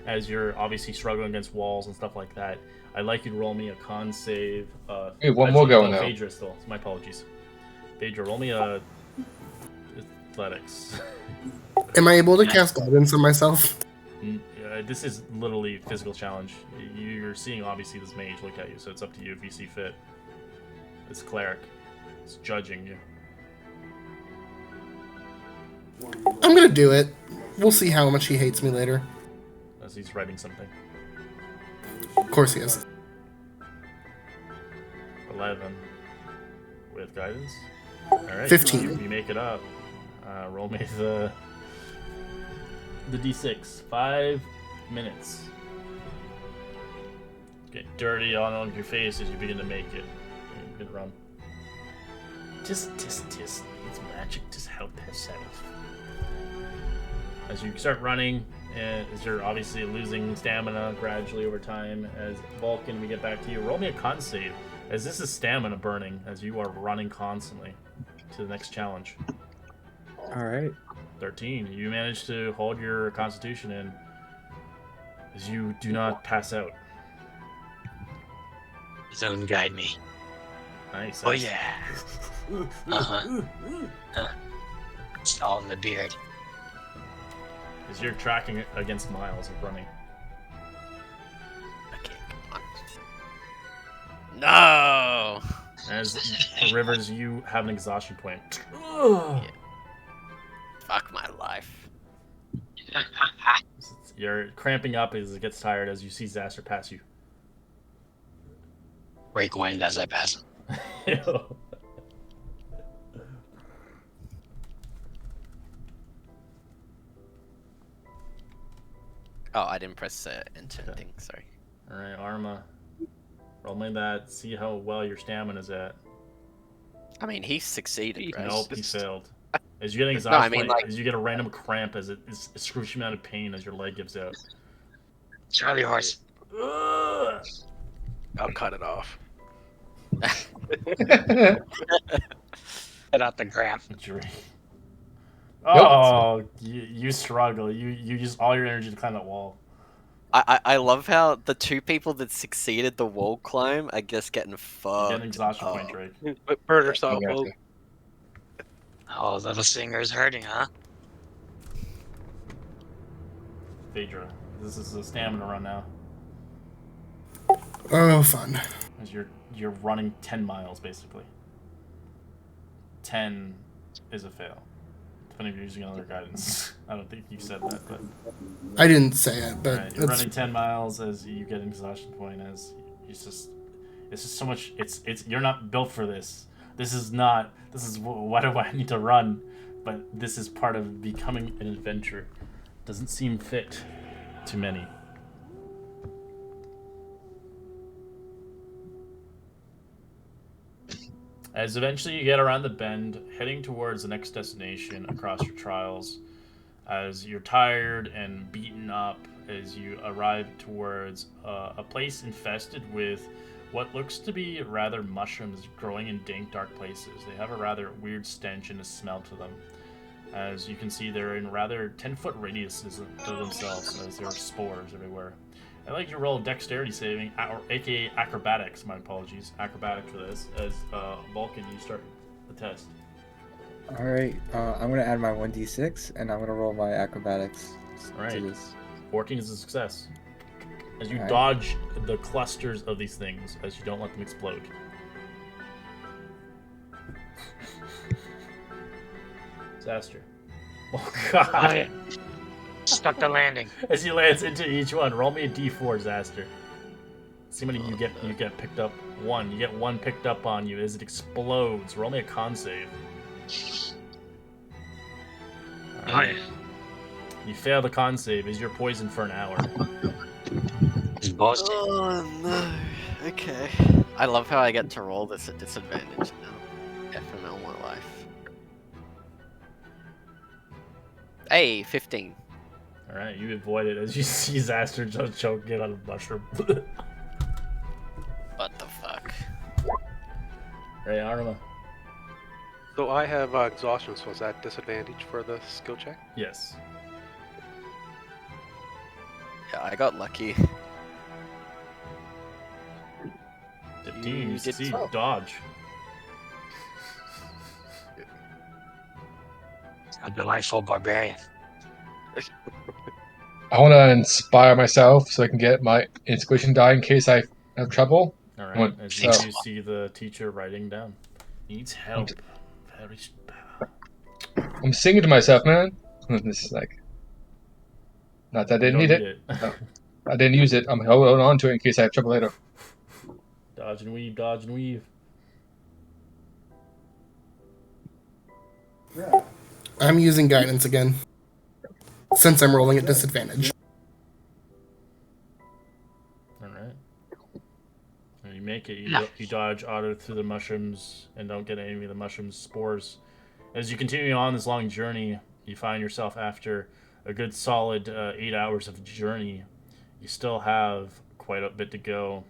as you're obviously struggling against walls and stuff like that, I'd like you to roll me a con save. Hey, one more going now. Phaedra still. My apologies. Phaedra, roll me a athletics. Am I able to cast guidance on myself? This is literally a physical challenge. You're seeing obviously this mage look at you, so it's up to you if you see fit. This cleric is judging you. I'm gonna do it. We'll see how much he hates me later. As he's writing something. Of course he is. 11 with guidance. Alright, 15. You make it up. Roll me the d6. 5 minutes. Get dirty on your face as you begin to make it. You begin to run. Just, it's magic. Just help yourself. As you start running, and as you're obviously losing stamina gradually over time, as Vulcan, we get back to you. Roll me a con save, as this is stamina burning, as you are running constantly to the next challenge. Alright. 13. You manage to hold your constitution in, as you do not pass out. Zone guide me. Nice. Oh yeah. Uh-huh. It's all in the beard. As you're tracking against miles of running. Okay, come on. No! As Rivers, you have an exhaustion point. Fuck my life. You're cramping up as it gets tired as you see Zaster pass you. Break wind as I pass him. Oh, I didn't press enter thing, sorry. Alright, Arma. Roll me that, see how well your stamina's at. I mean, he succeeded, right? Nope, he failed. As you get an No, exhaustion I mean, point, like- as you get a random cramp as it is excruciating amount of pain as your leg gives out. Charlie horse. Ugh. I'll cut it off. Get out the gram. Drink. Oh, you struggle. You use all your energy to climb that wall. I love how the two people that succeeded the wall climb are just getting You fucked. get an exhaustion point, Drake. But burn herself I out. gotcha. Oh, little singer's hurting, huh? Phaedra, this is a stamina run now. Oh, fun. As you're running 10 miles basically. 10 is a fail. Depending if you're using another guidance. I don't think you said that, but I didn't say it, but right, you're running 10 miles as you get an exhaustion point. As it's just so much. It's you're not built for this. This is why do I need to run? But this is part of becoming an adventure. Doesn't seem fit to many. As eventually you get around the bend, heading towards the next destination across your trials, as you're tired and beaten up, as you arrive towards a place infested with what looks to be rather mushrooms growing in dank, dark places. They have a rather weird stench and a smell to them. As you can see, they're in rather 10-foot radiuses to themselves, as there are spores everywhere. I'd like you to roll dexterity saving, or aka acrobatics, my apologies, acrobatics for this, as Vulcan, you start the test. Alright, I'm gonna add my 1d6, and I'm gonna roll my acrobatics Alright. to this. 14 is a success. As you Alright. dodge the clusters of these things, as you don't let them explode. Disaster. Oh god. Oh, yeah. Stuck the landing. As he lands into each one, roll me a d4, Zaster. See how many you get picked up. One. You get one picked up on you as it explodes. Roll me a con save. Oh, yeah. You fail the con save as you're poisoned for an hour. It's bullshit. Oh no. Okay. I love how I get to roll this at disadvantage now. FML my life. Hey, 15. Alright, you avoid it as you see Zaster just choking it on a mushroom. What the fuck? Right, Arma. So I have exhaustion, so is that disadvantage for the skill check? Yes. Yeah, I got lucky. 15, you did succeed. so. Dodge. A delightful barbarian. I want to inspire myself so I can get my inspiration die in case I have trouble. Alright, What? as Oh. you see the teacher writing down. Needs help. Very I'm singing to myself, man. This is like, not that I didn't need it. I didn't use it. I'm holding on to it in case I have trouble later. Dodge and weave, dodge and weave. I'm using guidance again. Since I'm rolling at disadvantage. Alright. You make it. You, No. you dodge auto through the mushrooms and don't get any of the mushroom spores. As you continue on this long journey, you find yourself after a good solid 8 hours of journey. You still have quite a bit to go,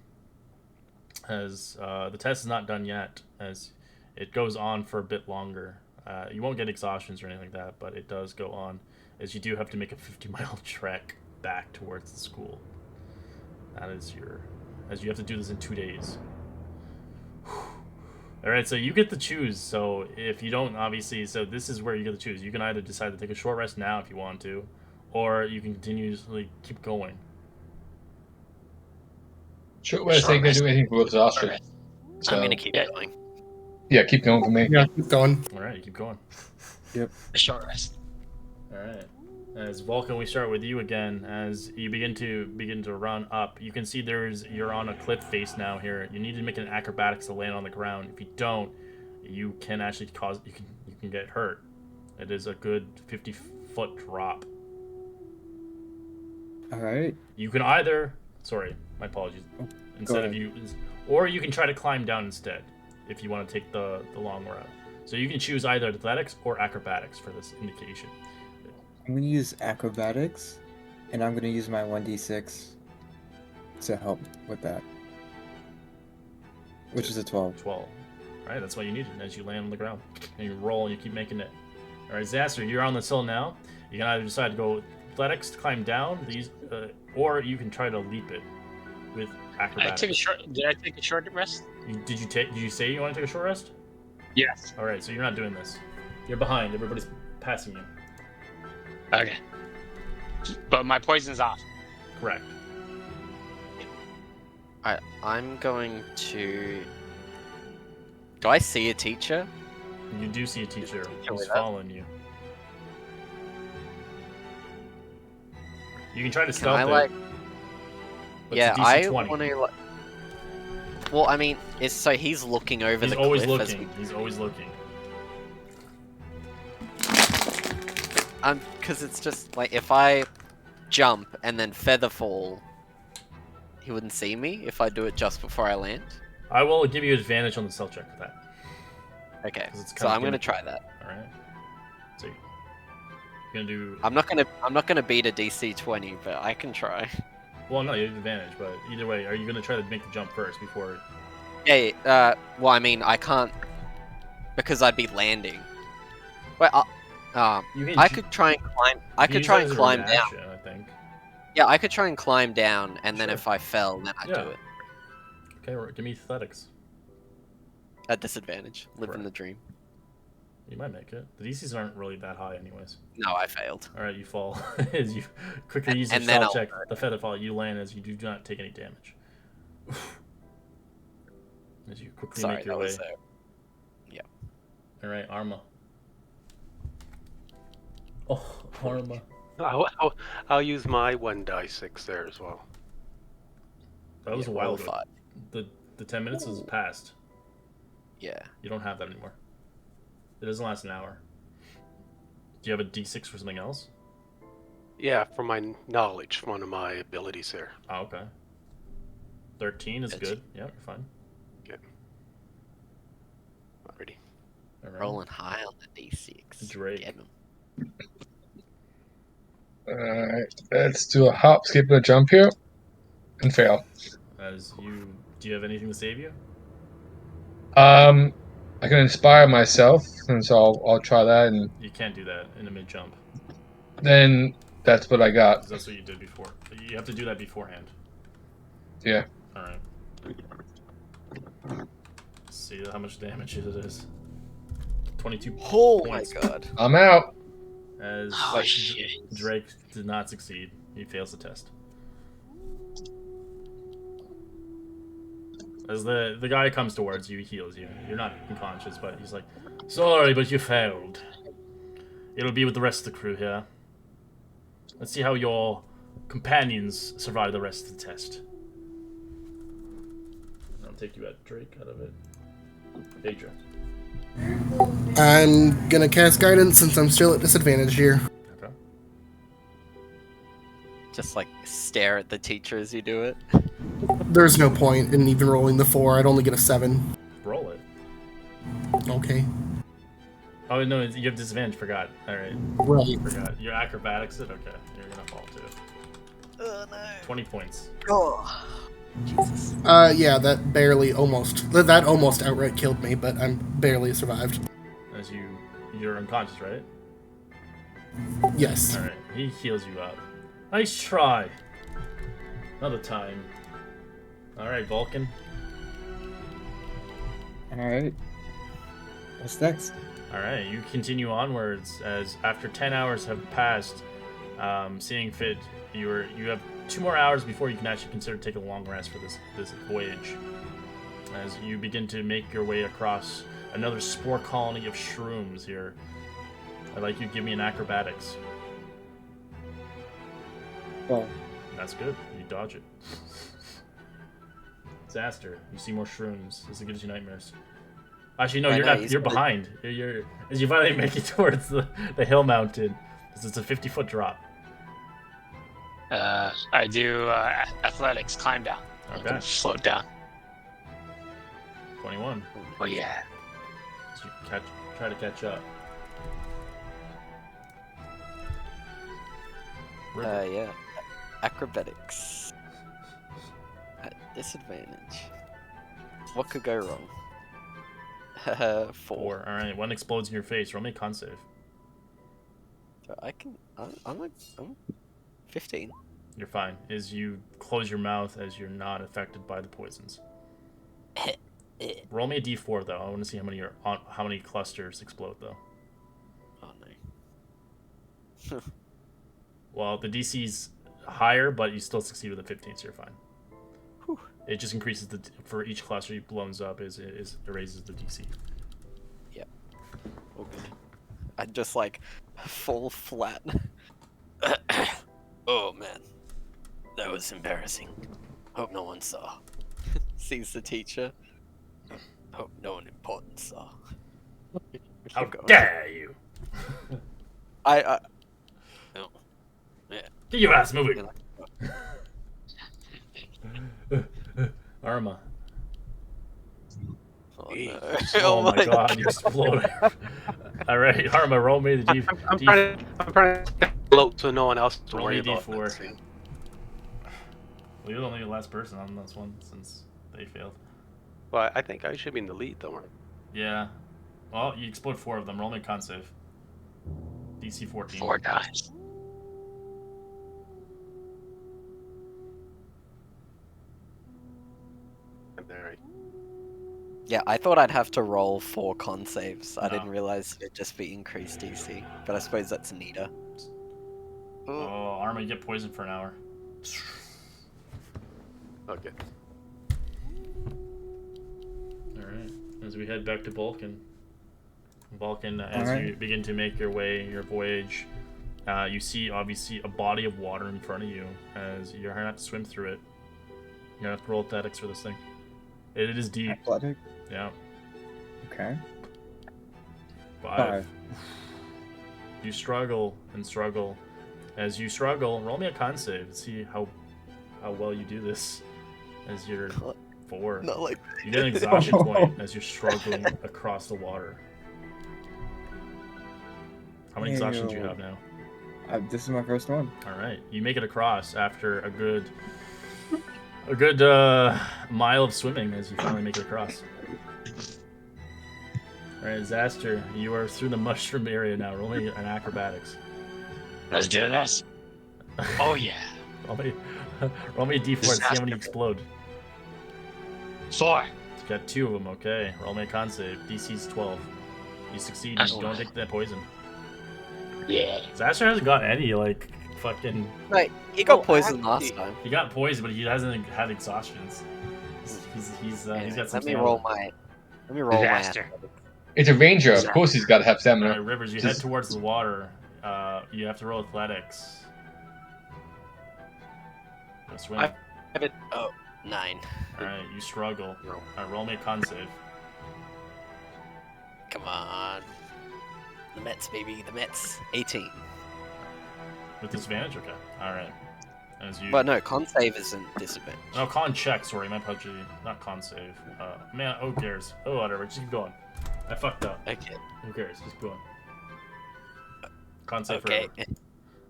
as the test is not done yet, as it goes on for a bit longer. You won't get exhaustions or anything like that, but it does go on, as you do have to make a 50-mile trek back towards the school. That is as you have to do this in 2 days. Alright, so you get to choose. So if you don't, obviously, so this is where you get to choose. You can either decide to take a short rest now if you want to, or you can continuously keep going. Sure, well, I think I do anything for exhaustion. Alright. So, I'm gonna keep yeah. going. yeah, keep going for me. Yeah, keep going. Alright, you keep going. A short rest. Alright. As Vulcan, we start with you again. As you begin to run up, you can see you're on a cliff face now here. You need to make an acrobatics to land on the ground. If you don't, you can actually you can get hurt. It is a good 50-foot drop. Alright. You can either, sorry, my apologies. Instead of you, or you can try to climb down instead, if you want to take the long route. So you can choose either athletics or acrobatics for this indication. I'm gonna use acrobatics, and I'm gonna use my 1d6 to help with that. Which is a 12. 12. Alright, that's what you needed as you land on the ground. And you roll and you keep making it. Alright, Zaster, you're on this hill now. You can either decide to go athletics to climb down, or you can try to leap it with acrobatics. Did I take a short rest? Did you say you want to take a short rest? Yes. Alright, so you're not doing this. You're behind. Everybody's passing you. Okay. But my poison's off. Correct. Alright, I'm going to... Do I see a teacher? You do see a teacher Can who's we following you. You can try to Can stealth I, it. like... but Yeah, it's a I DC 20. want to, like... Well, I mean, it's so he's looking over He's the always cliff as looking. He's always looking. because it's just, like, if I jump and then feather fall, he wouldn't see me if I do it just before I land? I will give you advantage on the stealth check for that. Okay, 'Cause it's so kind of I'm gonna gimmicky. try that. Alright. So you're gonna do... I'm not gonna beat a DC 20, but I can try. Well, no, you have advantage, but either way, are you gonna try to make the jump first before... Yeah, well, I mean, I can't... Because I'd be landing. Wait, You can I could try and climb... I could use try that and as a climb down. reaction, I think. Yeah, I could try and climb down, and then Sure. if I fell, then I'd Yeah. do it. Okay, give me athletics. At disadvantage. Living Correct. the dream. You might make it. The DCs aren't really that high anyways. No, I failed. Alright, you fall. As you quickly use your And then stealth I'll- check, the feather fall, you land as you do not take any damage. As you quickly Sorry, make your that way. was Alright, Arma. Oh, Arma. I'll use my 1d6 there as well. That was a yeah, while roll ago. 5. The 10 minutes has passed. Yeah. You don't have that anymore. It doesn't last an hour. Do you have a d6 for something else? Yeah, for my knowledge, one of my abilities there. Oh, okay. 13 is That's- good. Yeah, you're fine. Already. Alright. Rolling high on the D6. Drake. Get 'em. Alright, let's do a hop, skip, and a jump here. And fail. As you... Do you have anything to save you? I can inspire myself, and so I'll try that, and You can't do that in a mid-jump. then that's what I got. 'Cause that's what you did before. You have to do that beforehand. Yeah. Alright. See how much damage it is. 22 Oh my points. god. I'm out. As Oh, shit. Drake did not succeed. He fails the test. As the guy comes towards you, he heals you. You're not unconscious, but he's like, sorry, but you failed. It'll be with the rest of the crew here. Let's see how your companions survive the rest of the test. I'll take you out, Drake, out of it. Daedra. I'm gonna cast guidance since I'm still at disadvantage here. Okay. Just like stare at the teacher as you do it. There's no point in even rolling the 4. I'd only get a 7. Roll it. Okay. Oh, no, you have disadvantage. Forgot. Alright. Right. Forgot. Your acrobatics it? Okay. You're gonna fall too. Oh no. 20 points. Oh. Jesus. Yeah, that barely almost... That almost outright killed me, but I'm barely survived. As you're unconscious, right? Yes. Alright. He heals you up. Nice try. Another time. Alright, Vulcan. Alright. What's next? Alright, you continue onwards as after 10 hours have passed, seeing fit, you have 2 more hours before you can actually consider taking a long rest for this voyage. As you begin to make your way across another spore colony of shrooms here. I'd like you to give me an acrobatics. Well, That's good. You dodge it. Disaster. You see more shrooms. This gives you nightmares. Actually, no, I you're know, not. he's You're really- behind. You're as you finally make it towards the hill mountain. It's a 50-foot drop. I do athletics, climb down. Okay. Float down. 21. Oh yeah. So you try to catch up. River. Yeah. Acrobatics. Disadvantage. What could go wrong? 4. 4. All right, one explodes in your face. Roll me a con save. So I can. I'm 15. You're fine. As you close your mouth, as you're not affected by the poisons. Roll me a d4 though. I want to see how many clusters explode though. Oh no. Well, the DC's higher, but you still succeed with a 15, so you're fine. Whew. It just increases for each cluster you blows up it raises the DC. Yep. All good. I just like fall flat. Oh man, that was embarrassing. Hope no one saw. Sees the teacher. Hope no one important saw. How dare you! No. Yeah. Get your ass moving! Arma. Oh no. Oh my god, you exploded. Alright, Arma, roll me the D. I'm trying to float so no one else to Roll worry me a about. D4. that scene. Well, you're the only last person on this one since they failed. Well, I think I should be in the lead, though. Yeah. Well, you explode 4 of them. Roll me a con save. DC 14. 4 dice. There. Yeah, I thought I'd have to roll 4 con saves. I No. didn't realize it'd just be increased DC. But I suppose that's neater. Oh, Arma, you get poisoned for an hour. Okay. Alright. As we head back to Vulcan. Vulcan, as Alright. you begin to make your voyage, you see obviously a body of water in front of you as you're gonna have to swim through it. You're gonna have to roll athletics for this thing. It is deep. Athletic. Yeah. Okay. 5. You struggle and struggle. As you struggle, roll me a con save and see how well you do this. As you're 4. Not like You get an exhaustion point as you're struggling across the water. How many exhaustions do you have now? This is my first one. All right, you make it across after a good mile of swimming as you finally make it across. All right, Zaster, you are through the mushroom area now. Roll me an acrobatics. Let's do this. Oh yeah. Roll me a d4 and see how many explode. 4. You got 2 of them. Okay, roll me a con save. DC's 12. You succeed. That's You don't nice. take that poison. Yeah. Zaster hasn't got any fucking. Right, he got poisoned last time. He got poisoned, but he hasn't had exhaustions. He's got some. Let me roll my Disaster. It's a ranger. Of course, he's got to have All stamina. right, Rivers, you head towards the water. You have to roll athletics. Go swim. I- 9. All right, you struggle. No. All right, roll me a con save. Come on. The Mets, baby, the Mets. 18. With disadvantage. Okay. All right. As you. But no, con save isn't disadvantage. No, con check. Sorry, my PUBG, not con save. Man, who cares? Oh, whatever. Just keep going. I fucked up. Okay. Who cares? Just keep going. Con save Okay. forever.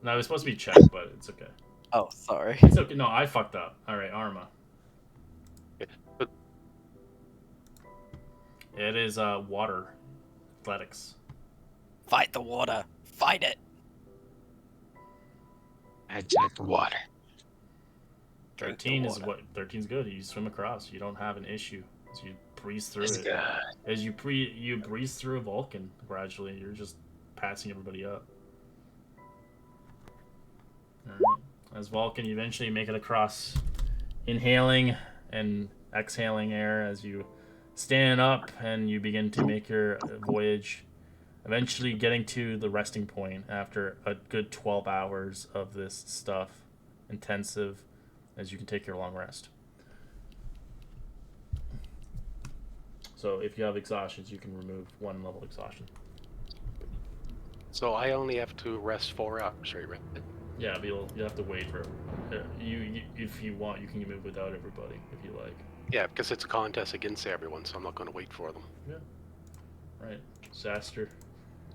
No, it was supposed to be check, but it's okay. Oh, sorry. It's okay. No, I fucked up. All right, Arma. But It is water athletics. Fight the water. Fight it. I drink water. Drink the 13 is water. what 13's good. You swim across. You don't have an issue. As you breeze through It's it. good. As you breeze through a Vulcan gradually, you're just passing everybody up. Alright. As Vulcan, you eventually make it across, inhaling and exhaling air as you stand up and you begin to make your voyage, eventually getting to the resting point after a good 12 hours of this stuff, intensive, as you can take your long rest. So if you have exhaustions, you can remove 1 level exhaustion. so I only have to rest 4 hours, right? Yeah, but you'll have to wait for you. If you want, you can move without everybody if you like. Yeah, because it's a contest against everyone, so I'm not going to wait for them. Right, Zaster,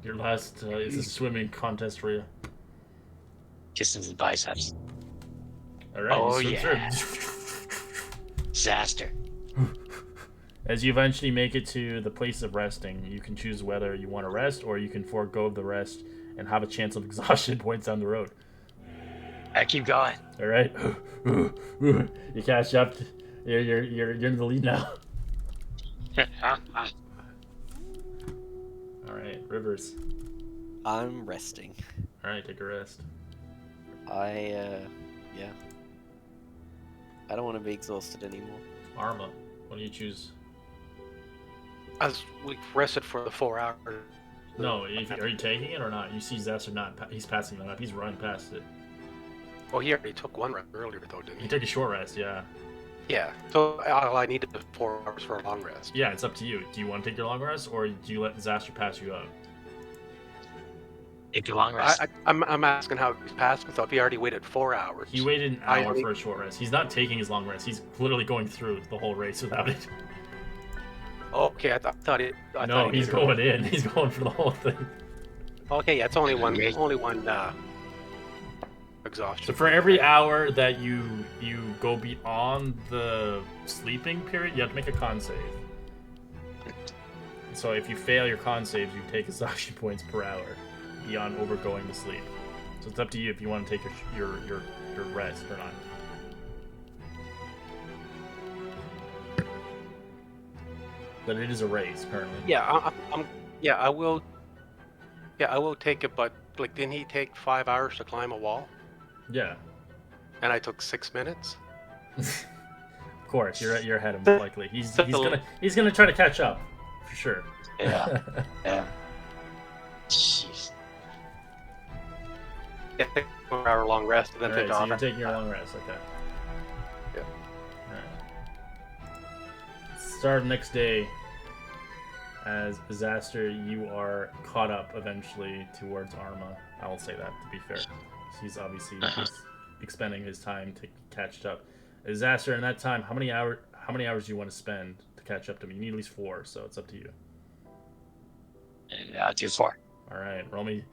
your last is a swimming contest for you. Kissing his biceps. All right, Oh, you swim yeah. through. Disaster. As you eventually make it to the place of resting, you can choose whether you want to rest or you can forego the rest and have a chance of exhaustion points down the road. I keep going. All right, you catch up. You're in the lead now. All right, Rivers. I'm resting. All right, take a rest. Yeah. I don't want to be exhausted anymore. Arma, what do you choose? As we rested for the 4 hours. No, are you taking it or not? You see Zester not. He's passing that up. He's running past it. Oh, he already took one rest earlier, though, didn't He he? took a short rest, yeah. Yeah. So all I needed was 4 hours for a long rest. Yeah, it's up to you. Do you want to take your long rest or do you let Zaster pass you up? Take a long rest. I'm asking how he's passed without. He already waited 4 hours. He waited an hour for a short rest. He's not taking his long rest. He's literally going through the whole race without it. Okay, I thought he. No, he's going in. He's going for the whole thing. Okay, yeah, it's only one exhaustion. So for every hour that you go beyond the sleeping period, you have to make a con save. So if you fail your con saves, you take exhaustion points per hour beyond overgoing the sleep. So it's up to you if you want to take your rest or not. But it is a race currently. Yeah, I will. Yeah, I will take it. But like, didn't he take 5 hours to climb a wall? Yeah. And I took 6 minutes. Of course, you're ahead of him likely. He's gonna try to catch up, for sure. Yeah. Yeah. Jeez. Yeah, take a 4 hour long rest and then Alright, take so off. you're taking your long rest, okay. Yeah. Alright. Start of next day. As Disaster, you are caught up eventually towards Arma. I will say that, to be fair. He's obviously he's expending his time to catch up. Disaster, in that time, how many hours do you want to spend to catch up to me? You need at least 4, so it's up to you. And I'll do 4. Alright, roll me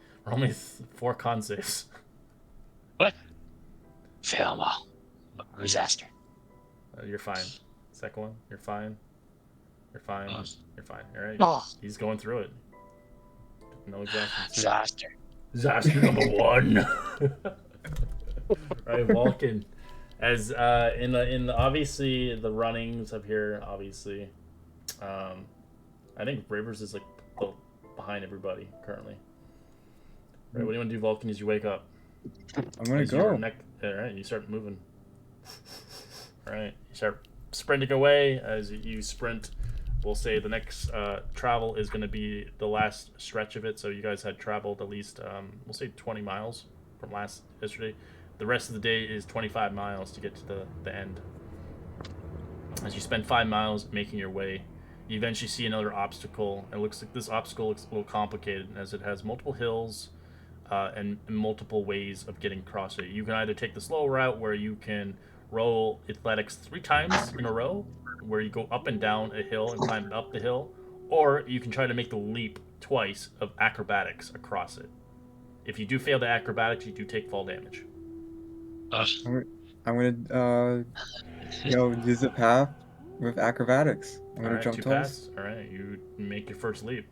4 con saves. What? Fail them all. Disaster. You're fine. Second one, you're fine. You're fine. You're fine. Alright. Oh. He's going through it. No exhaustion. Disaster. Disaster number 1. Right, Vulcan. As in the obviously the runnings up here, obviously. I think Rivers is like behind everybody currently. Right, what do you want to do, Vulcan, as you wake up? I'm gonna go. Alright, you start moving. Alright, you start sprinting away. As you sprint, we'll say the next travel is going to be the last stretch of it. So you guys had traveled at least, we'll say 20 miles from yesterday. The rest of the day is 25 miles to get to the end. As you spend 5 miles making your way, you eventually see another obstacle. It looks like this obstacle looks a little complicated as it has multiple hills and multiple ways of getting across it. You can either take the slow route where you can roll athletics 3 times in a row, where you go up and down a hill and climb up the hill, or you can try to make the leap twice of acrobatics across it. If you do fail the acrobatics, you do take fall damage. I'm gonna use the path with acrobatics. I'm gonna jump twice. Alright, you make your first leap.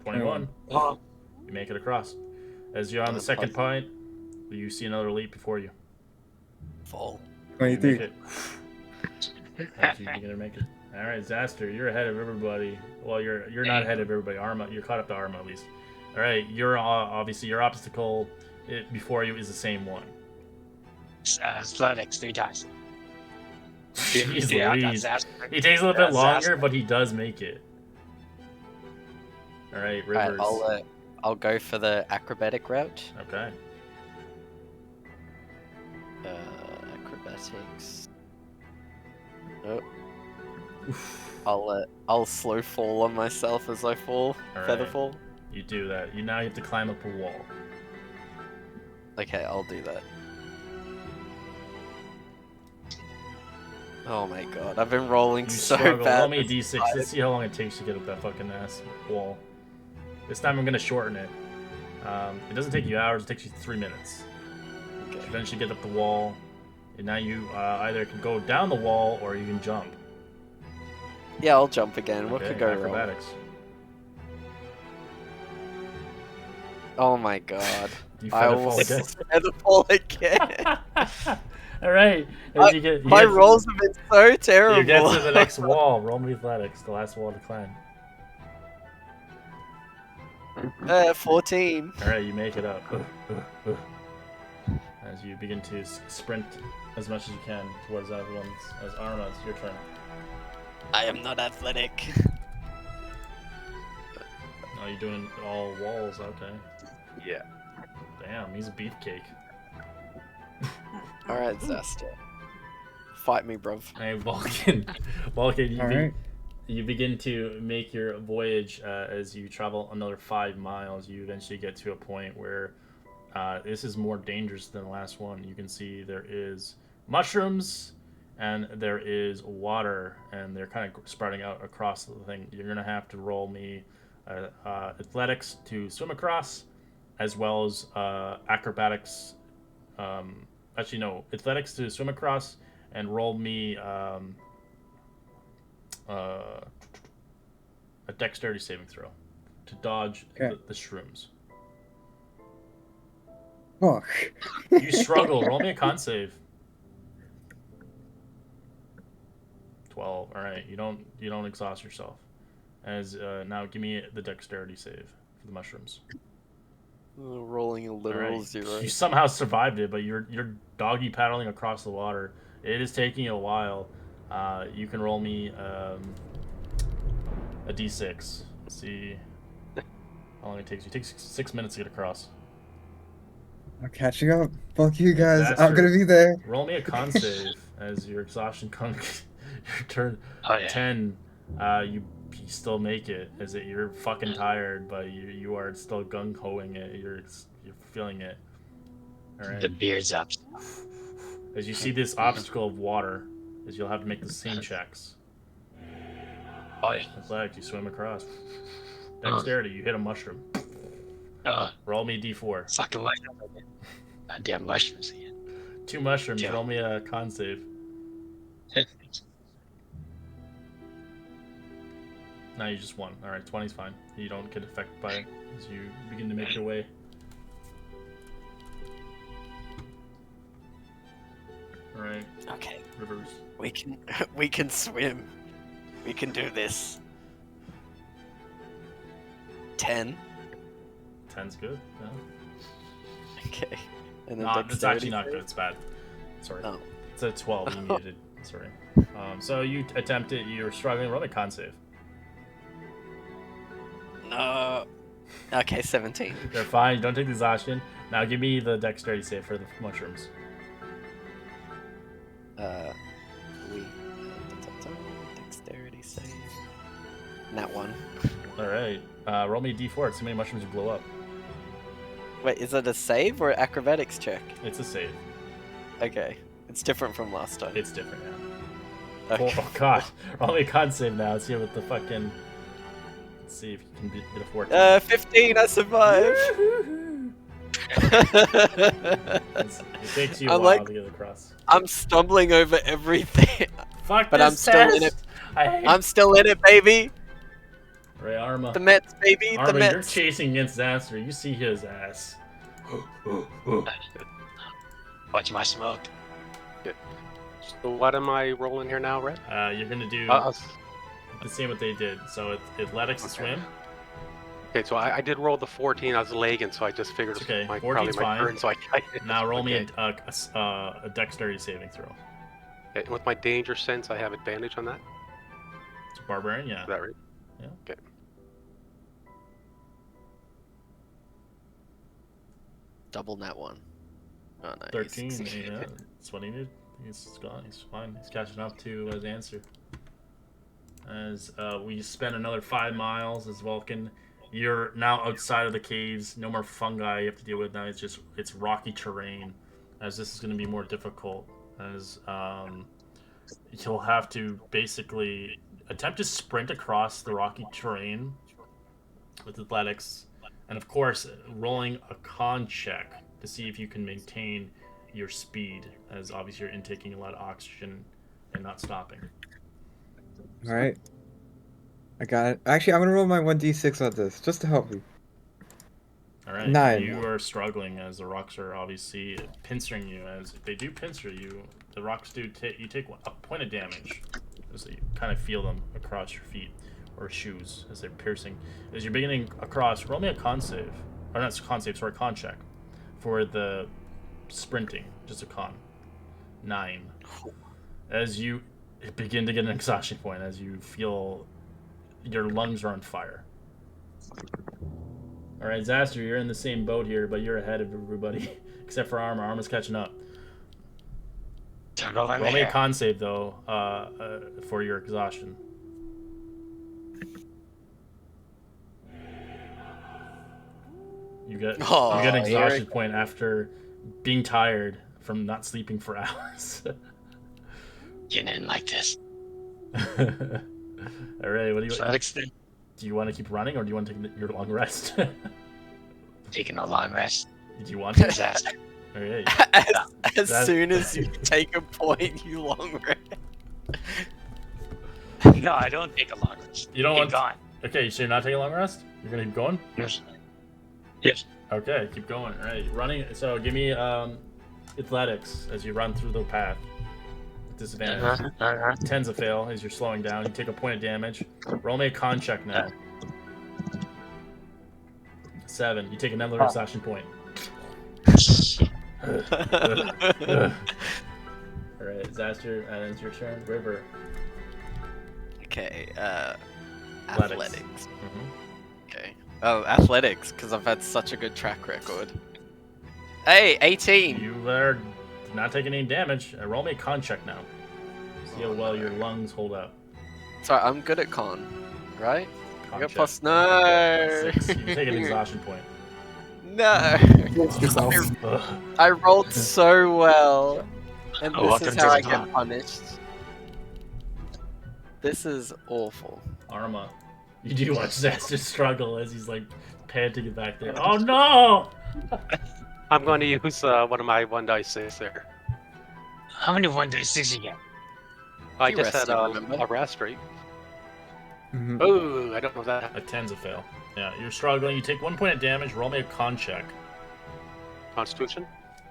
21. You make it across. As you're on the second point, you see another leap before you. Fall. 23. You're gonna make it. All right, Zaster, you're ahead of everybody. Well, you're not ahead of everybody. Arma, you're caught up to Arma at least. All right, you're obviously your obstacle before you is the same one. Athletics 3 times. Jeez Yeah, Louise. that's He takes a little bit That's longer, Zaster. but he does make it. All right, Rivers. Alright, I'll go for the acrobatic route. Okay. Acrobatics. Oh. I'll slow fall on myself as I fall. All Feather right. fall. You do that. Now you have to climb up a wall. Okay, I'll do that. Oh my god, I've been rolling You so struggle. bad. Roll me a d6. Let's see how long it takes to get up that fucking ass wall. This time I'm gonna shorten it. It doesn't take you hours. It takes you 3 minutes. Okay. Eventually get up the wall. And now you either can go down the wall or you can jump. Yeah, I'll jump again. What Okay, could go wrong? acrobatics. Oh my god. You I feather will fall again. feather fall again. All right. My rolls have been so terrible. You get to the next wall. Roll me athletics. The last wall to climb. 14. All right, you make it up. As you begin to sprint as much as you can towards everyone's. As Arma, it's your turn. I am not athletic. Oh, you're doing all walls. Okay. Yeah. Damn, he's a beefcake. Alright, Zasta. Fight me, bruv. Hey, Vulcan. Vulcan, Alright. you begin to make your voyage as you travel another 5 miles. You eventually get to a point where this is more dangerous than the last one. You can see there is mushrooms and there is water, and they're kind of sprouting out across the thing. You're going to have to roll me athletics to swim across, as well as acrobatics. Actually, no, athletics to swim across, and roll me a dexterity saving throw to dodge Okay. the shrooms. Fuck. You struggle. Roll me a con save. 12. All right. You don't exhaust yourself. As now, give me the dexterity save for the mushrooms. Rolling a All literal right. 0. You somehow survived it, but you're doggy paddling across the water. It is taking you a while. You can roll me a d6. Let's see how long it takes. It takes 6 minutes to get across. I'm catching up. Fuck you guys. Disaster. I'm gonna be there. Roll me a con save as your exhaustion comes. Your turn Oh yeah. 10. You still make it. As it, you're fucking tired, but you are still gung hoing it. You're feeling it. All right. The beard's up. As you see this obstacle of water, as you'll have to make the same checks. Oh yeah. Athletics, you swim across. Dexterity, you hit a mushroom. Roll me d4. Fucking like damn mushrooms again. 2 mushrooms. Yeah. Roll me a con save. No, you just won. Alright, 20's fine. You don't get affected by it as you begin to make your way. Alright, Okay, Rivers. we can swim. We can do this. 10. 10's good. Yeah. Okay. And then No, it's dexterity actually not save? good. It's bad. Sorry. Oh. It's a 12. You needed. Sorry. So you attempt it. You're struggling. Roll a con save. No. Okay, 17. They're fine. Don't take the exhaustion. Now give me the dexterity save for the mushrooms. Dexterity save. That one. Alright. Roll me a d4. It's how many mushrooms you blow up. Wait, is it a save or an acrobatics check? It's a save. Okay. It's different from last time. It's different now. Okay. Oh god. Roll me a con save now. Let's see what the fucking... Let's see if you can get a 14. 15, I survived! It takes you a I'm while like- to get across. I'm stumbling over everything. Fuck But this I'm still in test! I hate I'm still in it, baby! Ray Arma. The Mets, baby! Arma, The you're Mets! chasing against Zaster. You see his ass. Watch my smoke. So what am I rolling here now, Red? You're gonna do the same what they did. So it's athletics to swim. Okay, so I did roll the 14. I was lagging, so I just figured It's okay. it was 14's probably my fine. turn. So I Now roll me Okay. a dexterity saving throw. Okay, with my danger sense, I have advantage on that. It's a barbarian, yeah. Is that right? Yeah. Okay. Double net one. Oh, no. 13. Yeah, that's what he did. He's gone. He's fine. He's catching up to his answer. As we spend another 5 miles as Vulcan, you're now outside of the caves. No more fungi you have to deal with now. It's rocky terrain, as this is going to be more difficult. As you'll have to basically attempt to sprint across the rocky terrain with athletics, and of course rolling a con check to see if you can maintain your speed, as obviously you're intaking a lot of oxygen and not stopping. All right. I got it. Actually, I'm gonna roll my 1d6 on this just to help me. All right, 9. you are struggling as the rocks are obviously pincering you. As they do pincer you, the rocks do you take a point of damage, as you kind of feel them across your feet or shoes as they're piercing. As you're beginning across, roll me a con save, or not con save, sorry, con check for the sprinting, just a con. 9. As you begin to get an exhaustion point, as you feel your lungs are on fire. All right, Zaster, you're in the same boat here, but you're ahead of everybody except for Armor. Armor's catching up. Roll me a con save though, for your exhaustion. You get an exhaustion point after being tired from not sleeping for hours. You didn't like this. All right, what do you? Do you want to keep running, or do you want to take your long rest? Taking a long rest. Do you want to? Disaster. All right. As soon as you take a point, you long rest. No, I don't take a long rest. You don't want. Gone. Okay, so you're not taking a long rest? You're gonna keep going? Yes. Yes. Okay, keep going. All right, running. So give me athletics as you run through the path. Disadvantage. 10's a fail as you're slowing down. You take a point of damage. Roll me a con check now. 7. You take another exhaustion point. Alright, Zaster, and it's your turn. River. Okay, Athletics. athletics. Okay. Oh, athletics, because I've had such a good track record. Hey, 18! You are not taking any damage. Roll me a con check now. See how well your lungs hold up. Sorry, I'm good at con, right? Con I got check. plus no. 6. You take an exhaustion point. No. Against yourself. Ugh. I rolled so well, and Oh, this is welcome how to I the get club. punished. This is awful. Arma. You do watch Zaster struggle as he's like panting back there. Oh no! I'm going to use one of my 1d6 there. How many 1d6 you get? I You just had rested, remember? a rest rate. Mhm. Oh, I don't know if that A 10's a fail. Yeah, you're struggling. You take 1 point of damage. Roll me a con check. Constitution.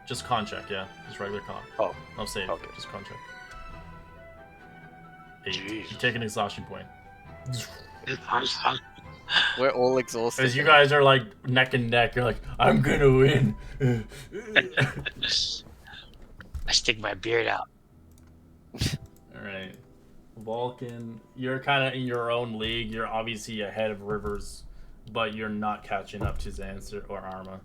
Just con check, yeah. Just regular con. Oh, No save. okay. Just con check. 8. Jeez. You take an exhaustion point. We're all exhausted. As you guys are like neck and neck, you're like, I'm gonna win. I stick my beard out. Alright. Vulcan, you're kind of in your own league. You're obviously ahead of Rivers, but you're not catching up to Zanser or Arma.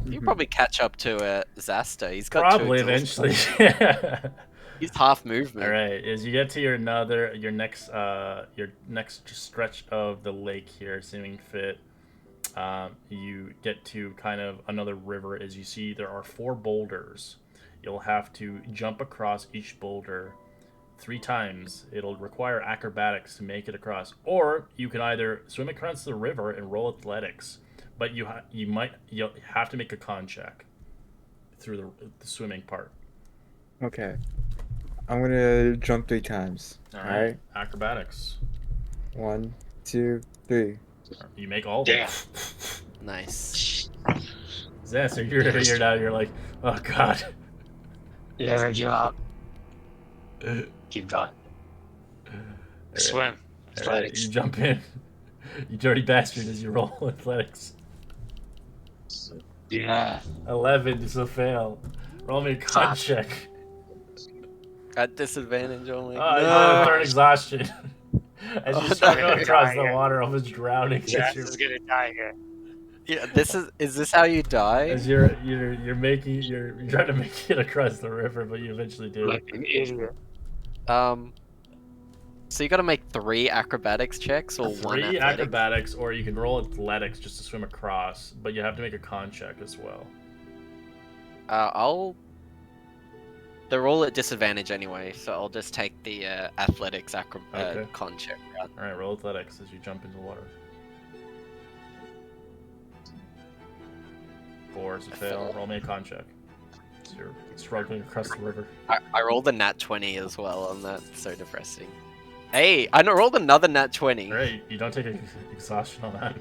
You probably catch up to Zaster. He's got Probably two exhaust- eventually. He's half movement. All right, as you get to your next stretch of the lake here, seeming fit, you get to kind of another river. As you see, there are 4 boulders. You'll have to jump across each boulder 3 times. It'll require acrobatics to make it across, or you can either swim across the river and roll athletics, but you'll have to make a con check through the swimming part. Okay. I'm gonna jump 3 times. All All right. right. Acrobatics. 1, 2, 3. You make all of them. Nice. Yeah, so you're now. You're like, oh god. You ever give up? Keep going. Swim. All right, Athletics. you jump in. You dirty bastard as you roll athletics. Yeah. 11 is a fail. Roll me a con Fuck. check. At disadvantage only. You have a third exhaustion. As you Oh, struggle no. across the water, almost drowning. Jax As you're, is gonna die here. Yeah, is this how you die? as you're trying to make it across the river, but you eventually do. Like an idiot. So you got to make 3 acrobatics checks or 1 3 athletic? acrobatics, or you can roll athletics just to swim across, but you have to make a con check as well. They're all at disadvantage anyway, so I'll just take the athletics Okay. con check route. All right, roll athletics as you jump into the water. 4 is a fail. Roll me a con check. you're struggling across the river. I rolled a nat 20 as well on that. So depressing. Hey, I rolled another nat 20. Alright, you don't take exhaustion on that.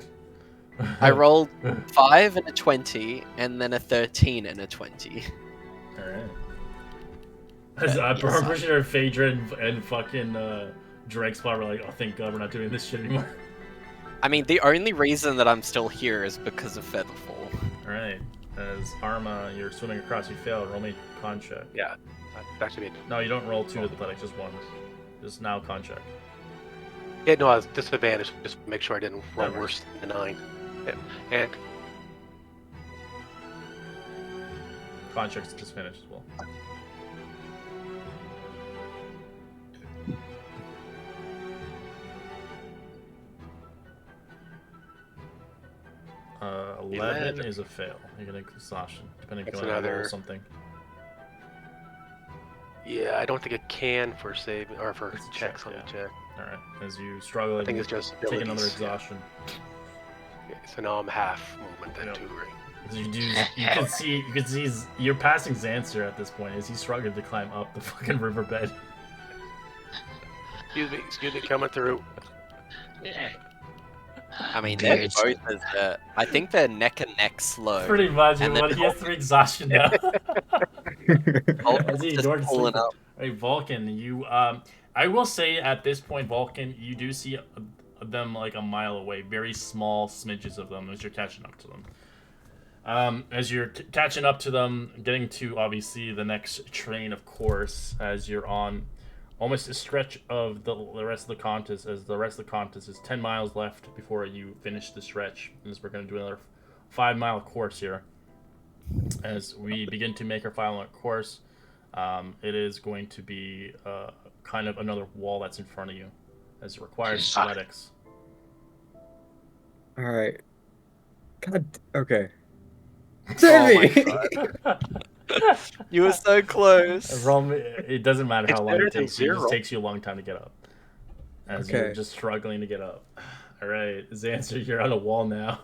I rolled 5 and a 20, and then a 13 and a 20. Alright. I'm pretty sure Phaedra and fucking Dragspot were like, oh, thank God we're not doing this shit anymore. I mean, the only reason that I'm still here is because of Featherfall. Alright. As Arma, you're swimming across, you fail. Roll me con check. Yeah, that should be it. No, you don't roll 2 athletics, just 1. Just now con check. Yeah, no, I was disadvantaged. Just make sure I didn't roll That worse than a 9. Yeah. And Con check's just finished as well. Uh, 11 is a fail. You're gonna exhaustion, depending That's on how you roll another- something. yeah, I don't think it can for save or for It's a checks. check, Let me yeah. check. Alright, as you struggle, I think you it's just take another abilities. exhaustion. Yeah, so now I'm half movement then Yep. too, right? As you do, you can see you're passing Xanser at this point as he's struggling to climb up the fucking riverbed. Excuse me, coming through. I mean, Dude, they're it's- both as, I think they're neck and neck slow. Pretty much, And but then- he has 3 exhaustion now. Vulcan's As he just ignores pulling sleep. up. Hey, Vulcan, you I will say at this point, Vulcan, you do see them like a mile away, very small smidges of them as you're catching up to them. As you're catching up to them, getting to obviously the next train, of course, as you're on almost a stretch of the rest of the contest, as the rest of the contest is 10 miles left before you finish the stretch, as we're going to do another 5-mile course here. As we begin to make our 5-mile course, it is going to be kind of another wall that's in front of you, as it requires athletics. Alright. God. Okay. Oh my Timmy! You were so close. Roll me, it doesn't matter It's how long better it than takes. It just 0. takes you a long time to get up. As you're Okay. just struggling to get up. Alright, Xanser, you're on a wall now.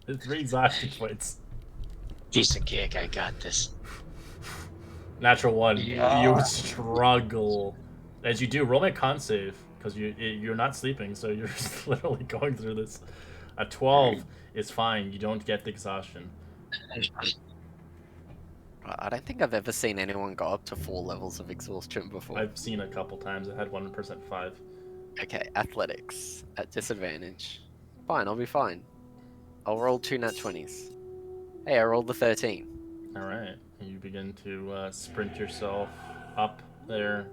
It's 3 exhaustion points. Piece of cake, I got this. Natural 1. Yeah. You struggle. As you do, roll me a con save, because you're not sleeping, so you're just literally going through this. A 12 is fine. You don't get the exhaustion. I don't think I've ever seen anyone go up to 4 levels of exhaustion before. I've seen a couple times. I had 1% 5. Okay, athletics at disadvantage. Fine, I'll be fine. I'll roll 2 nat 20s. Hey, I rolled the 13. Alright, you begin to sprint yourself up there.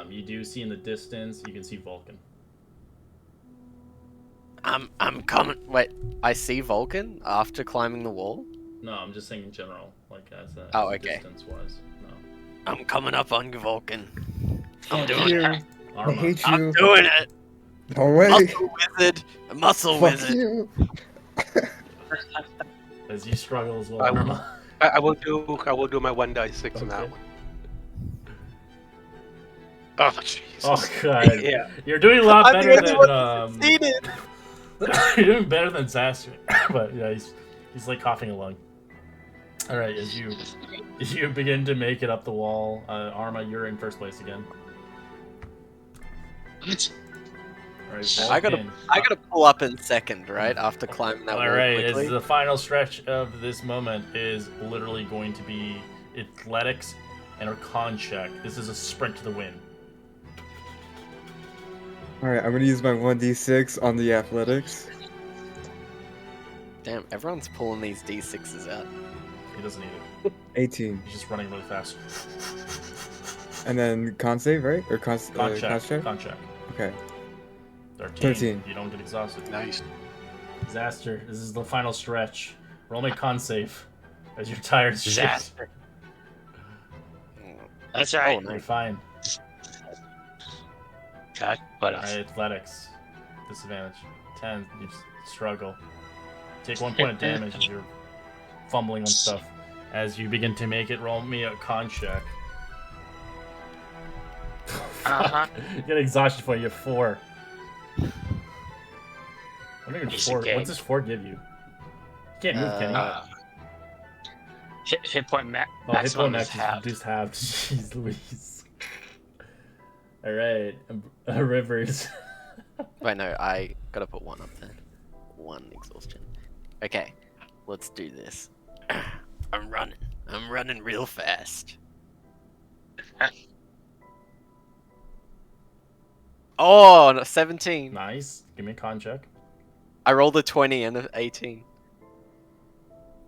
You do see in the distance, you can see Vulcan. I'm coming. Wait, I see Vulcan after climbing the wall? No, I'm just saying in general, like as a Oh, okay. distance was. No. I'm coming up on you, Vulcan. I'm Fuck doing you. it. I Arma. hate you. I'm doing it. No way. Muscle wizard. Muscle Fuck wizard. you. As you struggle as well, I- Arma. I will do my 1d6 on that Okay. one. Oh Jesus. Oh god. Yeah. You're doing a lot I'm the better only than Succeeded. you're doing better than Zaster. But yeah, he's like coughing along. Alright, as you begin to make it up the wall, Arma, you're in first place again. Alright, I gotta pull up in second, right? After climbing that wall Alright, quickly. as the final stretch of this moment is literally going to be athletics and a con check. This is a sprint to the win. Alright, I'm gonna use my 1d6 on the athletics. Damn, everyone's pulling these d6s out. He doesn't need it. 18. He's just running really fast. And then con save, right? Or con Con check. con check? Con check. Okay. 13. You don't get exhausted. Nice. Disaster. This is the final stretch. Roll me con save. As you're tired as shit. Disaster. That's right. Oh, no. You're fine. God, what else? Alright, athletics. Disadvantage. 10. You struggle. Take 1 point of damage as you're fumbling on stuff. As you begin to make it, roll me a con check. Uh-huh. You get exhaustion point. You have 4. What, even Piece 4 of cake. what does 4 give you? You can't move, can you? Uh, hit point Oh, hit maximum point is max halved. is just halved. Jeez Louise. Alright, Rivers. Wait, no, I gotta put one up there. 1 exhaustion. Okay, let's do this. I'm running real fast. Oh, 17. Nice. Give me a con check. I rolled a 20 and an 18.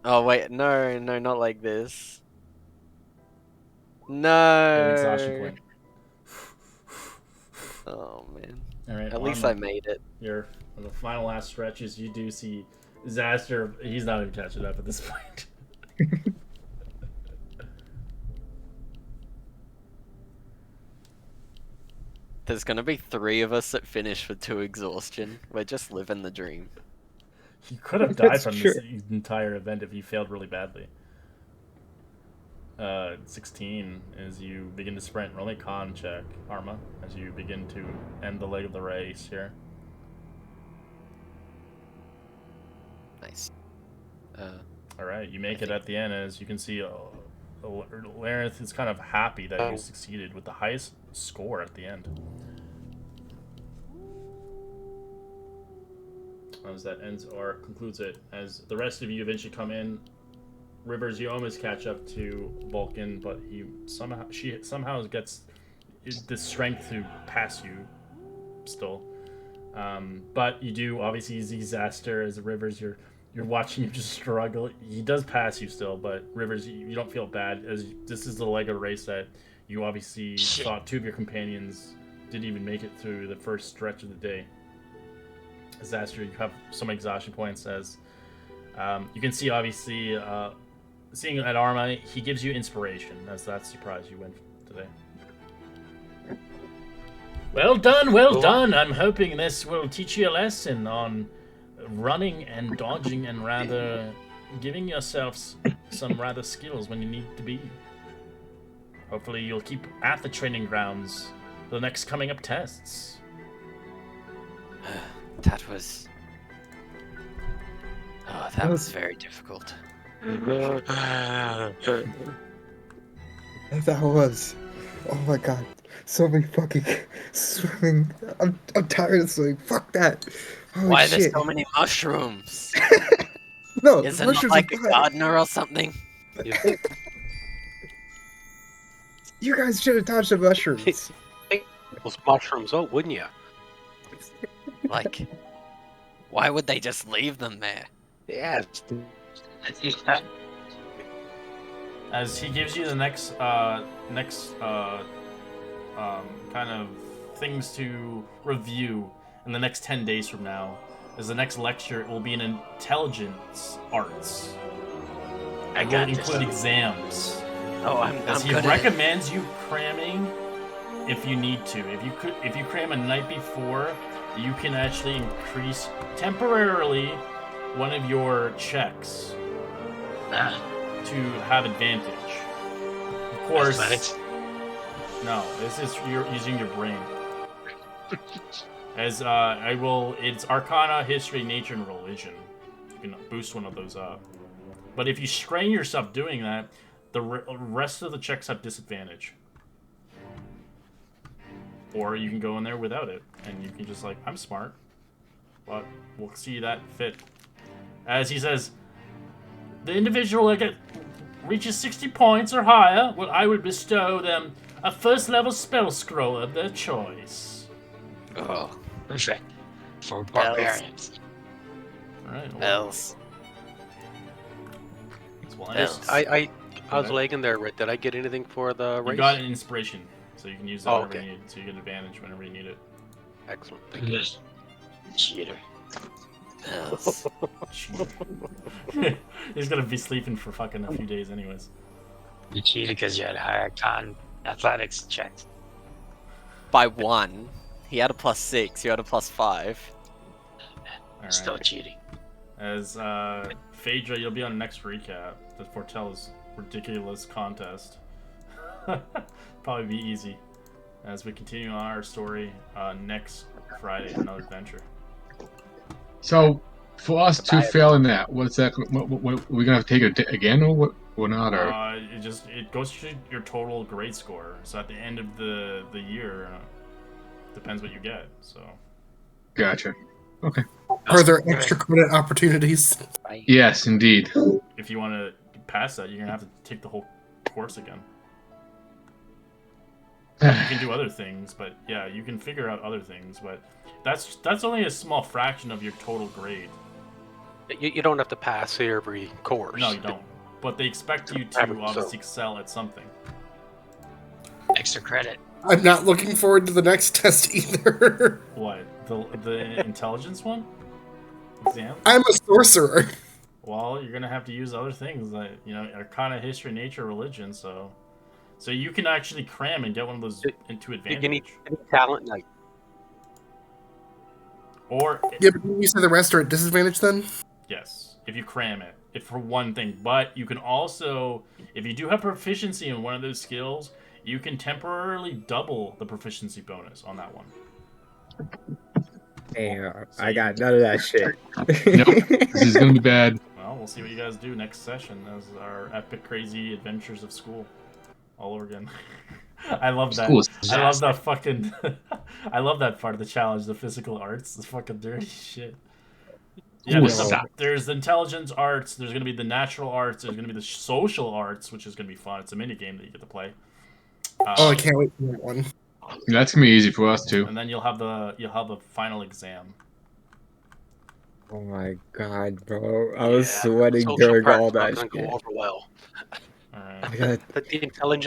Oh, wait, no, not like this. Get an No. exhaustion point. Oh, man. Alright, At least I made it. Your the final last stretches, you do see Zaster. He's not even catching up at this point. There's gonna be 3 of us that finish with 2 exhaustion. We're just living the dream. You could have died That's from true. this entire event if you failed really badly. 16 as you begin to sprint. Roll a con check, Arma, as you begin to end the leg of the race here. Nice. Alright, you make it at the end. As you can see, Lareth is kind of happy that you succeeded with the highest score at the end. As that ends or concludes it, as the rest of you eventually come in. Rivers, you almost catch up to Vulcan, but she somehow gets the strength to pass you still. But you do obviously Zaster as Rivers. You're watching him just struggle. He does pass you still, but Rivers, you don't feel bad as this is the leg of the race that you obviously thought 2 of your companions didn't even make it through the first stretch of the day. Zaster, you have some exhaustion points as you can see obviously. Seeing at Arma, he gives you inspiration, as that's the prize you win today. Well done. I'm hoping this will teach you a lesson on running and dodging and rather giving yourselves some rather skills when you need to be. Hopefully you'll keep at the training grounds for the next coming up tests. That was... Oh, that was very difficult. That was. Oh my god. So many fucking swimming. I'm tired of swimming. Fuck that. Holy Why are shit. there so many mushrooms? No, Is the it not mushrooms like are a fine. gardener or something? You guys should have touched the mushrooms. Those mushrooms out, wouldn't you? Like, why would they just leave them there? Yeah. As he gives you the next kind of things to review in the next 10 days from now, as the next lecture will be in intelligence arts. I It will got this. include exams. Oh, I'm As he good at it. recommends you cramming if you need to. If you cram a night before, you can actually increase temporarily one of your checks to have advantage. Of course, Athletics. no. This is you're using your brain. As it's Arcana, History, Nature, and Religion. You can boost one of those up. But if you strain yourself doing that, the rest of the checks have disadvantage. Or you can go in there without it, and you can just like, I'm smart, but we'll see that fit. As he says, the individual that reaches 60 points or higher, I would bestow them a first level spell scroll of their choice. Oh, Perfect. For barbarians. Alright, else. well, Else. I was lagging there. Right? Did I get anything for the race? you got an inspiration, so you can use that Oh, whenever okay. you need it, so you get advantage whenever you need it. Excellent. Thank you. Cheater. Else. He's gonna be sleeping for fucking a few days anyways. You cheated because you had a higher con athletics check. By 1. He had a +6, you had a +5. Alright. Still cheating. As Phaedra, you'll be on the next recap. The Fortell's ridiculous contest. Probably be easy. As we continue on our story next Friday, another adventure. So, for us to fail in that, what's that? What, we gonna have to take it again, or what? Or not? Or It goes to your total grade score. So at the end of the year, depends what you get. So. Gotcha. Okay. Are there extra credit opportunities? Yes, indeed. If you want to pass that, you're gonna have to take the whole course again. You can do other things, but yeah, you can figure out other things, but that's only a small fraction of your total grade. You don't have to pass every course. No, you don't. But they expect you to obviously excel at something. Extra credit. I'm not looking forward to the next test either. What? The intelligence one? Exam? I'm a sorcerer. Well, you're gonna have to use other things, like Arcana, History, Nature, Religion. So you can actually cram and get one of those into advantage. You need talent, like. Or yeah, but you said the rest are at disadvantage then. Yes, if you cram it, if for one thing. But you can also, if you do have proficiency in one of those skills, you can temporarily double the proficiency bonus on that one. Damn, I got none of that shit. Nope, this is gonna be bad. Well, we'll see what you guys do next session as our epic, crazy adventures of school all over again. I love that. I love that fucking. I love that part of the challenge, the physical arts. The fucking dirty shit. Yeah, there's intelligence arts. There's gonna be the natural arts. There's gonna be the social arts, which is gonna be fun. It's a mini game that you get to play. I can't wait for that one. That's gonna be easy for us too. And then you'll have the final exam. Oh my god, bro! I was sweating during all that shit. Go over well. All right. I got The intelligence